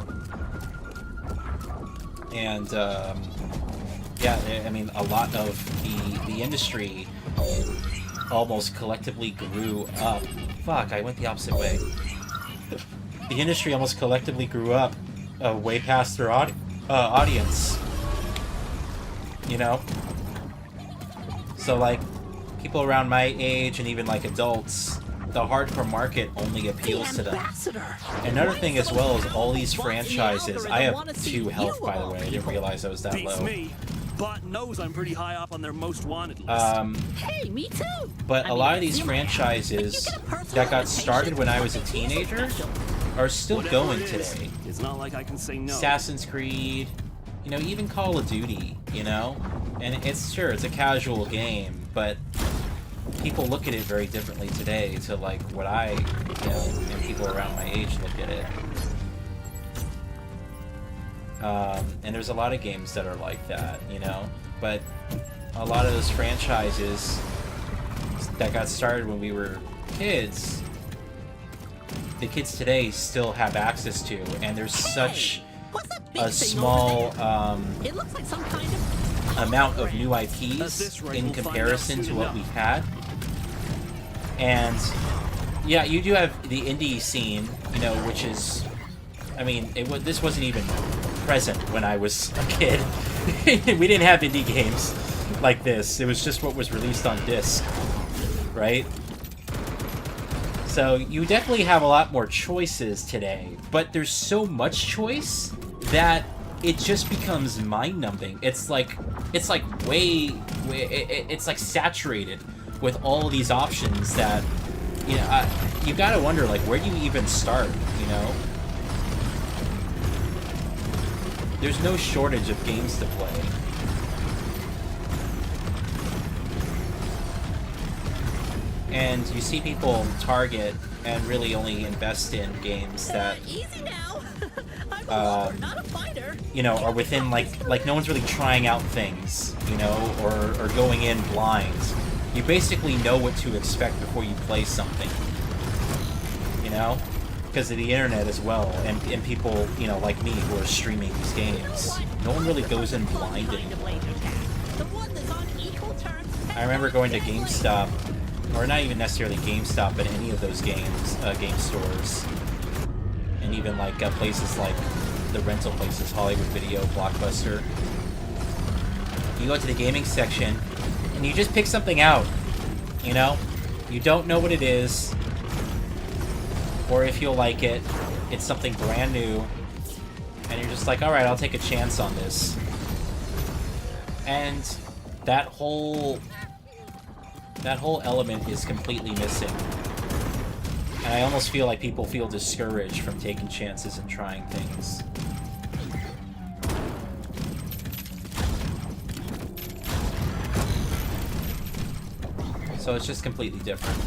And yeah, I mean, a lot of the industry almost collectively grew up. Fuck, I went the opposite way. The industry almost collectively grew up way past their audience. You know? So, like, people around my age and even, like, adults, the hardcore market only appeals to them. Another thing as well is all these franchises. I have 2 health, by the way. I didn't realize I was that low. Me. Bot knows I'm pretty high up on their most wanted list. Hey, me too. But a lot of these franchises that got started when I was a teenager are still going today. It's not like I can say no. Assassin's Creed, you know, even Call of Duty, you know? And it's sure, it's a casual game, but people look at it very differently today to like what I, you know, and people around my age look at it. And there's a lot of games that are like that, you know? But a lot of those franchises that got started when we were kids, the kids today still have access to, and there's such a small it looks like some kind of amount of new IPs in comparison to what we've had. And yeah, you do have the indie scene, you know, which is, I mean, this wasn't even present when I was a kid. We didn't have indie games like this. It was just what was released on disc, right? So you definitely have a lot more choices today, but there's so much choice that it just becomes mind-numbing. It's like it's like saturated with all these options that, you know, you gotta wonder, like, where do you even start, you know? There's no shortage of games to play. And you see people target and really only invest in games that easy now. I'm a lover, not a fighter. You know, are within like no one's really trying out things, you know, or going in blind. You basically know what to expect before you play something, you know, because of the internet as well, and people, you know, like me who are streaming these games. No one really goes in blind anymore. I remember going to GameStop, or not even necessarily GameStop, but any of those game stores, and even like places like the rental places, Hollywood Video, Blockbuster. You go to the gaming section, and you just pick something out, you know? You don't know what it is, or if you'll like it, it's something brand new, and you're just like, alright, I'll take a chance on this. And that whole element is completely missing. And I almost feel like people feel discouraged from taking chances and trying things. So it's just completely different.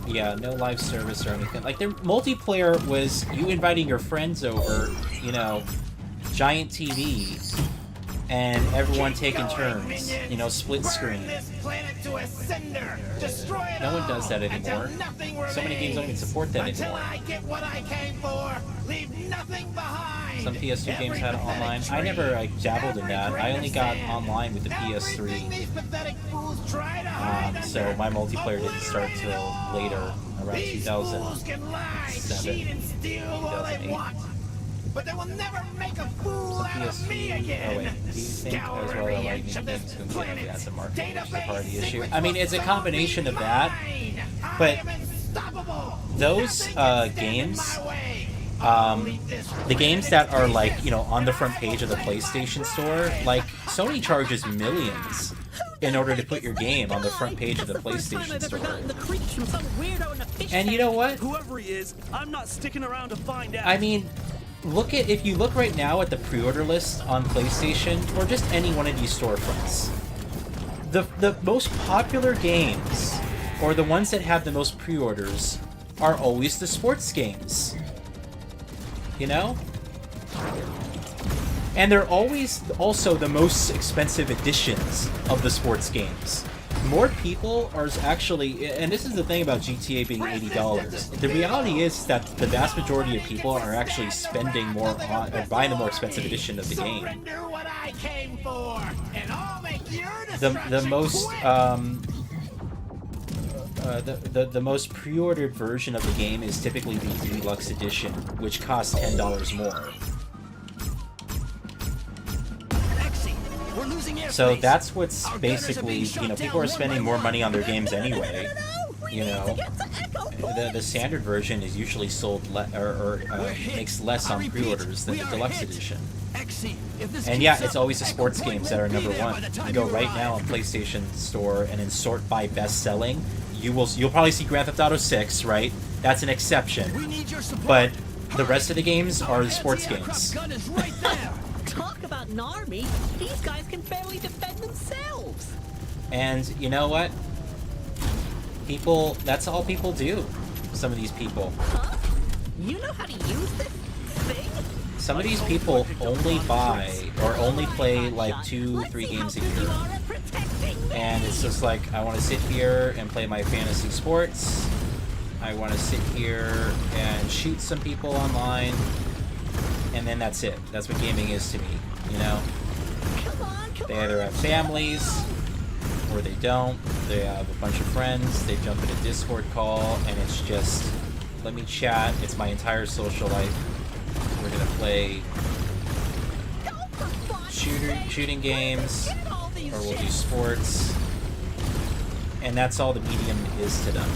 Yeah, no live service or anything. Like, their multiplayer was you inviting your friends over, you know, giant TV, and everyone taking turns, you know, split screen. No one does that anymore. So many games don't even support that anymore. Some PS2 games had online. I never dabbled in that. I only got online with the PS3. So my multiplayer didn't start till later, around 2007, 2008. But they will never make a fool out of me again. Oh wait, do you think as well that Lightning games can get on the asset market, which is a part of the issue? I mean, it's a combination of that, but those games, the games that are like, you know, on the front page of the PlayStation Store, like, Sony charges millions in order to put your game on the front page of the PlayStation Store. And you know what? Whoever he is, I'm not sticking around to find out. I mean, if you look right now at the pre-order list on PlayStation, or just any one of these storefronts, the most popular games, or the ones that have the most pre-orders, are always the sports games. You know? And they're always also the most expensive editions of the sports games. More people are actually, and this is the thing about GTA being $80, the reality is that the vast majority of people are actually spending more on, or buying the more expensive edition of the game. I came for, and I'll make your the most the most pre-ordered version of the game is typically the deluxe edition, which costs $10 more. We're losing airspace. So that's what's basically, you know, people are spending more money on their games anyway. You know, the standard version is usually sold makes less on pre-orders than the deluxe edition. And yeah, it's always the sports games that are number one. You go right now on PlayStation Store and then sort by best selling. You'll probably see Grand Theft Auto 6, right? That's an exception. But the rest of the games are the sports games. Talk about an army. These guys can barely defend themselves. And you know what? People, that's all people do. Some of these people. Huh? You know how to use this thing? Some of these people only buy or only play like 2-3 games a year. And it's just like, I want to sit here and play my fantasy sports. I want to sit here and shoot some people online. And then that's it. That's what gaming is to me, you know? They either have families, or they don't. They have a bunch of friends. They jump in a Discord call, and it's just, let me chat. It's my entire social life. We're gonna play shooting games, or we'll do sports. And that's all the medium is to them.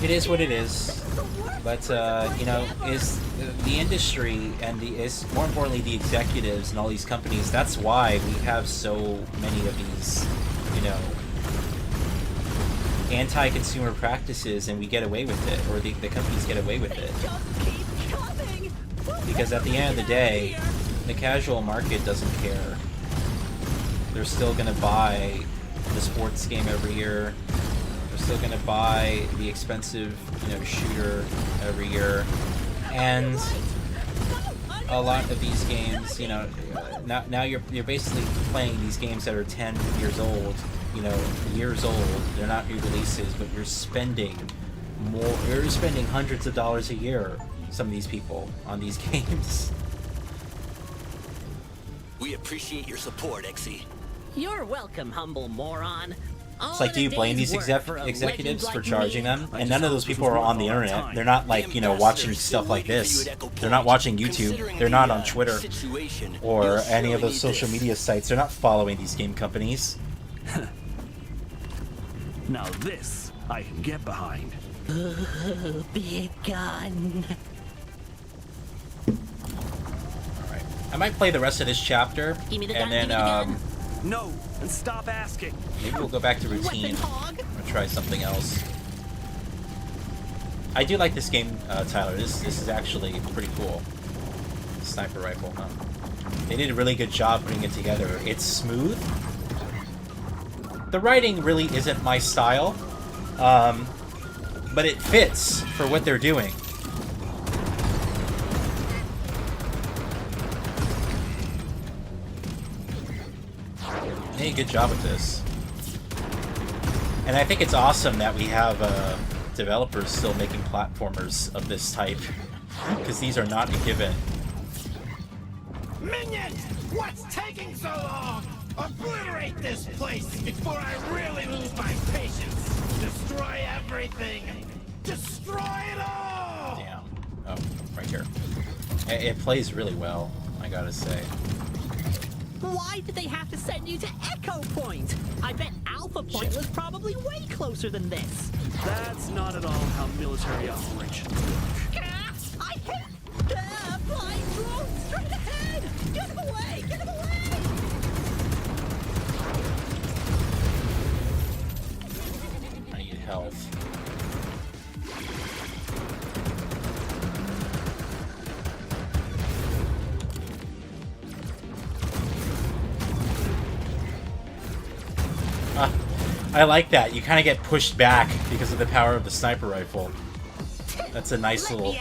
It is what it is, but you know, is the industry and more importantly the executives and all these companies. That's why we have so many of these, you know, anti-consumer practices, and we get away with it, or the companies get away with it. Because at the end of the day, the casual market doesn't care. They're still gonna buy the sports game every year. Still gonna buy the expensive, you know, shooter every year, and a lot of these games, you know, now you're basically playing these games that are 10 years old, you know, years old. They're not new releases, but you're spending more. You're spending hundreds of dollars a year. Some of these people on these games. We appreciate your support, Exy. You're welcome, humble moron. It's like, do you blame these executives for charging them? And none of those people are on the internet. They're not like, you know, watching stuff like this. They're not watching YouTube. They're not on Twitter or any of those social media sites. They're not following these game companies. Now this I can get behind. Ooh, big gun. Alright. I might play the rest of this chapter, and then, No, and stop asking. maybe we'll go back to routine or try something else. I do like this game, Tyler. This is actually pretty cool. Sniper rifle, huh? They did a really good job putting it together. It's smooth. The writing really isn't my style, but it fits for what they're doing. They did a good job with this. And I think it's awesome that we have developers still making platformers of this type, because these are not a given. Minions! What's taking so long? Obliterate this place before I really lose my patience. Destroy everything. Destroy it all! Damn. Oh, right here. It plays really well, I gotta say. Why did they have to send you to Echo Point? I bet Alpha Point was probably way closer than this. That's not at all how military operations work. I hit flying drone straight ahead! Get him away! Get him away! I need health. I like that. You kind of get pushed back because of the power of the sniper rifle. That's a nice little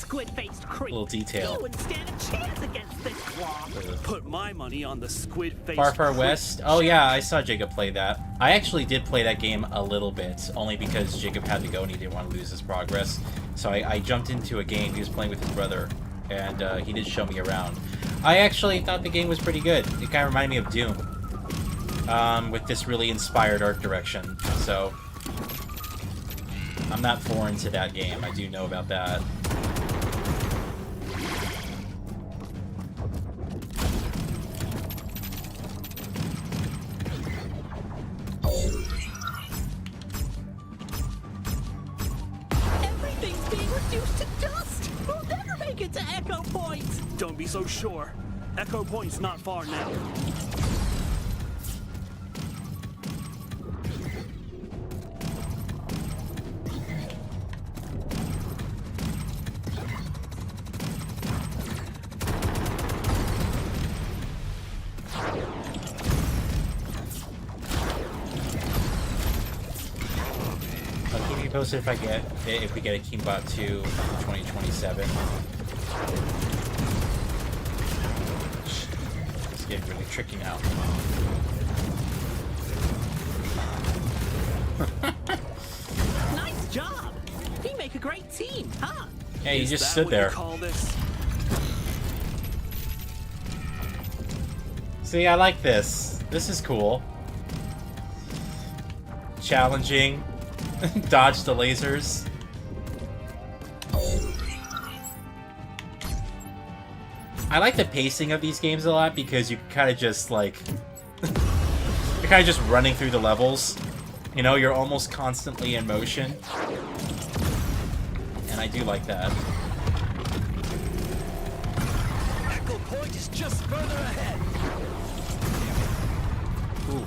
squid-faced creep. Little detail. You wouldn't stand a chance against this claw. Put my money on the squid-faced Far Far creep. West. Oh yeah, I saw Jacob play that. I actually did play that game a little bit, only because Jacob had to go and he didn't want to lose his progress. So I jumped into a game. He was playing with his brother, and he did show me around. I actually thought the game was pretty good. It kind of reminded me of Doom, with this really inspired art direction. So I'm not foreign to that game. I do know about that. Everything's being reduced to dust. We'll never make it to Echo Point. Don't be so sure. Echo Point's not far now. I'll keep you posted if we get a Keembot 2 in 2027. It's getting really tricky now. Nice job. We make a great team, huh? Yeah, you Is just that stood what there. You call this? See, I like this. This is cool. Challenging. Dodge the lasers. I like the pacing of these games a lot because you kind of just like you're kind of just running through the levels. You know, you're almost constantly in motion. And I do like that. Echo Point is just further ahead. Ooh.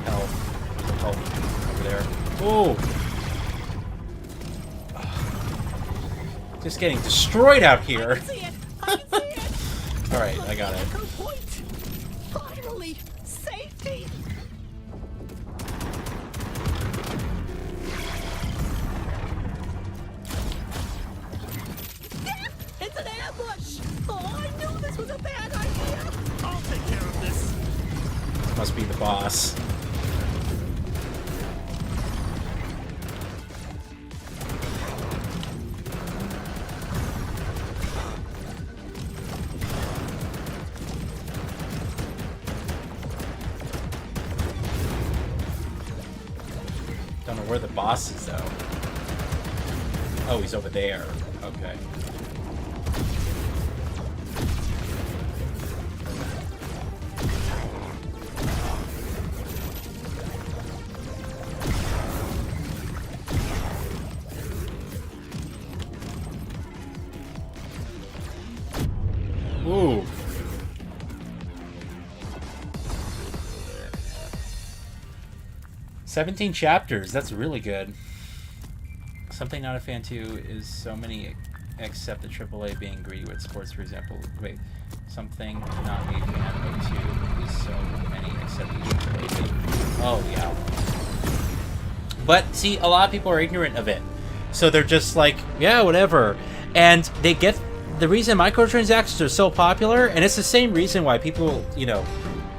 Health over there. Ooh. Just getting destroyed out here. All right, I got it. Echo Point. Finally, safety. It's an ambush. Oh, I knew this was a bad idea. I'll take care of this. Must be the boss. Don't know where the boss is, though. Oh, he's over there. Okay. Ooh. "17 chapters, that's really good. Something not a fan too is so many except the AAA being greedy with sports, for example. Wait, something not a fan of too is so many except the AAA being greedy. Oh, yeah. But, see, a lot of people are ignorant of it. So they're just like, yeah, whatever. And they get... The reason microtransactions are so popular, and it's the same reason why people, you know...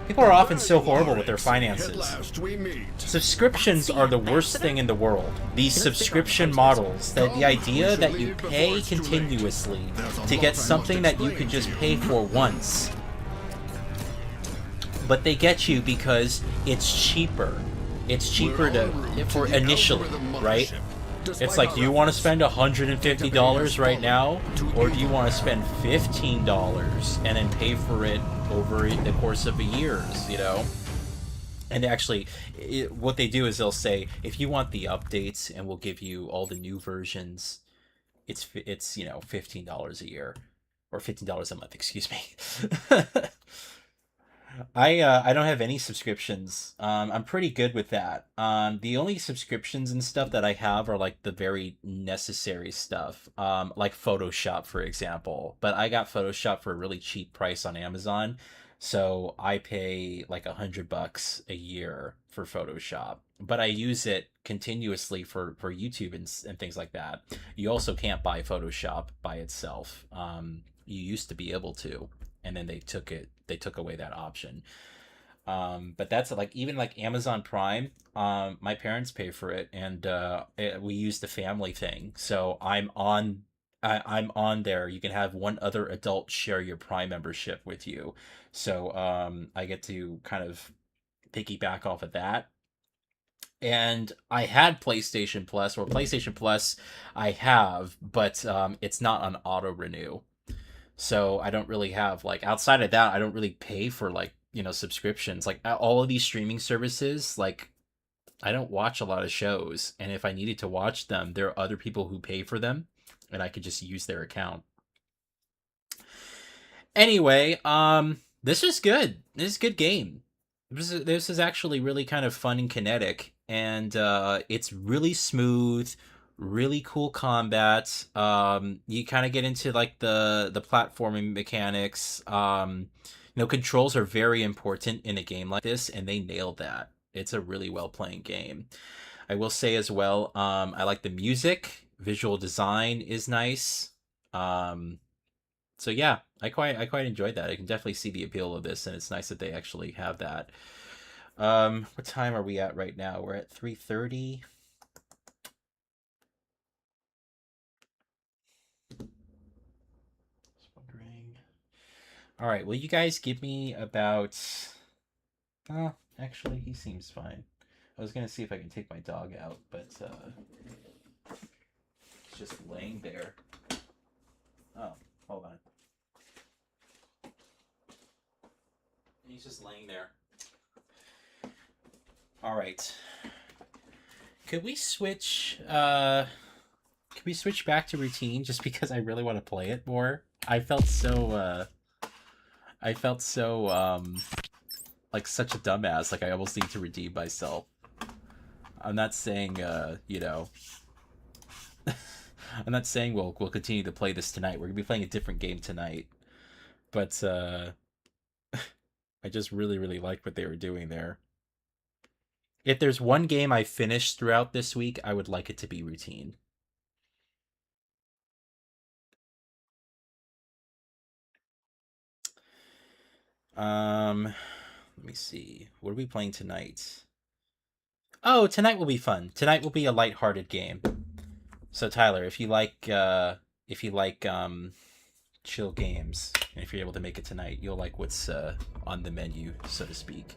People are often so horrible with their finances. Subscriptions are the worst thing in the world. These subscription models, that the idea that you pay continuously to get something that you could just pay for once. But they get you because it's cheaper. It's cheaper for initially, right? It's like, do you want to spend $150 right now? Or do you want to spend $15 and then pay for it over the course of years, you know? And actually, what they do is they'll say, if you want the updates and we'll give you all the new versions, it's you know, $15 a year. Or $15 a month, excuse me. I don't have any subscriptions. I'm pretty good with that. The only subscriptions and stuff that I have are like the very necessary stuff. Like Photoshop, for example. But I got Photoshop for a really cheap price on Amazon. So I pay like $100 a year for Photoshop, but I use it continuously for YouTube and things like that. You also can't buy Photoshop by itself. You used to be able to, and then they took away that option. But that's like, even like Amazon Prime, my parents pay for it, and we use the family thing. So I'm on there. You can have one other adult share your Prime membership with you. So I get to kind of piggyback off of that. And I had PlayStation Plus, or PlayStation Plus I have, but it's not on auto renew. So I don't really have, like, outside of that, I don't really pay for, like, you know, subscriptions. Like, all of these streaming services, like, I don't watch a lot of shows, and if I needed to watch them, there are other people who pay for them, and I could just use their account. Anyway, this is good. This is a good game. This is actually really kind of fun and kinetic, and it's really smooth, really cool combat. You kind of get into like the platforming mechanics. You know, controls are very important in a game like this, and they nailed that. It's a really well-playing game. I will say as well, I like the music. Visual design is nice. So yeah, I quite enjoyed that. I can definitely see the appeal of this, and it's nice that they actually have that. What time are we at right now? We're at 3:30. Just wondering. All right, will you guys give me about... Oh, actually, he seems fine. I was gonna see if I can take my dog out, but he's just laying there. Oh, hold on. He's just laying there. All right. Could we switch back to routine, just because I really want to play it more? I felt so like such a dumbass, like I almost need to redeem myself. I'm not saying you know, I'm not saying we'll continue to play this tonight. We're gonna be playing a different game tonight, but I just really liked what they were doing there. If there's one game I finished throughout this week, I would like it to be routine. Let me see. What are we playing tonight? Oh, tonight will be fun. Tonight will be a lighthearted game. So Tyler, if you like chill games, and if you're able to make it tonight, you'll like what's on the menu, so to speak.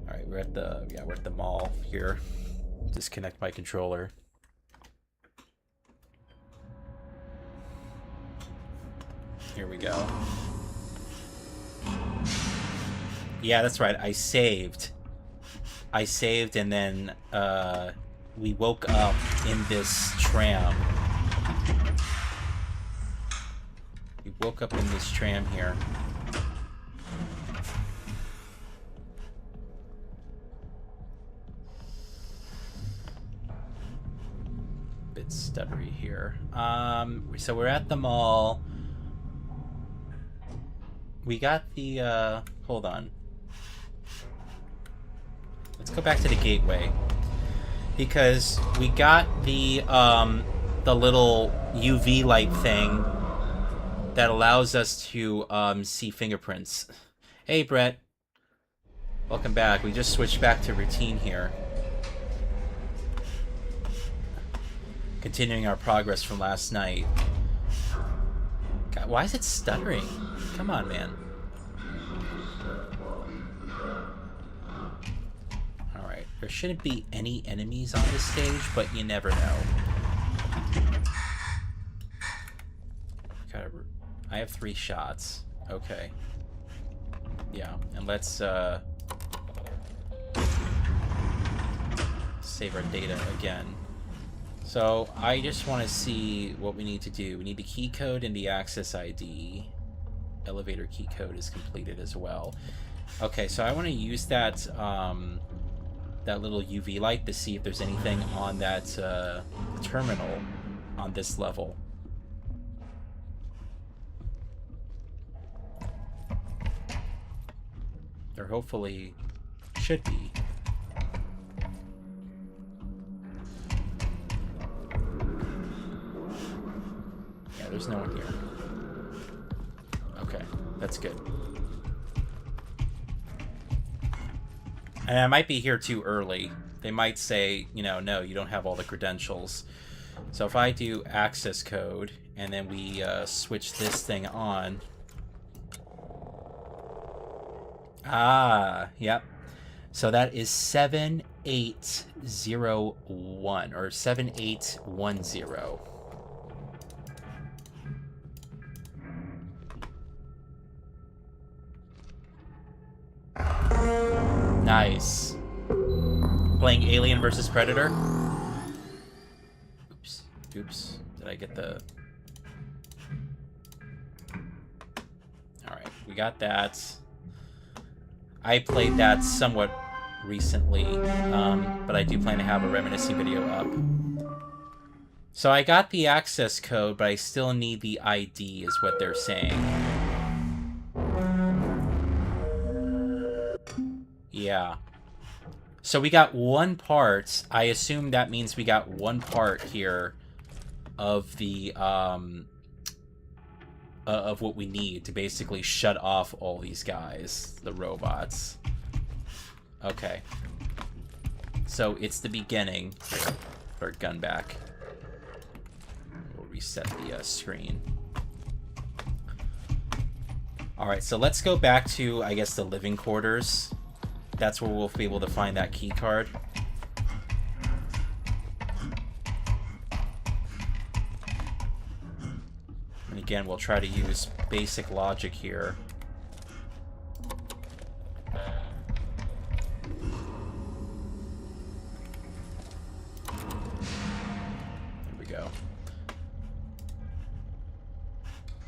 All right, we're at the mall here. Disconnect my controller. Here we go. Yeah, that's right. I saved, and then we woke up in this tram. We woke up in this tram here. Bit stuttery here. So we're at the mall. We got the hold on. Let's go back to the gateway, because we got the little UV light thing that allows us to see fingerprints. Hey Brett, welcome back. We just switched back to routine here, continuing our progress from last night. God, why is it stuttering? Come on, man. Alright, there shouldn't be any enemies on this stage, but you never know. I have 3 shots. Okay. Yeah, and let's save our data again. So I just want to see what we need to do. We need the key code and the access ID. Elevator key code is completed as well. Okay, so I want to use that that little UV light to see if there's anything on that terminal on this level. Or hopefully should be. Yeah, there's no one here. Okay, that's good. And I might be here too early. They might say, you know, no, you don't have all the credentials. So if I do access code, and then we switch this thing on. Ah, yep. So that is 7801, or 7810. Nice. Playing Alien versus Predator. Oops. Oops. Did I get the... Alright, we got that. I played that somewhat recently, but I do plan to have a reminiscing video up. So I got the access code, but I still need the ID, is what they're saying. Yeah. So we got one part. I assume that means we got one part here of the of what we need to basically shut off all these guys, the robots. Okay. So it's the beginning. Put our gun back. We'll reset the screen. Alright, so let's go back to, I guess, the living quarters. That's where we'll be able to find that key card. And again, we'll try to use basic logic here. There we go.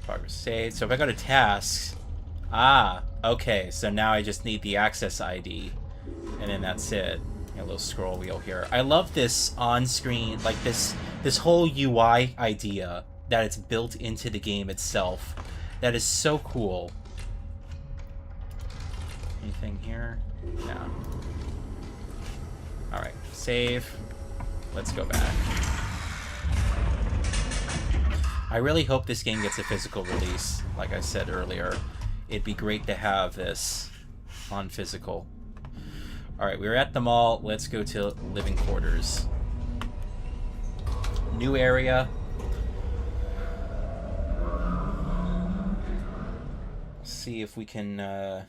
Progress saved. So if I go to tasks... Ah, okay. So now I just need the access ID. And then that's it. A little scroll wheel here. I love this on-screen, like this whole UI idea that it's built into the game itself. That is so cool. Anything here? No. Alright, save. Let's go back. I really hope this game gets a physical release, like I said earlier. It'd be great to have this on physical. Alright, we're at the mall. Let's go to living quarters. New area. See if we can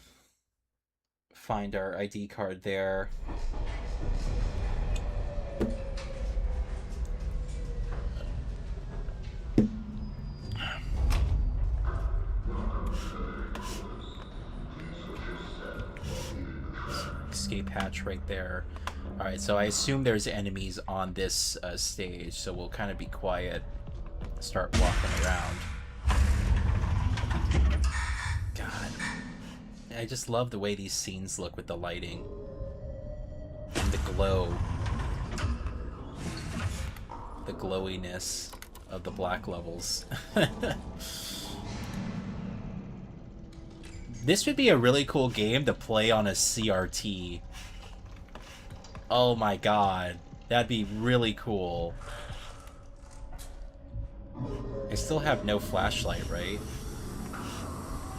find our ID card there. Escape hatch right there. Alright, so I assume there's enemies on this stage, so we'll kind of be quiet. Start walking around. God. I just love the way these scenes look with the lighting. And the glow. The glowiness of the black levels. This would be a really cool game to play on a CRT. Oh my god. That'd be really cool. I still have no flashlight, right?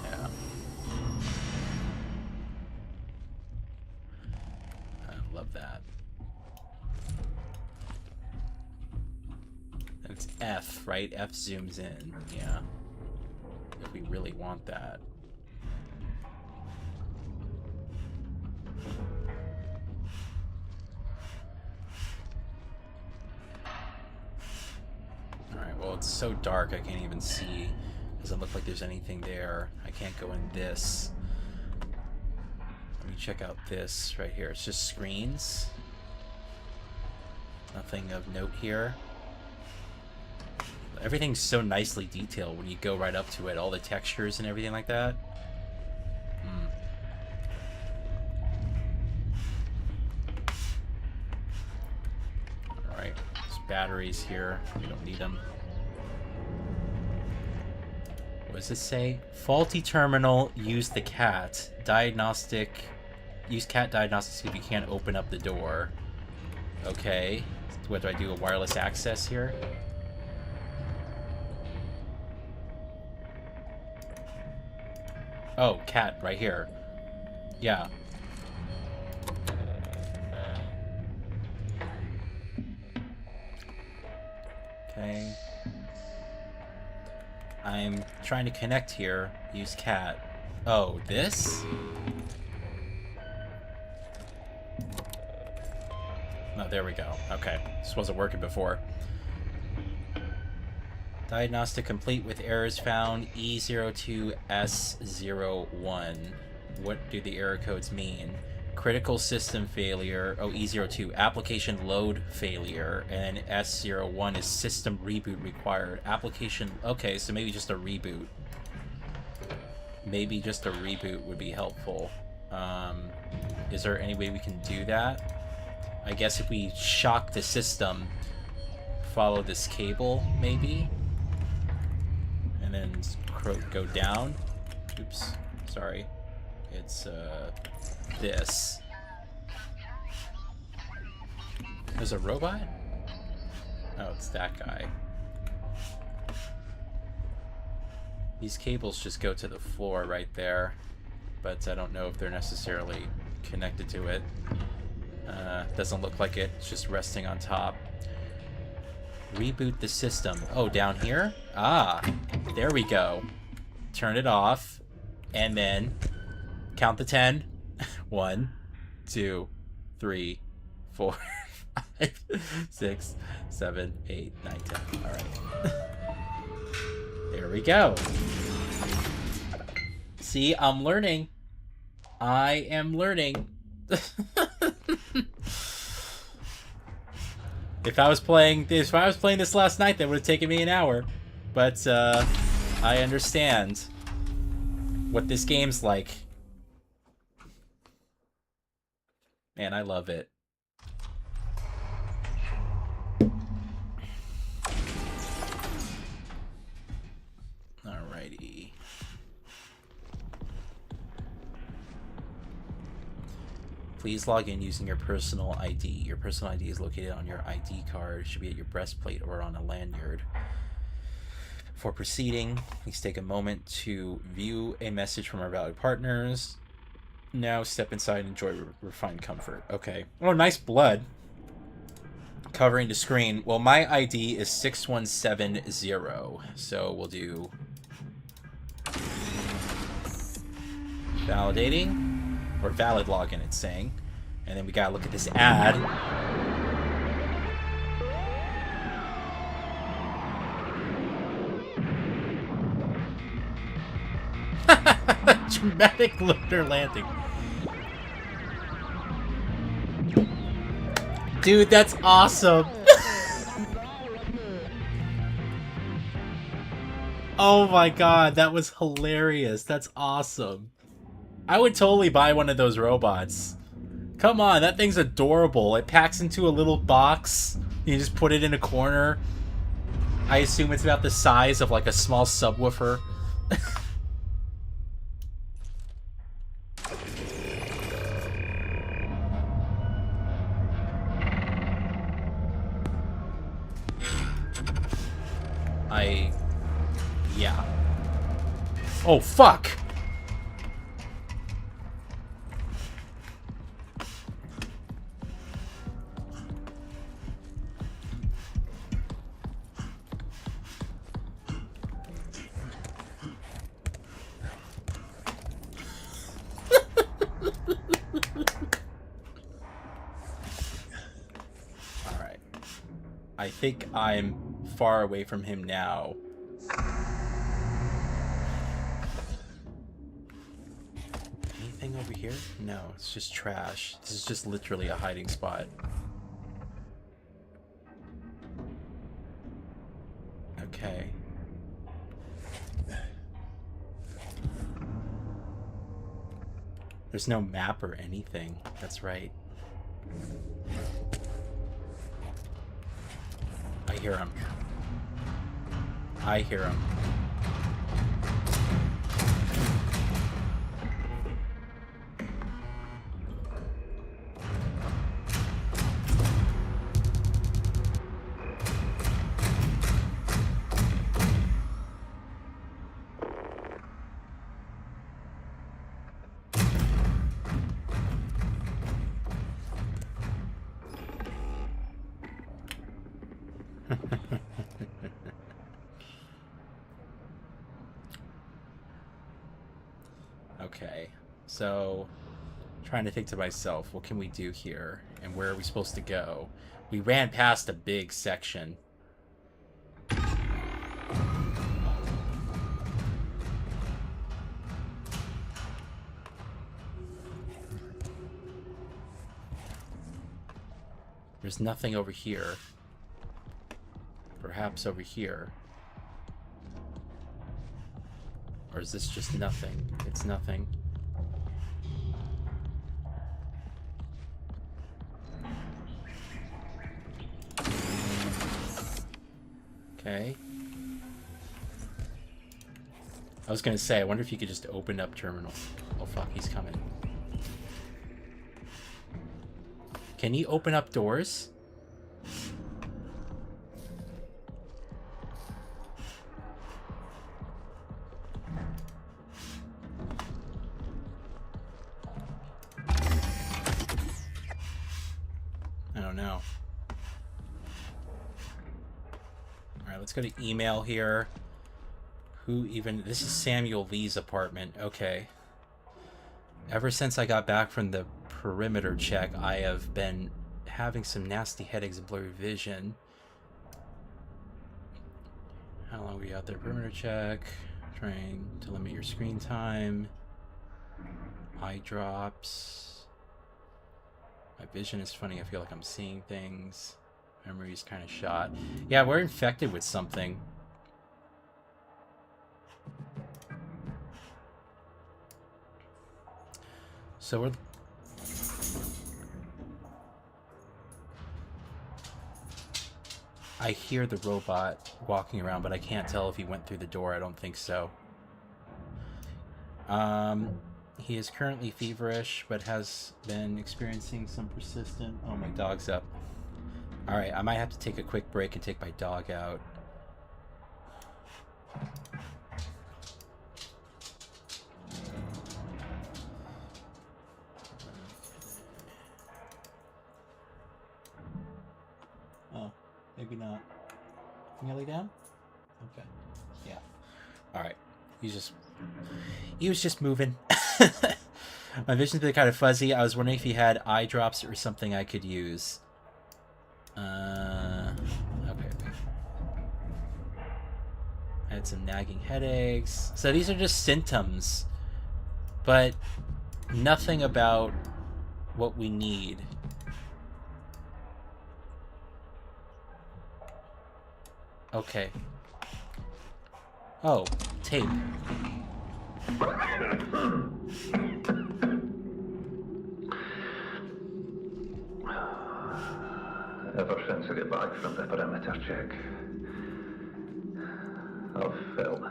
Yeah. I love that. And it's F, right? F zooms in. Yeah. If we really want that. Alright, well, it's so dark I can't even see. Doesn't look like there's anything there. I can't go in this. Let me check out this right here. It's just screens. Nothing of note here. Everything's so nicely detailed when you go right up to it. All the textures and everything like that. Alright, there's batteries here. We don't need them. does this say? Faulty terminal, use the cat. Diagnostic, use cat diagnostics if you can't open up the door. Okay. What do I do? A wireless access here? Oh, cat, right here. Yeah. Okay. I'm trying to connect here. Use cat. Oh, this? Oh, there we go. Okay. This wasn't working before. Diagnostic complete with errors found. E02S01. What do the error codes mean? Critical system failure. Oh, E02. Application load failure. And S01 is system reboot required. Application... Okay, so maybe just a reboot. Maybe just a reboot would be helpful. Is there any way we can do that? I guess if we shock the system, follow this cable, maybe? And then go down. Oops, sorry. It's, this. There's a robot? Oh, it's that guy. These cables just go to the floor right there, but I don't know if they're necessarily connected to it. Doesn't look like it. It's just resting on top. Reboot the system. Oh, down here? Ah, there we go. Turn it off, and then count the 10. 1, 2, 3, 4, 5, 6, 7, 8, 9, 10. All right. There we go. See, I'm learning. I am learning. If I was playing this last night, that would have taken me an hour. But I understand what this game's like. Man, I love it. Alrighty. Please log in using your personal ID. Your personal ID is located on your ID card. It should be at your breastplate or on a lanyard. For proceeding, please take a moment to view a message from our valued partners. Now step inside and enjoy refined comfort. Okay. Oh, nice blood. Covering the screen. Well, my ID is 6170. So we'll do... validating. Or valid login, it's saying. And then we gotta look at this ad. Dramatic lunar landing. Dude, that's awesome. Oh my god, that was hilarious. That's awesome. I would totally buy one of those robots. Come on, that thing's adorable. It packs into a little box. You just put it in a corner. I assume it's about the size of like a small subwoofer. Yeah. Oh, fuck! Alright. I think I'm far away from him now. Anything over here? No, it's just trash. This is just literally a hiding spot. Okay. There's no map or anything. That's right. I hear him. I hear him. Okay, so trying to think to myself, what can we do here? And where are we supposed to go? We ran past a big section. There's nothing over here. Perhaps over here. Or is this just nothing? It's nothing. Okay. I was gonna say, I wonder if you could just open up terminal. Oh fuck, he's coming. Can you open up doors? I don't know. Alright, let's go to email here. Who even... This is Samuel Lee's apartment. Okay. Ever since I got back from the perimeter check, I have been having some nasty headaches and blurry vision. How long were you out there? Perimeter check. Trying to limit your screen time. Eye drops. My vision is funny. I feel like I'm seeing things. Memory's kind of shot. Yeah, we're infected with something. So we're... I hear the robot walking around, but I can't tell if he went through the door. I don't think so. He is currently feverish, but has been experiencing some persistent... Oh, my dog's up. Alright, I might have to take a quick break and take my dog out. Oh, maybe not. Can you lay down? Okay. Yeah. Alright. He was just moving. My vision's been kind of fuzzy. I was wondering if he had eye drops or something I could use. Okay. I had some nagging headaches. So these are just symptoms, but nothing about what we need. Okay. Oh, tape. Ever since I got back from the perimeter check, I've felt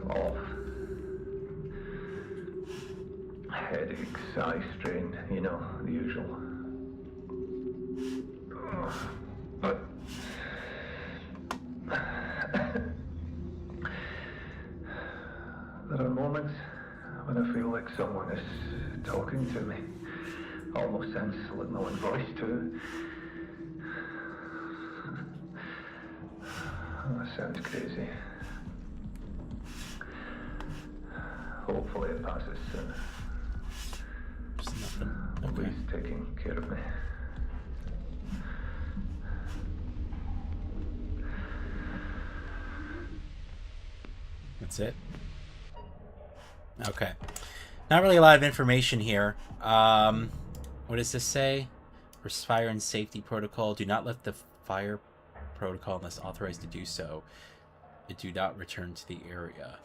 off. Headaches, eye strain, you know, the usual. But there are moments when I feel like someone is talking to me. Almost sounds like my own voice too. That sounds crazy. Hopefully it passes soon. Just nothing. Okay. Nobody's taking care of me. That's it. Okay. Not really a lot of information here. What does this say? For fire and safety protocol, do not lift the fire protocol unless authorized to do so. Do not return to the area.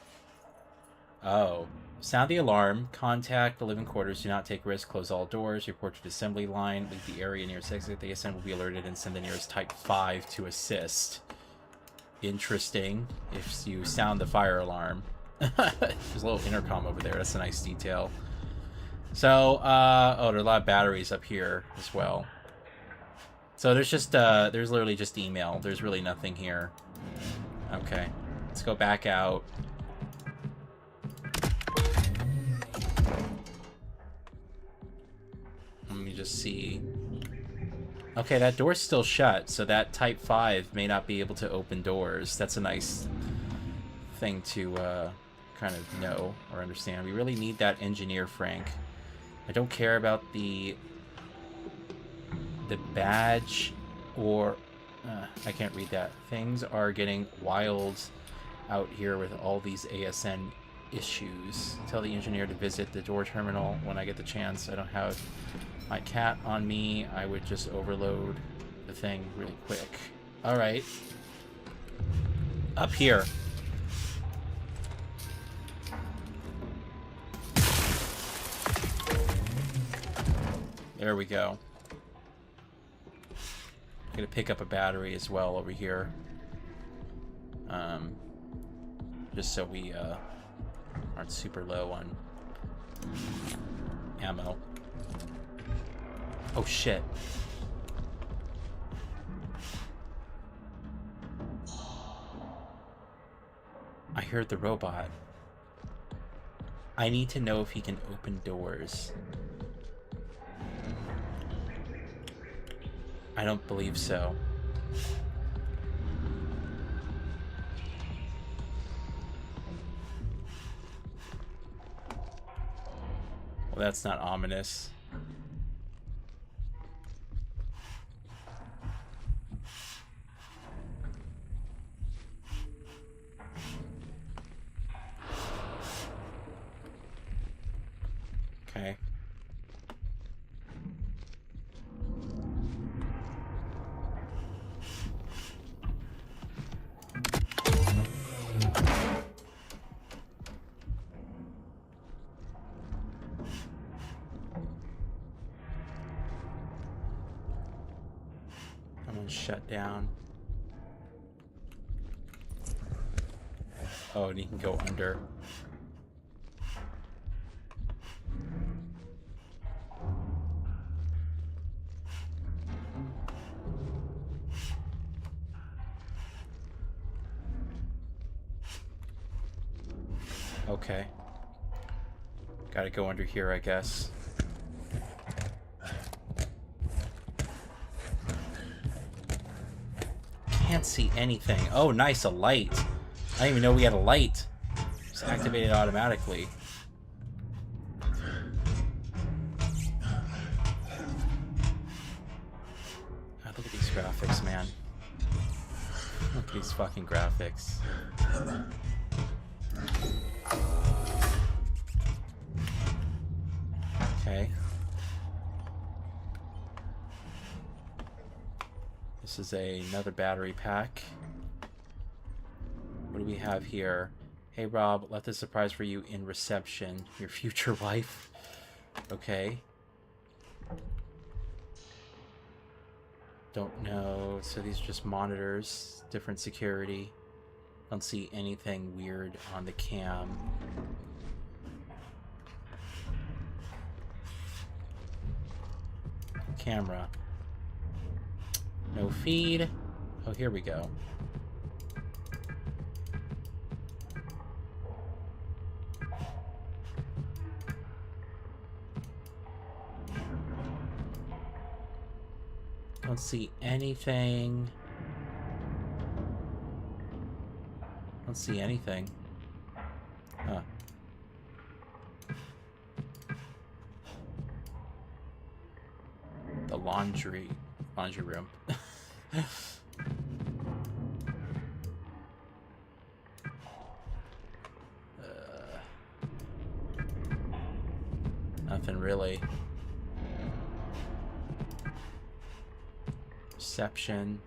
Oh. Sound the alarm. Contact the living quarters. Do not take risks. Close all doors. Report to the assembly line. Leave the area nearest exit. The assembly will be alerted and send the nearest type 5 to assist. Interesting. If you sound the fire alarm. There's a little intercom over there. That's a nice detail. So, oh, there are a lot of batteries up here as well. So there's just, there's literally just email. There's really nothing here. Okay. Let's go back out. Let me just see. Okay, that door's still shut, so that Type 5 may not be able to open doors. That's a nice thing to kind of know or understand. We really need that engineer, Frank. I don't care about the badge or... I can't read that. Things are getting wild out here with all these ASN issues. Tell the engineer to visit the door terminal when I get the chance. I don't have my cat on me. I would just overload the thing really quick. Alright. Up here. There we go. I'm gonna pick up a battery as well over here. Just so we aren't super low on ammo. Oh shit. I heard the robot. I need to know if he can open doors. I don't believe so. Well, that's not ominous. Okay. Shut down. Oh, and he can go under. Okay. Gotta go under here, I guess. Can't see anything. Oh, nice, a light. I didn't even know we had a light. Just activated automatically. God, look at these graphics, man. Look at these fucking graphics. Okay. This is another battery pack. What do we have here? Hey Rob, left a surprise for you in reception. Your future wife. Okay. Don't know. So these are just monitors, different security. Don't see anything weird on the cam. Camera. No feed. Oh, here we go. Don't see anything. Don't see anything. Huh. The laundry room. Nothing really. Reception.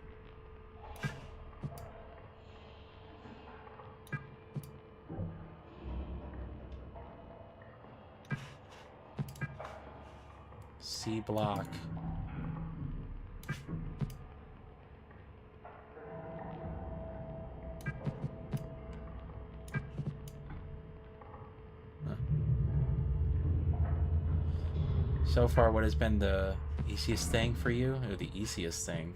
C block. So far, what has been the easiest thing for you? Or the easiest thing?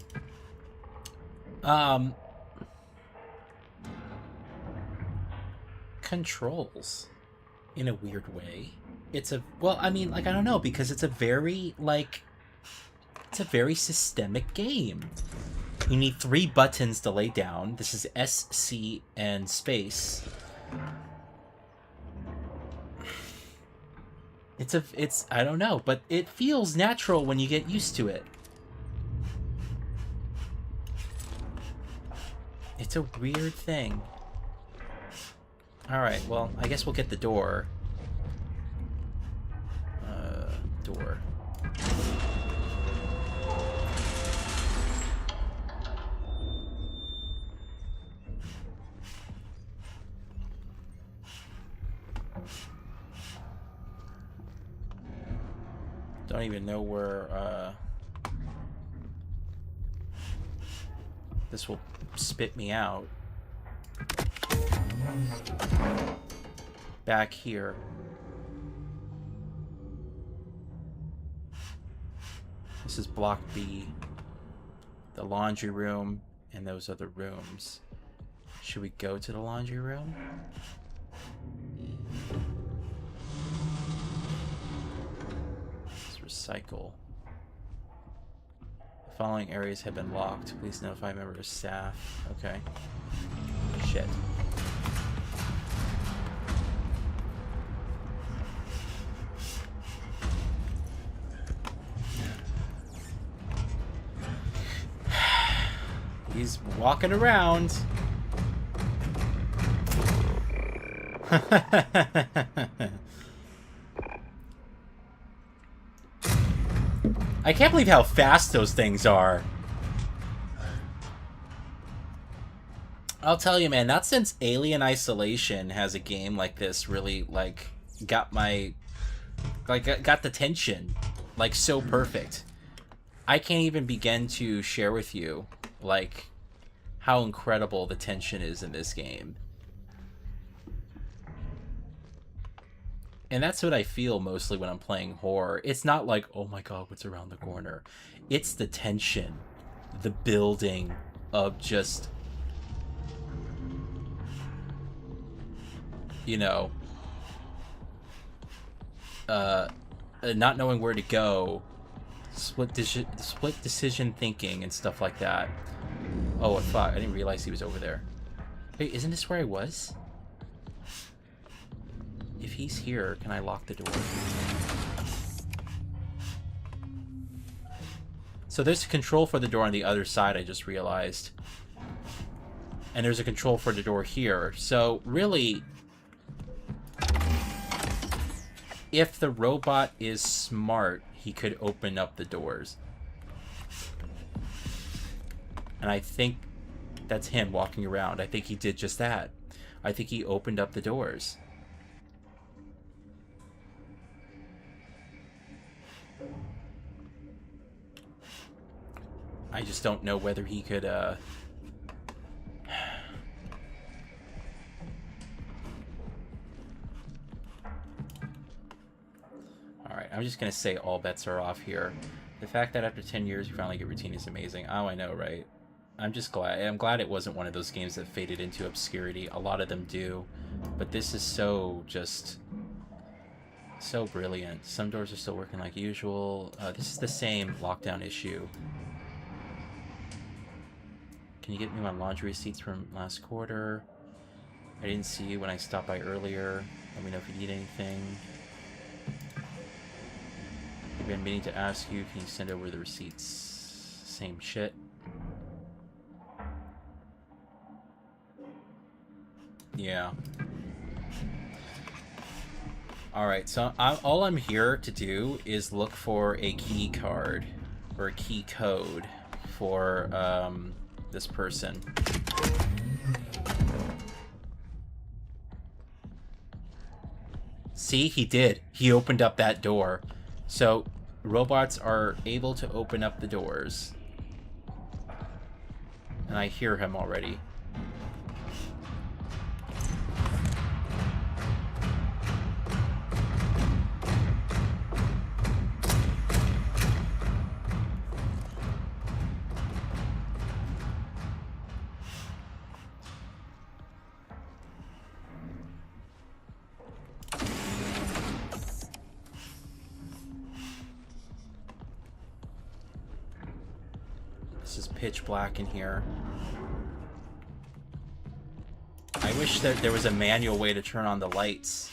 Controls. In a weird way. It's a... Well, I mean, like, I don't know, because it's a very, like... It's a very systemic game. You need 3 buttons to lay down. This is S, C, and space. It's I don't know, but it feels natural when you get used to it. It's a weird thing. Alright, well, I guess we'll get the door. Door. Don't even know where, this will spit me out. Back here. This is block B. The laundry room and those other rooms. Should we go to the laundry room? Recycle. The following areas have been locked. Please notify members of staff. Okay. Shit. He's walking around. I can't believe how fast those things are. I'll tell you, man, not since Alien Isolation has a game like this really, like, got my... like, got the tension, like, so perfect. I can't even begin to share with you, like, how incredible the tension is in this game. And that's what I feel mostly when I'm playing horror. It's not like, oh my god, what's around the corner? It's the tension, the building of just, you know, not knowing where to go, split decision thinking and stuff like that. Oh, fuck, I didn't realize he was over there. Wait, isn't this where I was? If he's here, can I lock the door? So there's a control for the door on the other side, I just realized. And there's a control for the door here. So really, if the robot is smart, he could open up the doors. And I think that's him walking around. I think he did just that. I think he opened up the doors. I just don't know whether he could, Alright, I'm just gonna say all bets are off here. The fact that after 10 years you finally get routine is amazing. Oh, I know, right? I'm just glad. I'm glad it wasn't one of those games that faded into obscurity. A lot of them do. But this is so just... so brilliant. Some doors are still working like usual. This is the same lockdown issue. Can you get me my laundry receipts from last quarter? I didn't see you when I stopped by earlier. Let me know if you need anything. I've been meaning to ask you, can you send over the receipts? Same shit. Yeah. Alright, so all I'm here to do is look for a key card or a key code for this person. See, he did. He opened up that door. So robots are able to open up the doors. And I hear him already. This is pitch black in here. I wish that there was a manual way to turn on the lights.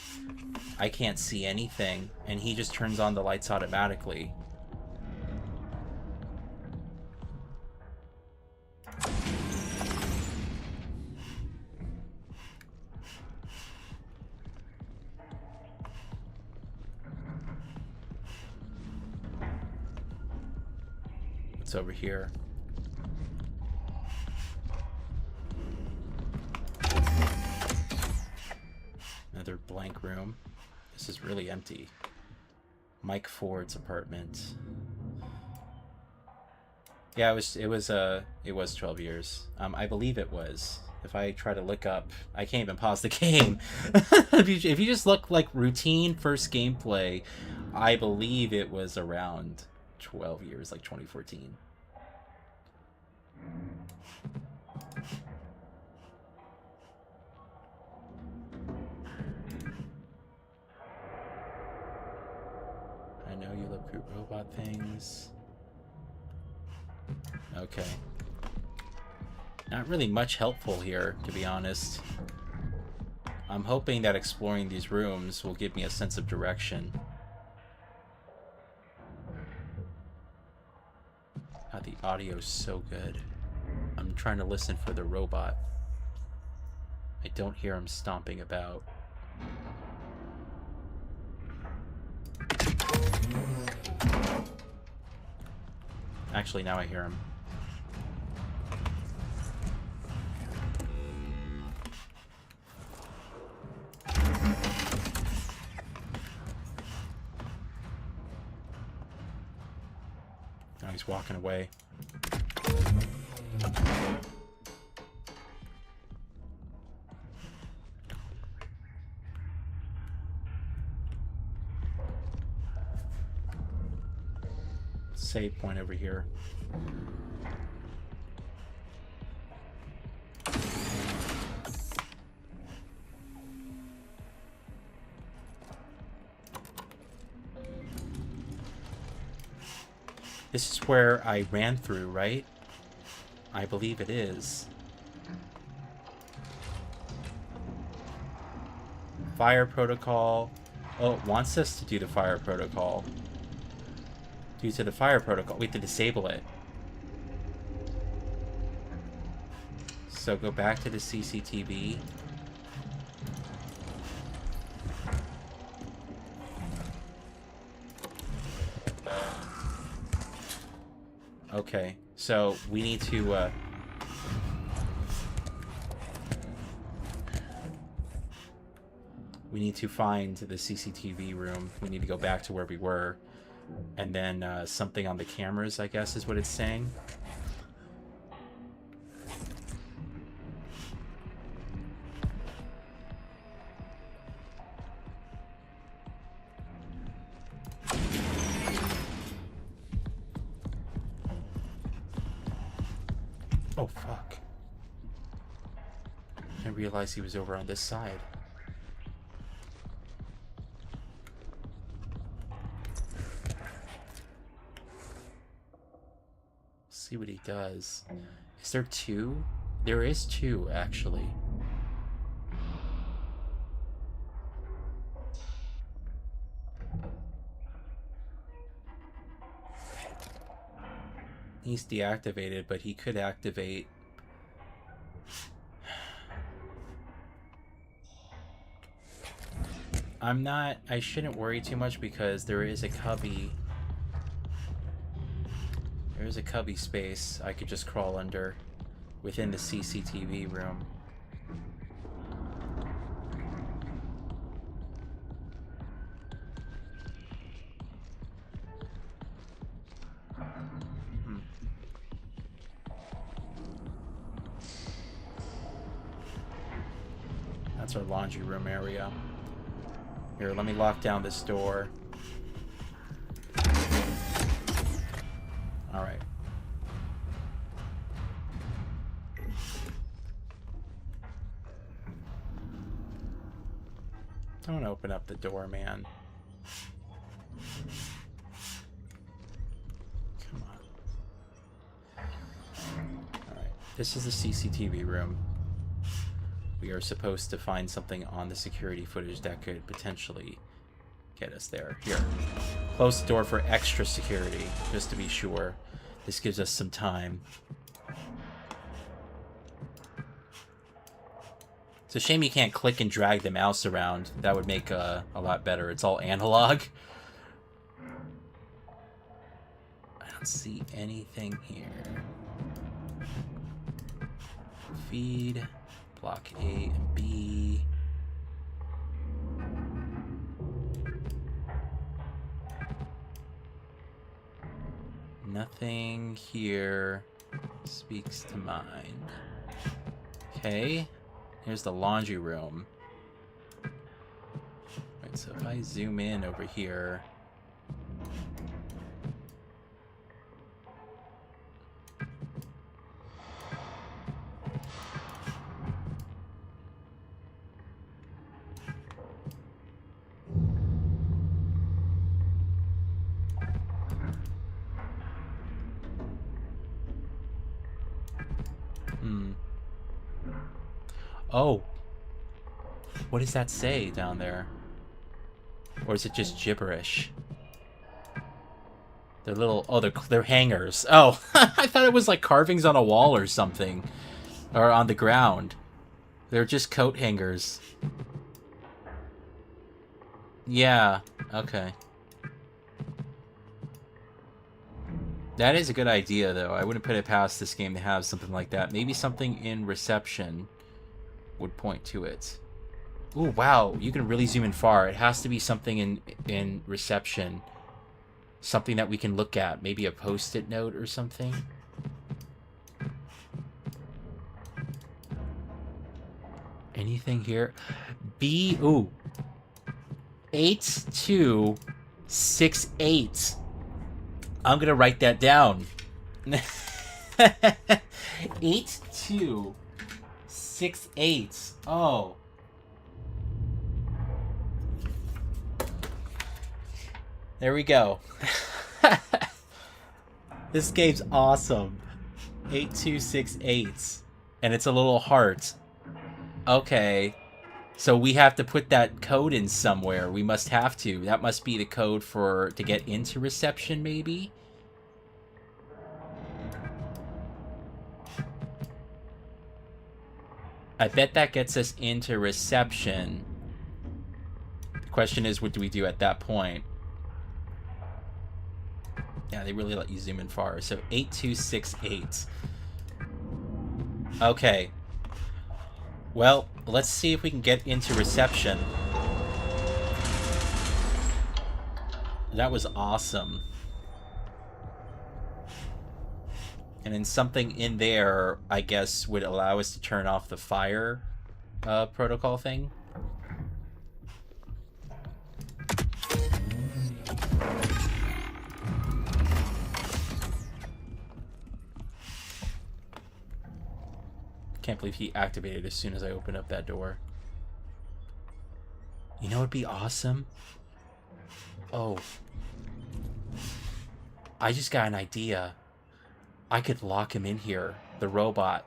I can't see anything, and he just turns on the lights automatically. What's over here? Another blank room. This is really empty. Mike Ford's apartment. Yeah, it was 12 years. I believe it was. If I try to look up, I can't even pause the game. If you just look like routine first gameplay, I believe it was around 12 years, like 2014. I know you love group robot things. Okay. Not really much helpful here, to be honest. I'm hoping that exploring these rooms will give me a sense of direction. God, the audio's so good. I'm trying to listen for the robot. I don't hear him stomping about. Actually, now I hear him. Now he's walking away. Save point over here. This is where I ran through, right? I believe it is. Fire protocol. Oh, it wants us to do the fire protocol. Due to the fire protocol, we have to disable it. So go back to the CCTV. Okay, so we need to find the CCTV room. We need to go back to where we were. And then something on the cameras, I guess, is what it's saying. Oh, fuck. I realized he was over on this side. See what he does. Is there two? There is two, actually. He's deactivated, but he could activate. I shouldn't worry too much because there is a cubby. There's a cubby space I could just crawl under within the CCTV room. That's our laundry room area. Here, let me lock down this door. Alright. Don't open up the door, man. Come on. This is the CCTV room. We are supposed to find something on the security footage that could potentially get us there. Here. Close the door for extra security, just to be sure. This gives us some time. It's a shame you can't click and drag the mouse around. That would make a lot better. It's all analog. I don't see anything here. Feed, block A and B. Nothing here speaks to mind. Okay, here's the laundry room. Right, so if I zoom in over here, oh, what does that say down there? Or is it just gibberish? They're little, oh, they're hangers. Oh, I thought it was like carvings on a wall or something. Or on the ground. They're just coat hangers. Yeah, okay. That is a good idea, though. I wouldn't put it past this game to have something like that. Maybe something in reception would point to it. Ooh, wow. You can really zoom in far. It has to be something in reception. Something that we can look at. Maybe a post-it note or something. Anything here? B, ooh. 8268. I'm gonna write that down. 8268. Oh. There we go. This game's awesome. 8268. And it's a little heart. Okay. So we have to put that code in somewhere. We must have to. That must be the code to get into reception, maybe? I bet that gets us into reception. The question is, what do we do at that point? Yeah, they really let you zoom in far. So 8268. Okay. Well, let's see if we can get into reception. That was awesome. And then something in there, I guess, would allow us to turn off the fire protocol thing. Can't believe he activated as soon as I opened up that door. You know what'd be awesome? Oh. I just got an idea. I could lock him in here, the robot.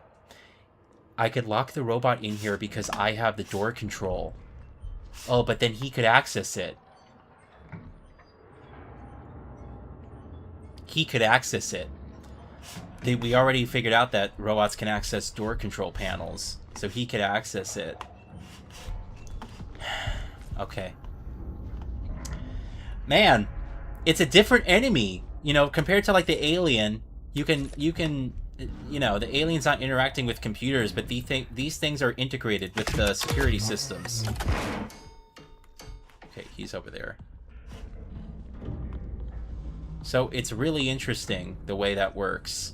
I could lock the robot in here because I have the door control. Oh, but then he could access it. He could access it. We already figured out that robots can access door control panels, so he could access it. Okay. Man, it's a different enemy, you know, compared to like the alien. You can, you know, the alien's not interacting with computers, but these things are integrated with the security systems. Okay, he's over there. So it's really interesting the way that works.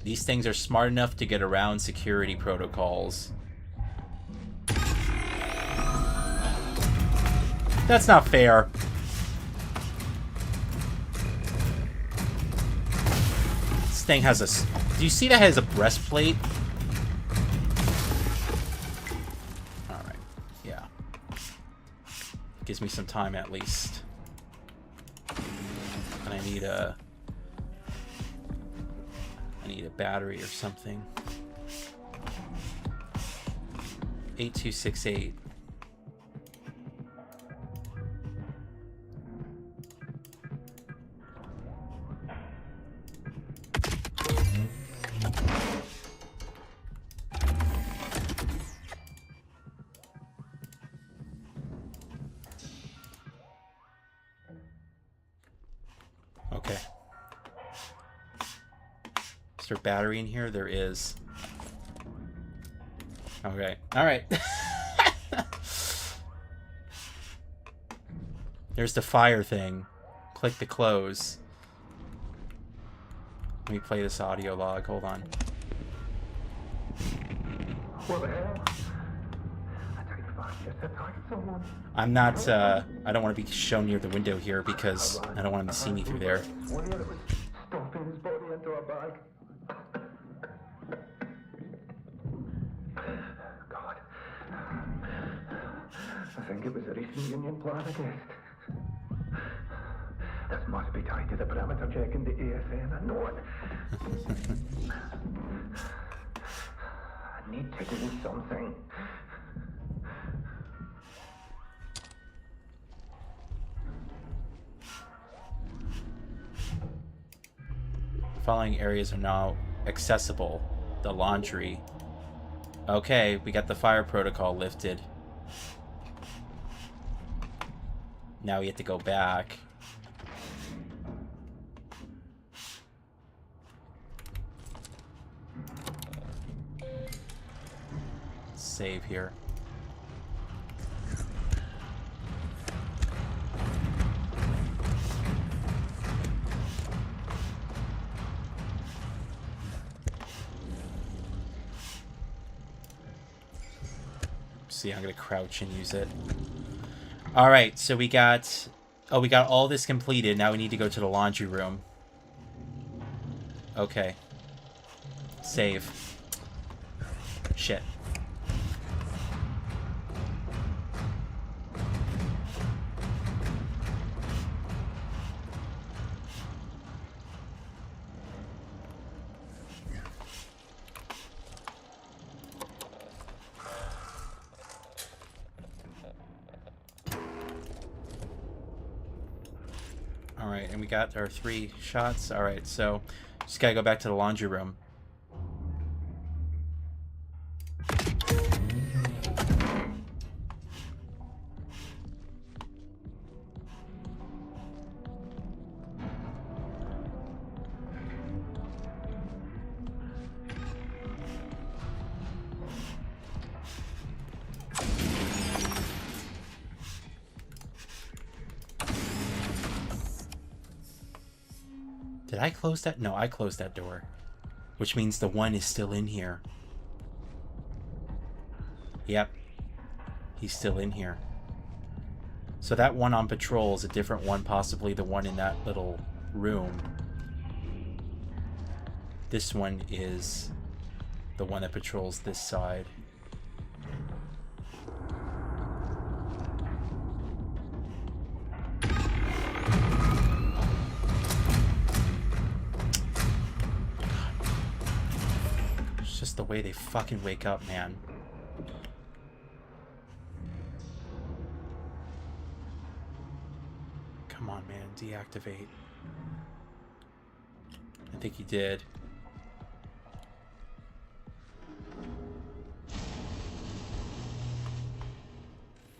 These things are smart enough to get around security protocols. That's not fair. This thing has a... Do you see that has a breastplate? Alright, yeah. Gives me some time at least. And I need need a battery or something. 8268. Okay. Is there a battery in here? There is. Okay. All right. There's the fire thing. Click the close. Let me play this audio log. Hold on. What the hell? I take 5 years to target someone. I'm not, I don't want to be shown near the window here because I don't want him to see me through there. One of you that was stuffing his body into a bag. God. I think it was a recent Union plan against. This must be tied to the perimeter check in the ASN. I know it. I need to do something. The following areas are now accessible. The laundry. Okay, we got the fire protocol lifted. Now we have to go back. Save here. See, I'm gonna crouch and use it. All right, so we got all this completed. Now we need to go to the laundry room. Okay. Save. Shit. Alright, and we got our 3 shots. Alright, so just gotta go back to the laundry room. Did I close that? No, I closed that door. Which means the one is still in here. Yep. He's still in here. So that one on patrol is a different one, possibly the one in that little room. This one is the one that patrols this side. The way they fucking wake up, man. Come on, man. Deactivate. I think he did.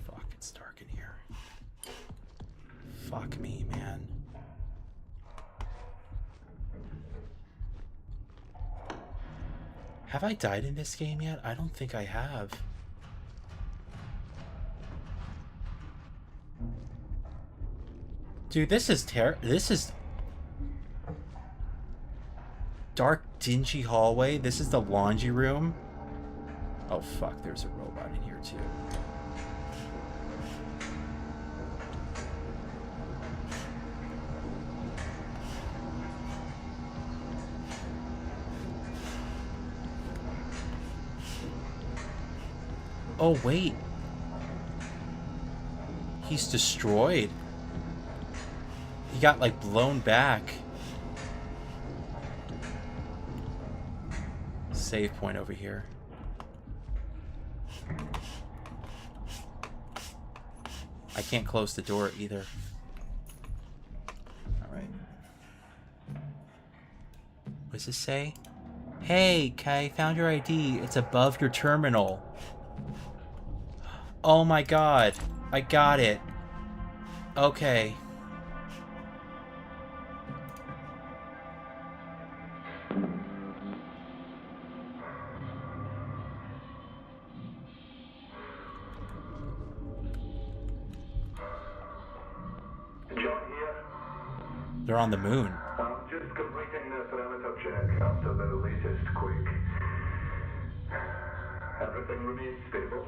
Fuck, it's dark in here. Fuck me, man. Have I died in this game yet? I don't think I have. Dude, this is dark, dingy hallway. This is the laundry room. Oh fuck, there's a robot in here too. Oh, wait. He's destroyed. He got, like, blown back. save point over here. I can't close the door either. Alright. What does this say? Hey, Kai, found your ID. It's above your terminal. Oh my god. I got it. Okay. They're on the moon. I'm just completing the parameter check after the latest quake. Everything remains stable.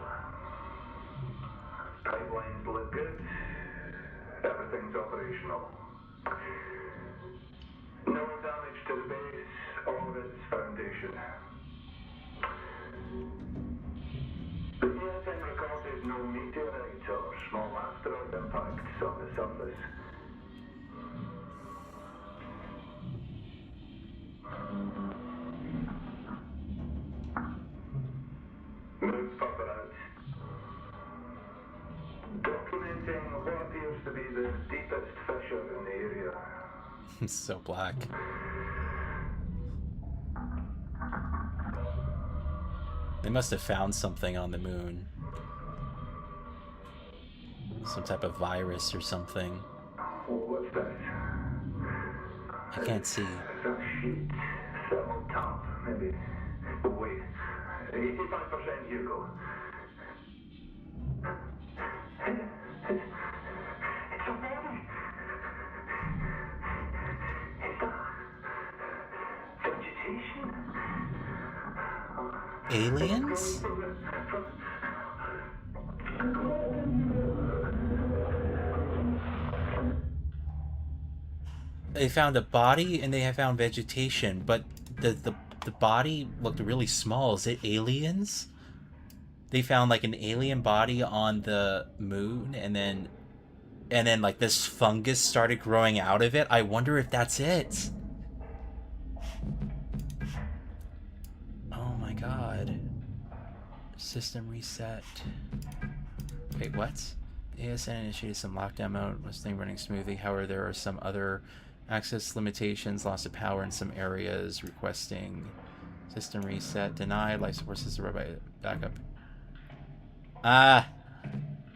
Pipelines look good. Everything's operational. No damage to the base or its foundation. The ASN recorded no meteorite or small asteroid impacts on the surface. Move further out. Documenting what appears to be the deepest fissure in the area. It's so black. They must have found something on the moon. Some type of virus or something. What's that? I can't see. That sheet. Thermal top, maybe. Oh, wait. 85% Hugo. It's a body. Is that vegetation? Aliens? They found a body and they have found vegetation, but the body looked really small. Is it aliens? They found like an alien body on the moon, and then like this fungus started growing out of it. I wonder if that's it. Oh my god. System reset. Wait, what? ASN initiated some lockdown mode, was thing running smoothly. However, there are some other access limitations, loss of power in some areas, requesting system reset, denied, life support system robot backup.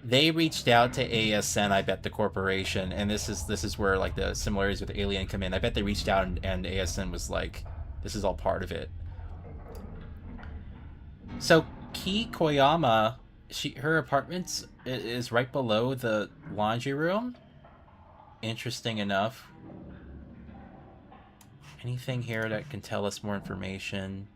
They reached out to ASN, I bet, the corporation, and this is where like the similarities with Alien come in. I bet they reached out and ASN was like, this is all part of it. So Ki Koyama, her apartment is right below the laundry room. Interesting enough. Anything here that can tell us more information?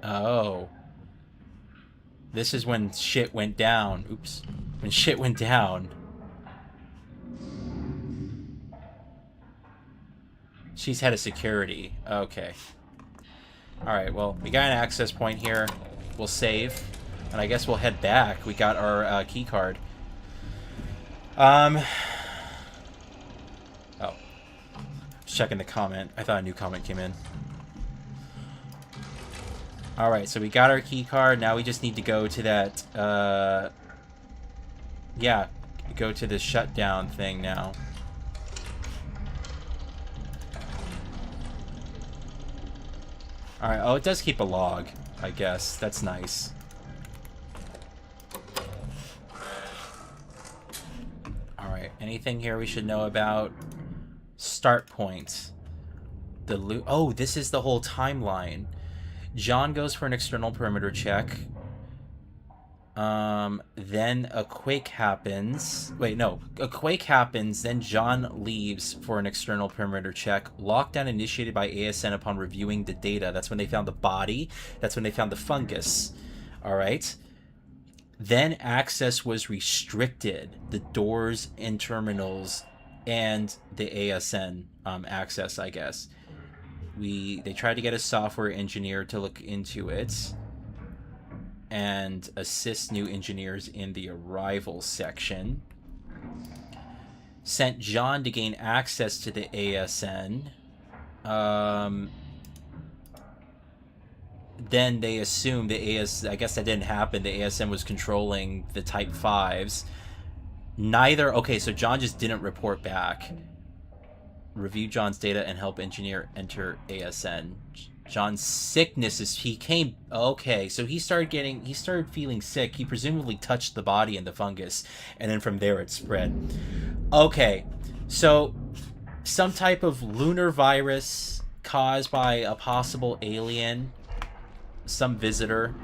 Oh. This is when shit went down. Oops. When shit went down. She's head of security. Okay. Alright, well, we got an access point here. We'll save. And I guess we'll head back. We got our key card. Oh. Just checking the comment. I thought a new comment came in. Alright, so we got our key card. Now we just need to go to that, yeah, go to the shutdown thing now. Alright, oh, it does keep a log, I guess. That's nice. Alright, anything here we should know about? Start point. The loot. Oh, this is the whole timeline. John goes for an external perimeter check. Then a quake happens. Wait, no. A quake happens, then John leaves for an external perimeter check. Lockdown initiated by ASN upon reviewing the data. That's when they found the body. That's when they found the fungus. Alright. Then access was restricted. The doors and terminals and the ASN access, I guess. they tried to get a software engineer to look into it and assist new engineers in the arrival section. Sent John to gain access to the ASN. Then they assumed I guess that didn't happen. The ASN was controlling the Type 5s. Okay, so John just didn't report back. Review John's data and help engineer enter ASN. John's sickness is okay, so he started feeling sick. He presumably touched the body and the fungus, and then from there it spread. Okay, so some type of lunar virus caused by a possible alien, some visitor.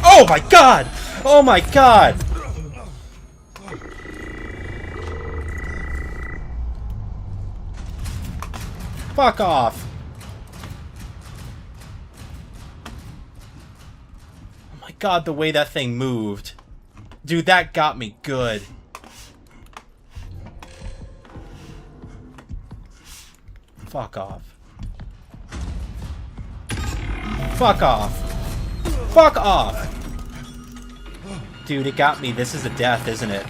Oh my god! Oh my god! Fuck off! Oh my god, the way that thing moved. Dude, that got me good. Fuck off. Fuck off. Fuck off! Dude, it got me. This is a death, isn't it?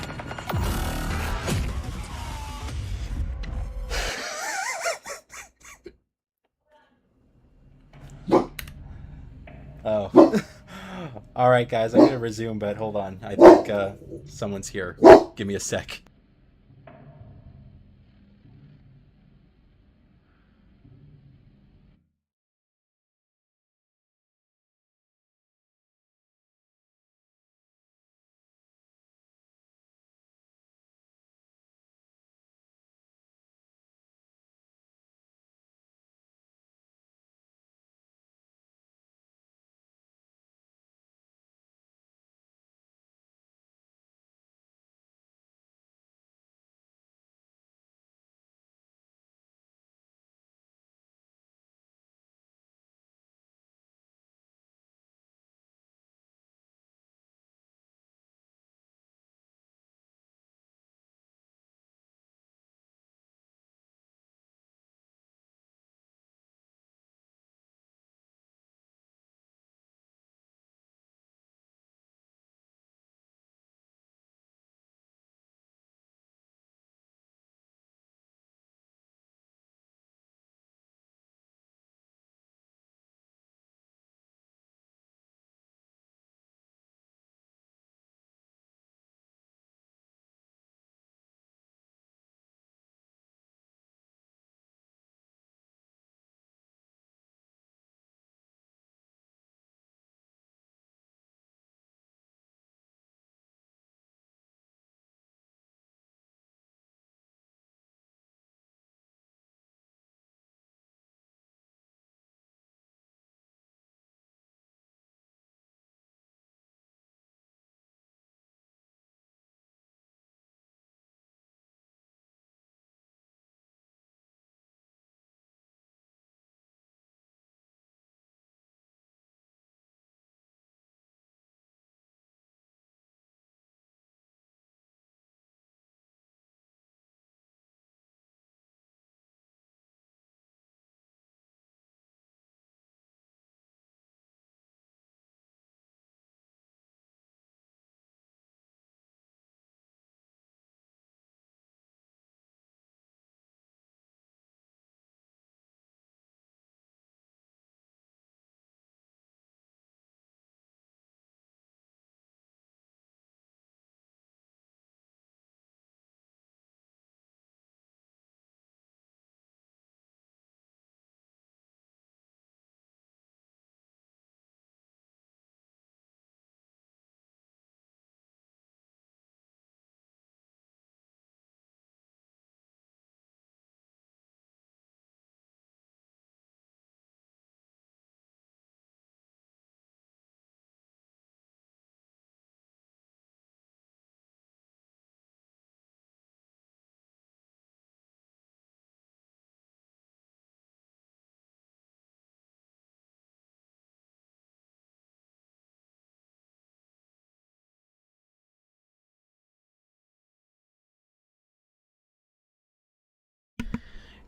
Oh. Alright, guys, I'm gonna resume, but hold on. I think someone's here. Give me a sec.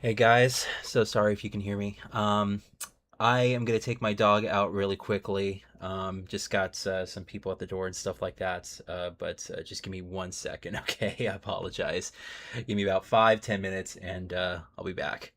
Hey guys, so sorry if you can hear me. I am gonna take my dog out really quickly. Just got some people at the door and stuff like that. But just give me 1 second, okay? I apologize. Give me about 5-10 minutes, and I'll be back.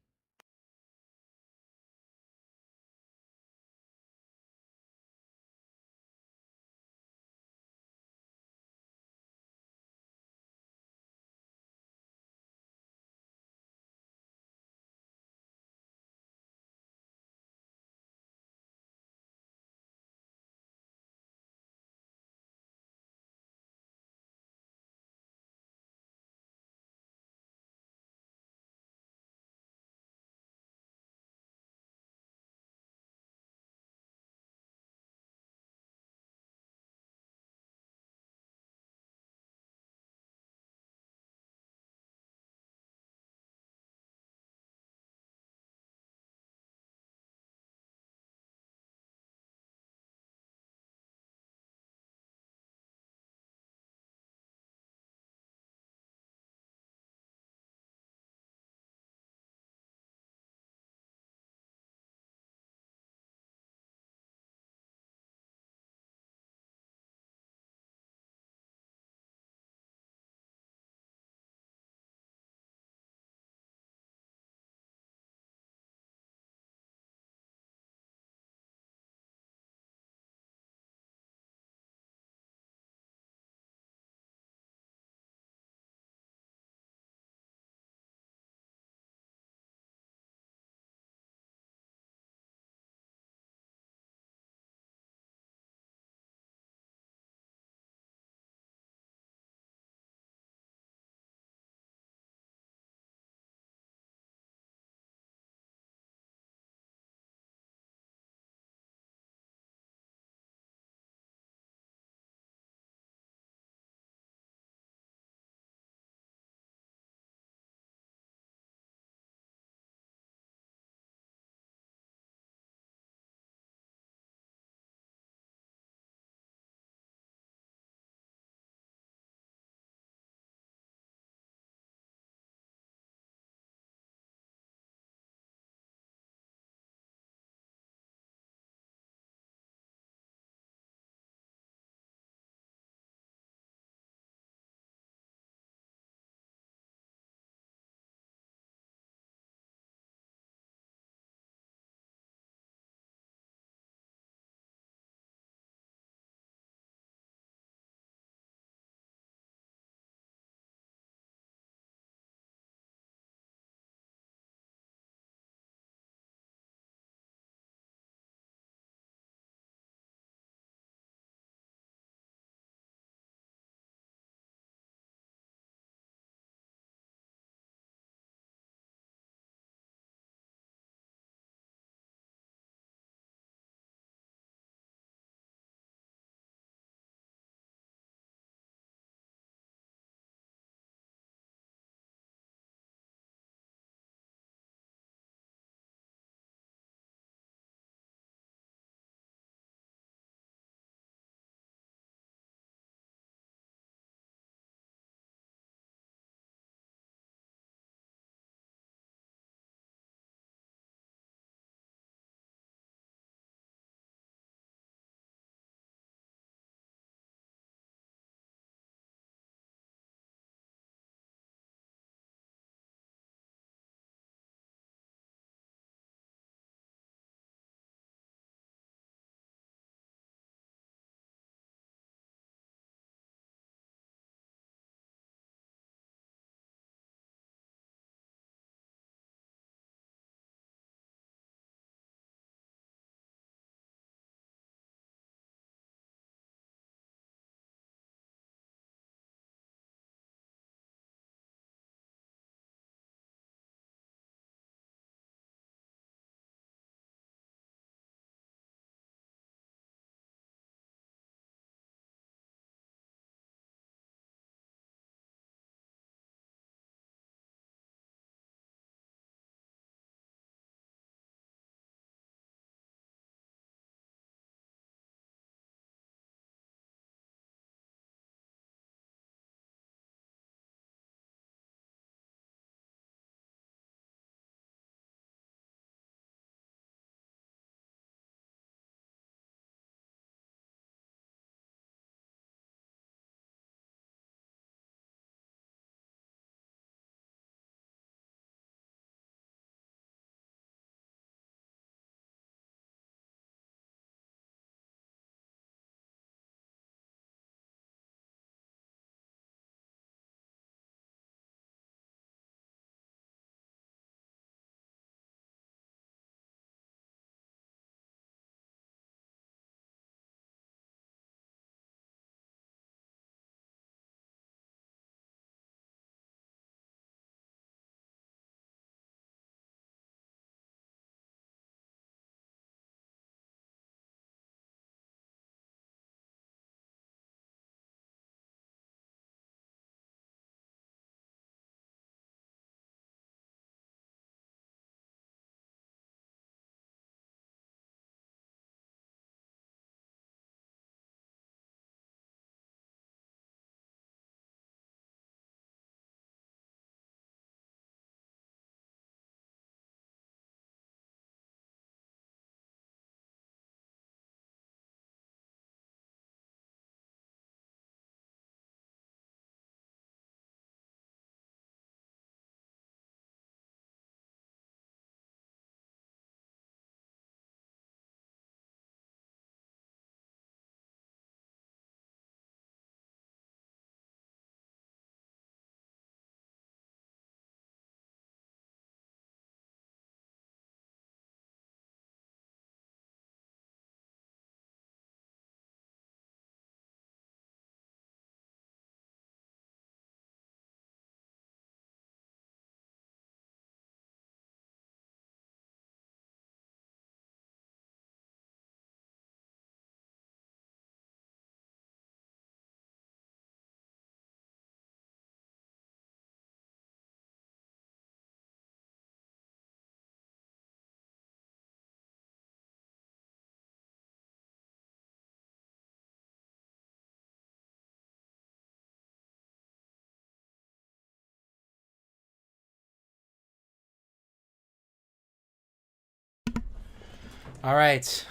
Alright,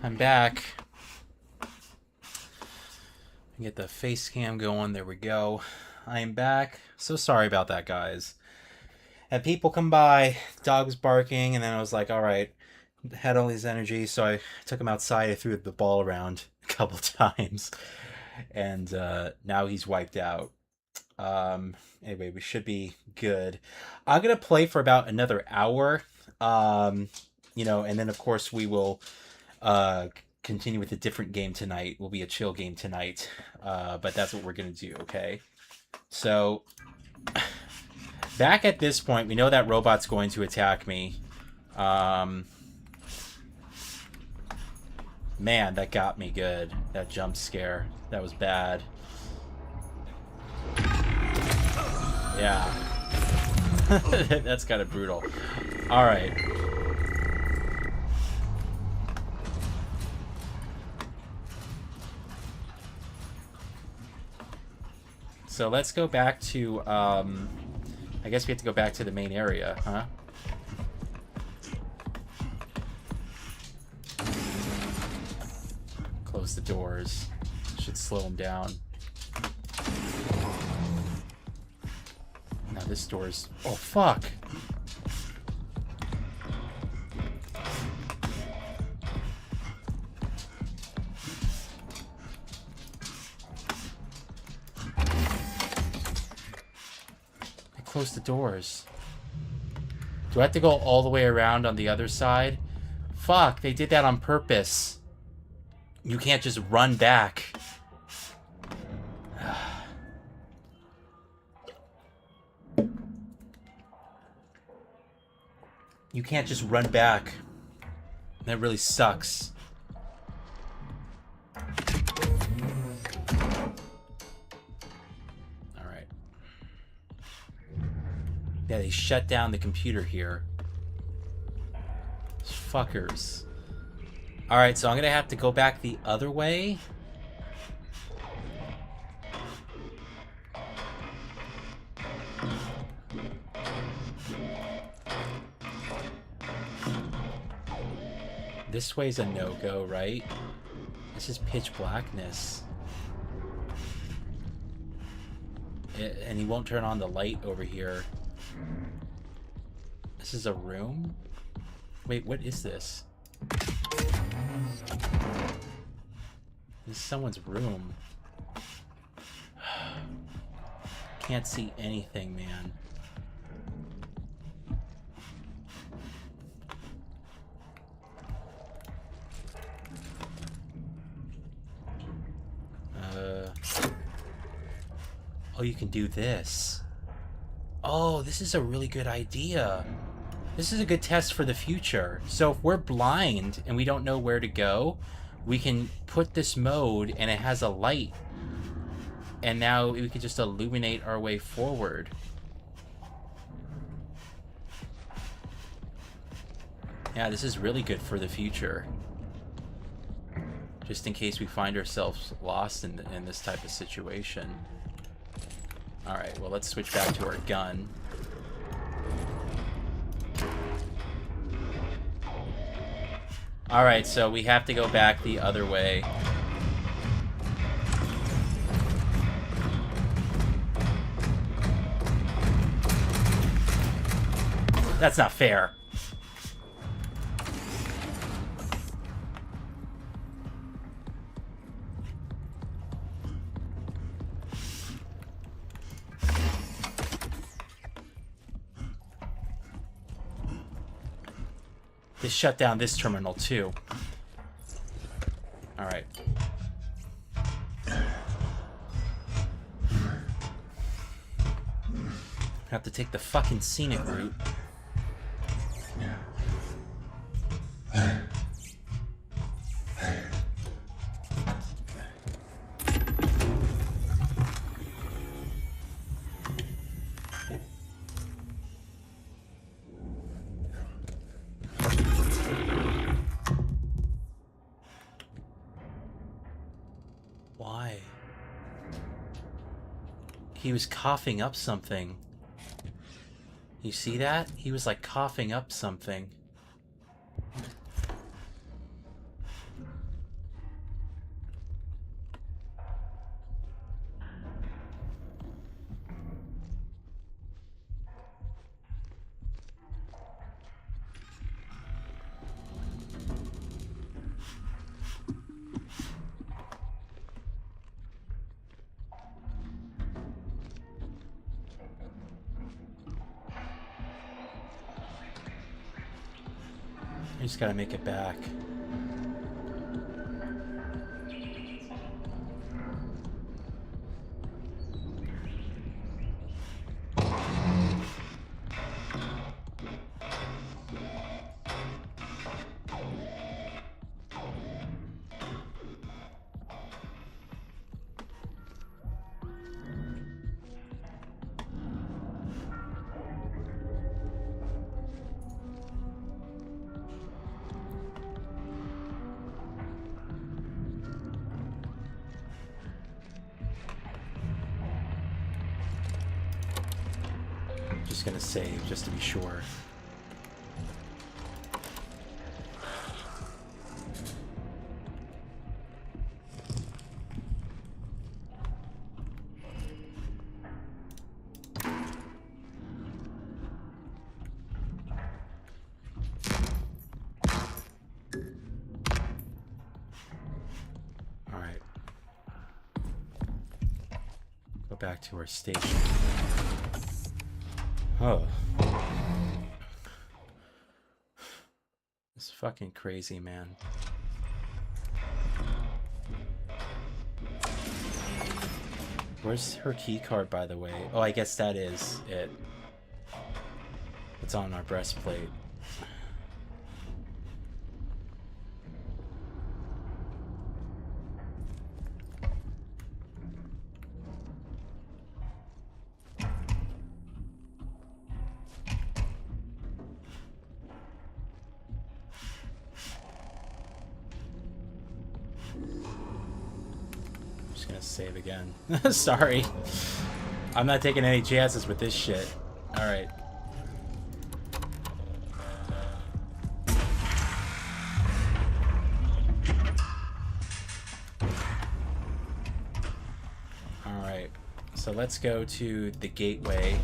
I'm back. Get the face cam going. There we go. I am back. So sorry about that, guys. Had people come by, dog was barking, and then I was like, alright, had all this energy, so I took him outside. I threw the ball around a couple times, and now he's wiped out. Anyway, we should be good. I'm gonna play for about another hour, you know, and then of course we will continue with a different game tonight. Will be a chill game tonight, but that's what we're gonna do. Okay, so back at this point, we know that robot's going to attack me. Man, that got me good. That jump scare, that was bad. Yeah. That's kind of brutal. Alright. So let's go back to, I guess we have to go back to the main area, huh? Close the doors. Should slow him down. Now this door's... Oh, fuck! I closed the doors. Do I have to go all the way around on the other side? Fuck, they did that on purpose. You can't just run back. You can't just run back. That really sucks. Alright. Yeah, they shut down the computer here. These fuckers. Alright, so I'm gonna have to go back the other way. This way's a no-go, right? This is pitch blackness. And he won't turn on the light over here. This is a room? Wait, what is this? This is someone's room. Can't see anything, man. Oh, you can do this. Oh, this is a really good idea. This is a good test for the future. So if we're blind and we don't know where to go, we can put this mode and it has a light. And now we can just illuminate our way forward. Yeah, this is really good for the future. Just in case we find ourselves lost in this type of situation. Alright, well, let's switch back to our gun. Alright, so we have to go back the other way. That's not fair. They shut down this terminal too. All right. Have to take the fucking scenic route. Why? He was coughing up something. You see that? He was like coughing up something. just gotta make it back. Just gonna save just to be sure. All right. Go back to our station. Oh. It's fucking crazy, man. Where's her key card, by the way? Oh, I guess that is it. It's on our breastplate. Save again. Sorry. I'm not taking any chances with this shit. Alright. Alright. So let's go to the gateway.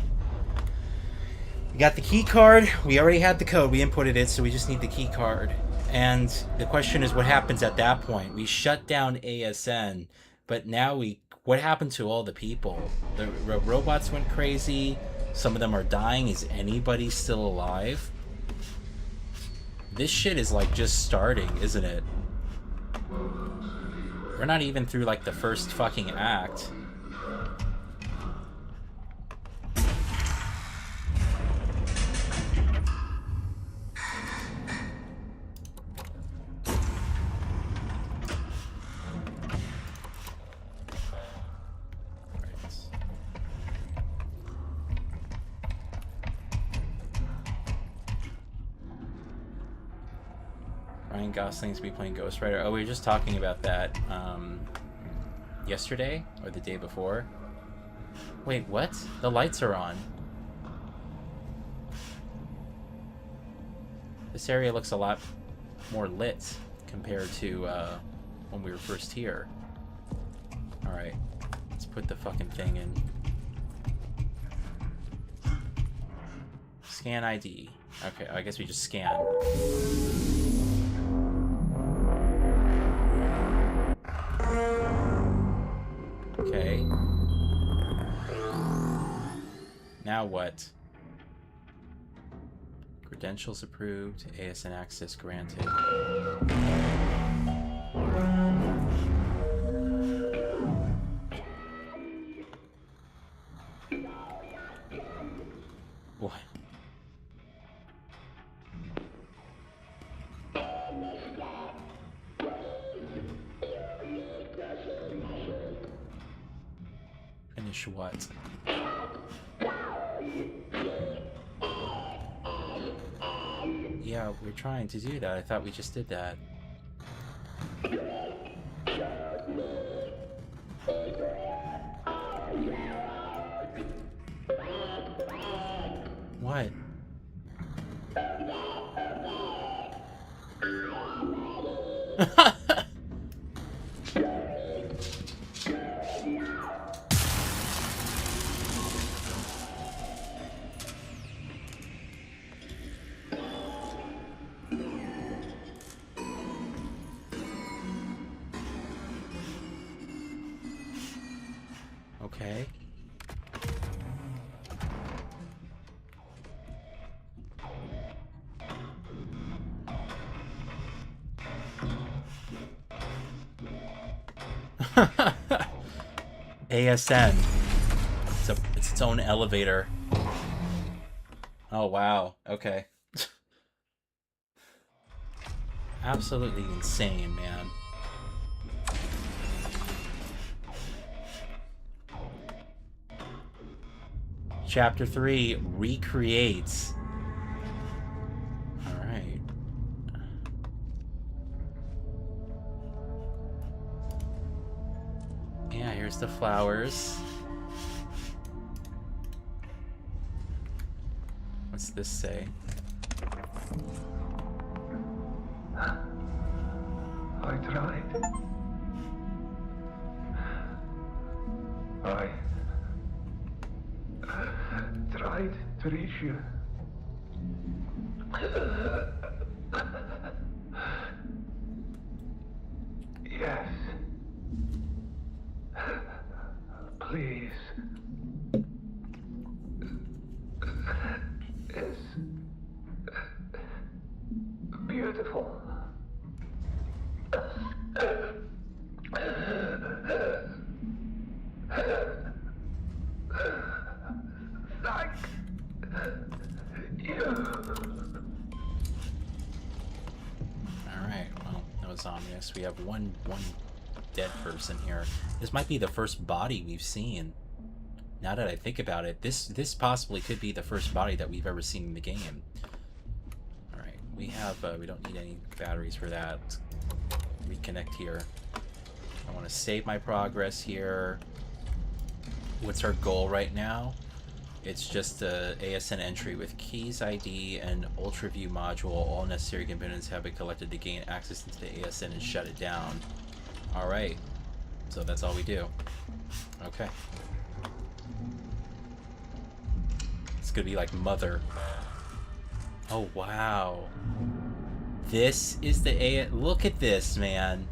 We got the key card. We already had the code. We inputted it, so we just need the key card. And the question is, what happens at that point? We shut down ASN. But now what happened to all the people? The robots went crazy. Some of them are dying. Is anybody still alive? This shit is like just starting, isn't it? We're not even through like the first fucking act. Ryan Gosling's to be playing Ghost Rider. Oh, we were just talking about that yesterday or the day before. Wait, what? The lights are on. This area looks a lot more lit compared to when we were first here. Alright, let's put the fucking thing in. Scan ID. Okay, I guess we just scan. Okay. Now what? Credentials approved. ASN access granted. What? Finish what? Yeah, we're trying to do that. I thought we just did that. What? Okay. ASN. It's its own elevator. Oh wow. Okay. Absolutely insane, man. Chapter 3 recreates. Alright. Yeah, here's the flowers. What's this say? I tried. I tried to reach you. Yes. Please. It's beautiful. Thank you. Alright, well, that was ominous. We have one dead person here. This might be the first body we've seen. Now that I think about it, this possibly could be the first body that we've ever seen in the game. Alright, we have, we don't need any batteries for that. Reconnect here. I want to save my progress here. What's our goal right now? It's just a ASN entry with keys, ID, and UltraView module. All necessary components have been collected to gain access into the ASN and shut it down. Alright. So that's all we do. Okay. It's gonna be like Mother. Oh, wow. This is the look at this, man.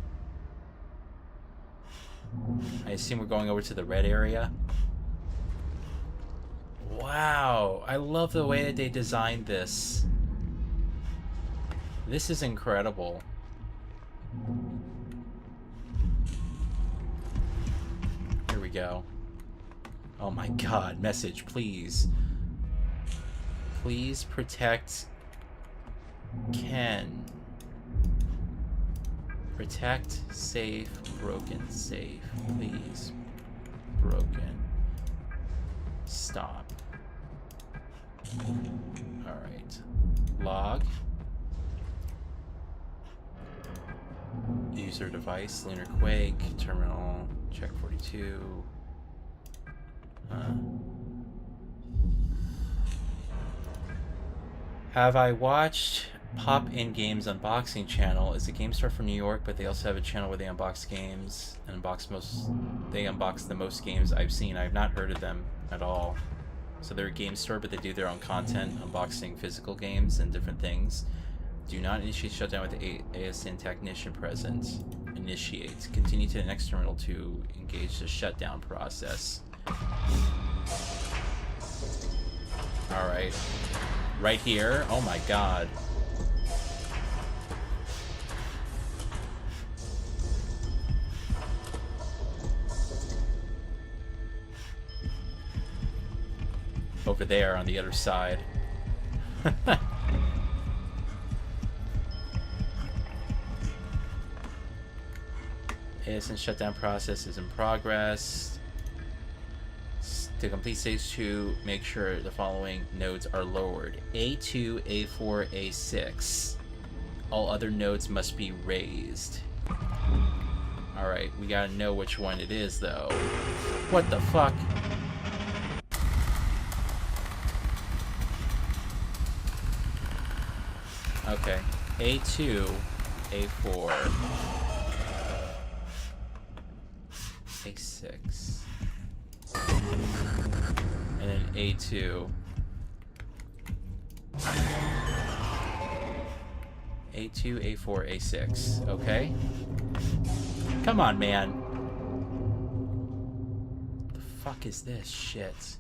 I assume we're going over to the red area. Wow, I love the way that they designed this. This is incredible. Here we go. Oh my god, message, please. Please protect Ken. Protect, safe, broken, safe. Please. Broken. Stop. Alright. Log. User device, Lunar Quake, terminal, check 42. Have I watched Pop In Games unboxing channel? Is a game store from New York, but they also have a channel where they unbox games and they unbox the most games I've seen. I've not heard of them at all. So they're a game store, but they do their own content, unboxing physical games and different things. Do not initiate shutdown with the ASN technician present. Initiate. Continue to the next terminal to engage the shutdown process. Alright. Right here. Oh my god. Over there on the other side. ASN shutdown process is in progress. To complete stage 2, make sure the following nodes are lowered. A2, A4, A6. All other nodes must be raised. Alright, we gotta know which one it is though. What the fuck? Okay, A2, A4, A6, and then A2, A2, A4, A6, okay? Come on, man. The fuck is this shit?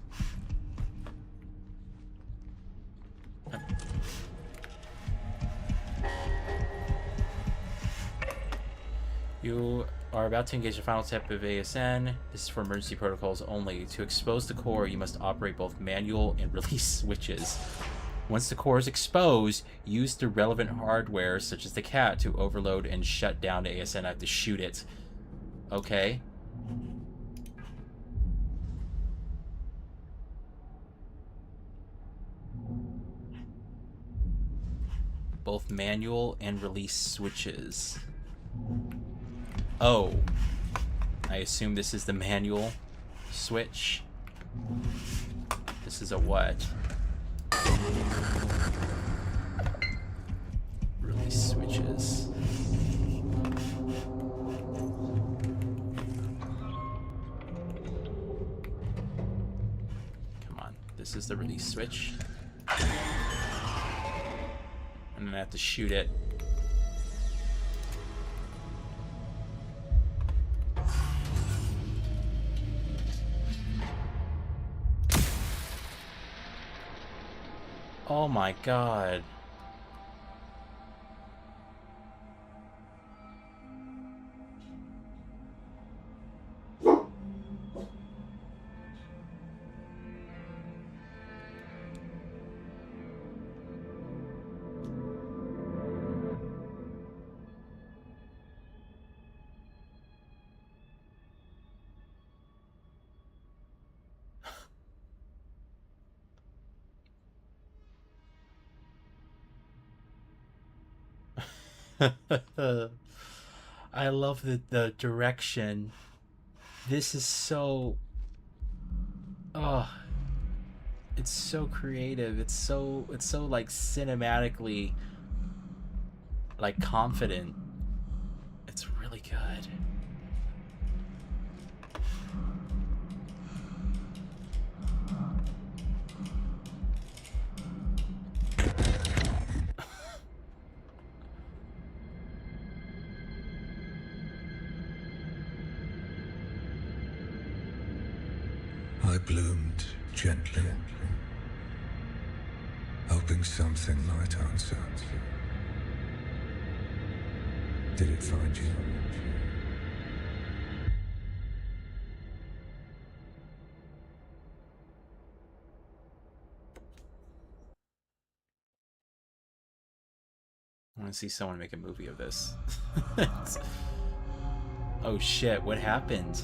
You are about to engage the final step of ASN. This is for emergency protocols only. To expose the core, you must operate both manual and release switches. Once the core is exposed, use the relevant hardware, such as the cat, to overload and shut down the ASN. I have to shoot it. Okay. Both manual and release switches. Oh. I assume this is the manual switch. This is a what? Release switches. Come on. This is the release switch. And then I have to shoot it. Oh my god. I love the direction. This is so... Oh, it's so creative. It's so like cinematically like confident. It's really good. I bloomed gently, hoping something might answer. Did it find you? I want to see someone make a movie of this. Oh shit, what happened?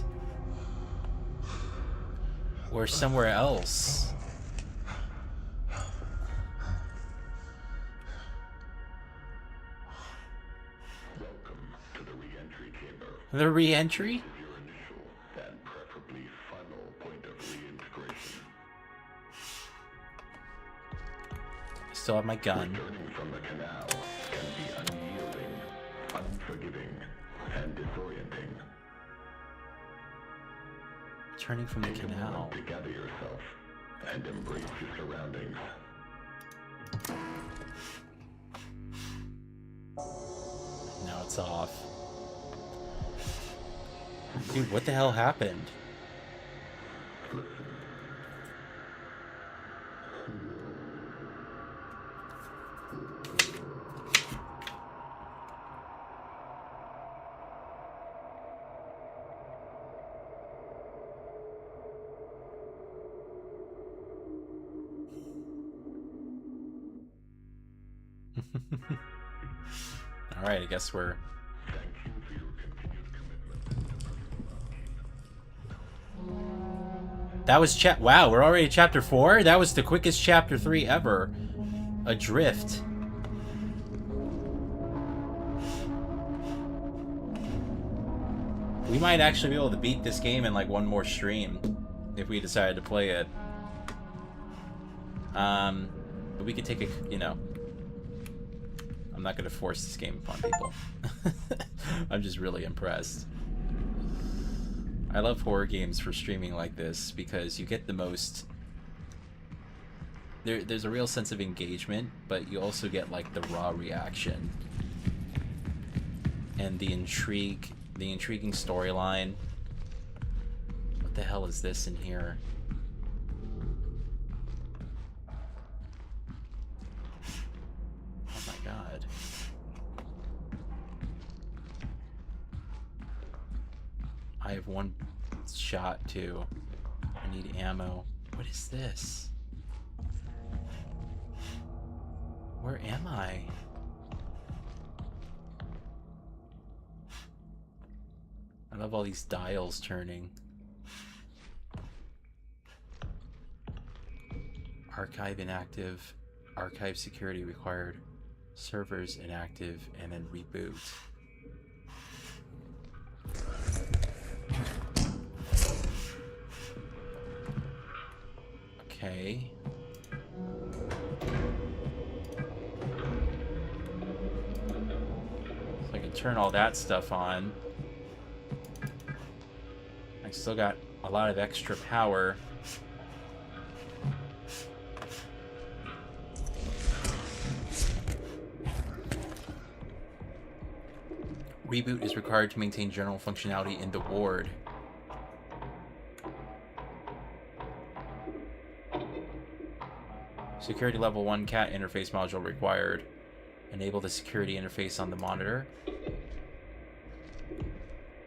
Or somewhere else. Welcome to the re-entry chamber. The re-entry? This is your initial and preferably final point of reintegration. I still have my gun. Returning from the canal can be unyielding, unforgiving, and disorienting. Turning from the canal. To gather yourself and embrace your surroundings. Now it's off. Dude, what the hell happened? Alright, I guess we're... That was wow, we're already chapter 4? That was the quickest chapter 3 ever. Adrift. We might actually be able to beat this game in like one more stream if we decided to play it. But we could take a, you know, I'm not going to force this game upon people. I'm just really impressed. I love horror games for streaming like this because you get the most... There's a real sense of engagement, but you also get like the raw reaction. And the intrigue, the intriguing storyline. What the hell is this in here? Oh my god. I have one shot too. I need ammo. What is this? Where am I? I love all these dials turning. Archive inactive. Archive security required. Servers inactive. And then reboot. Okay. So I can turn all that stuff on. I still got a lot of extra power. Reboot is required to maintain general functionality in the ward. Security level 1 CAT interface module required. Enable the security interface on the monitor.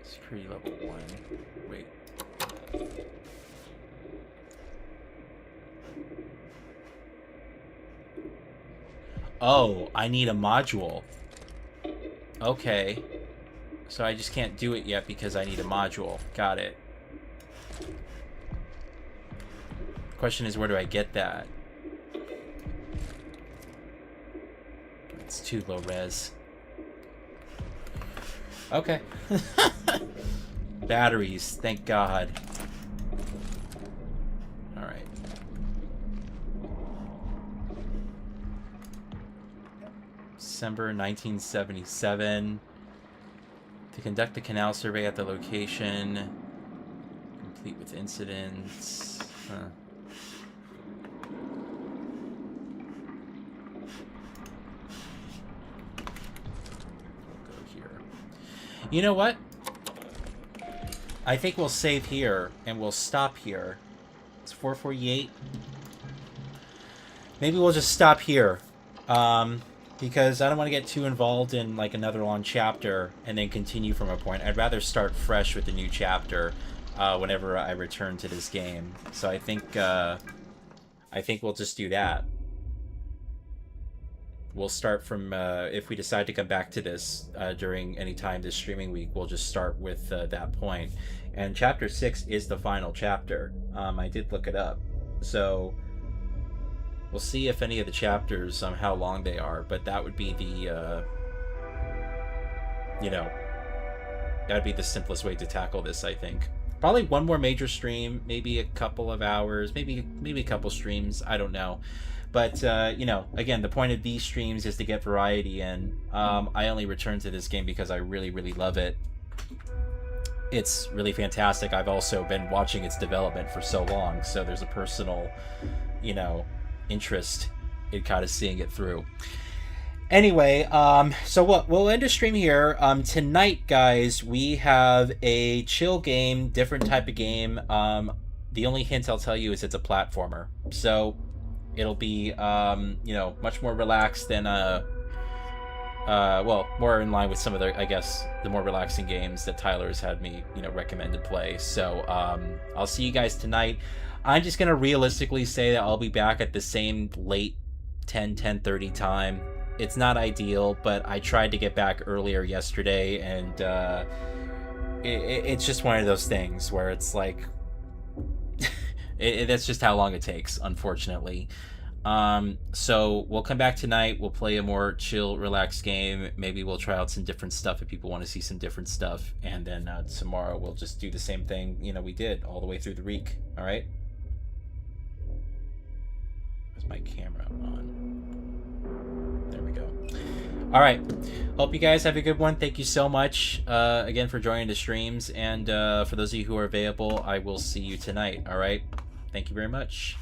Security level 1. Wait. Oh, I need a module. Okay. So I just can't do it yet because I need a module. Got it. Question is, where do I get that? It's too low res. Okay. Batteries, thank God. Alright. December 1977. To conduct the canal survey at the location. Complete with incidents. Huh. You know what? I think we'll save here and we'll stop here. It's 4:48. Maybe we'll just stop here. Because I don't want to get too involved in like another long chapter and then continue from a point. I'd rather start fresh with a new chapter whenever I return to this game. So I think we'll just do that. We'll start from, if we decide to come back to this during any time this streaming week, we'll just start with that point. And Chapter 6 is the final chapter. I did look it up. So, we'll see if any of the chapters, how long they are, but that would be the, you know, that'd be the simplest way to tackle this, I think. Probably one more major stream, maybe a couple of hours, maybe a couple streams, I don't know. But, you know, again, the point of these streams is to get variety in. I only return to this game because I really, really love it. It's really fantastic. I've also been watching its development for so long, so there's a personal, you know, interest in kind of seeing it through. Anyway, so we'll end the stream here. Tonight, guys, we have a chill game, different type of game. The only hint I'll tell you is it's a platformer. So it'll be, you know, much more relaxed than, well, more in line with some of the, I guess, the more relaxing games that Tyler's had me, you know, recommend to play. So, I'll see you guys tonight. I'm just going to realistically say that I'll be back at the same late 10:30 time. It's not ideal, but I tried to get back earlier yesterday, and, it's just one of those things where it's like, that's just how long it takes, unfortunately. So we'll come back tonight. We'll play a more chill, relaxed game. Maybe we'll try out some different stuff if people want to see some different stuff. And then tomorrow we'll just do the same thing, you know, we did all the way through the week. All right? Where's my camera on? There we go. All right. Hope you guys have a good one. Thank you so much again for joining the streams. And for those of you who are available, I will see you tonight. All right? Thank you very much.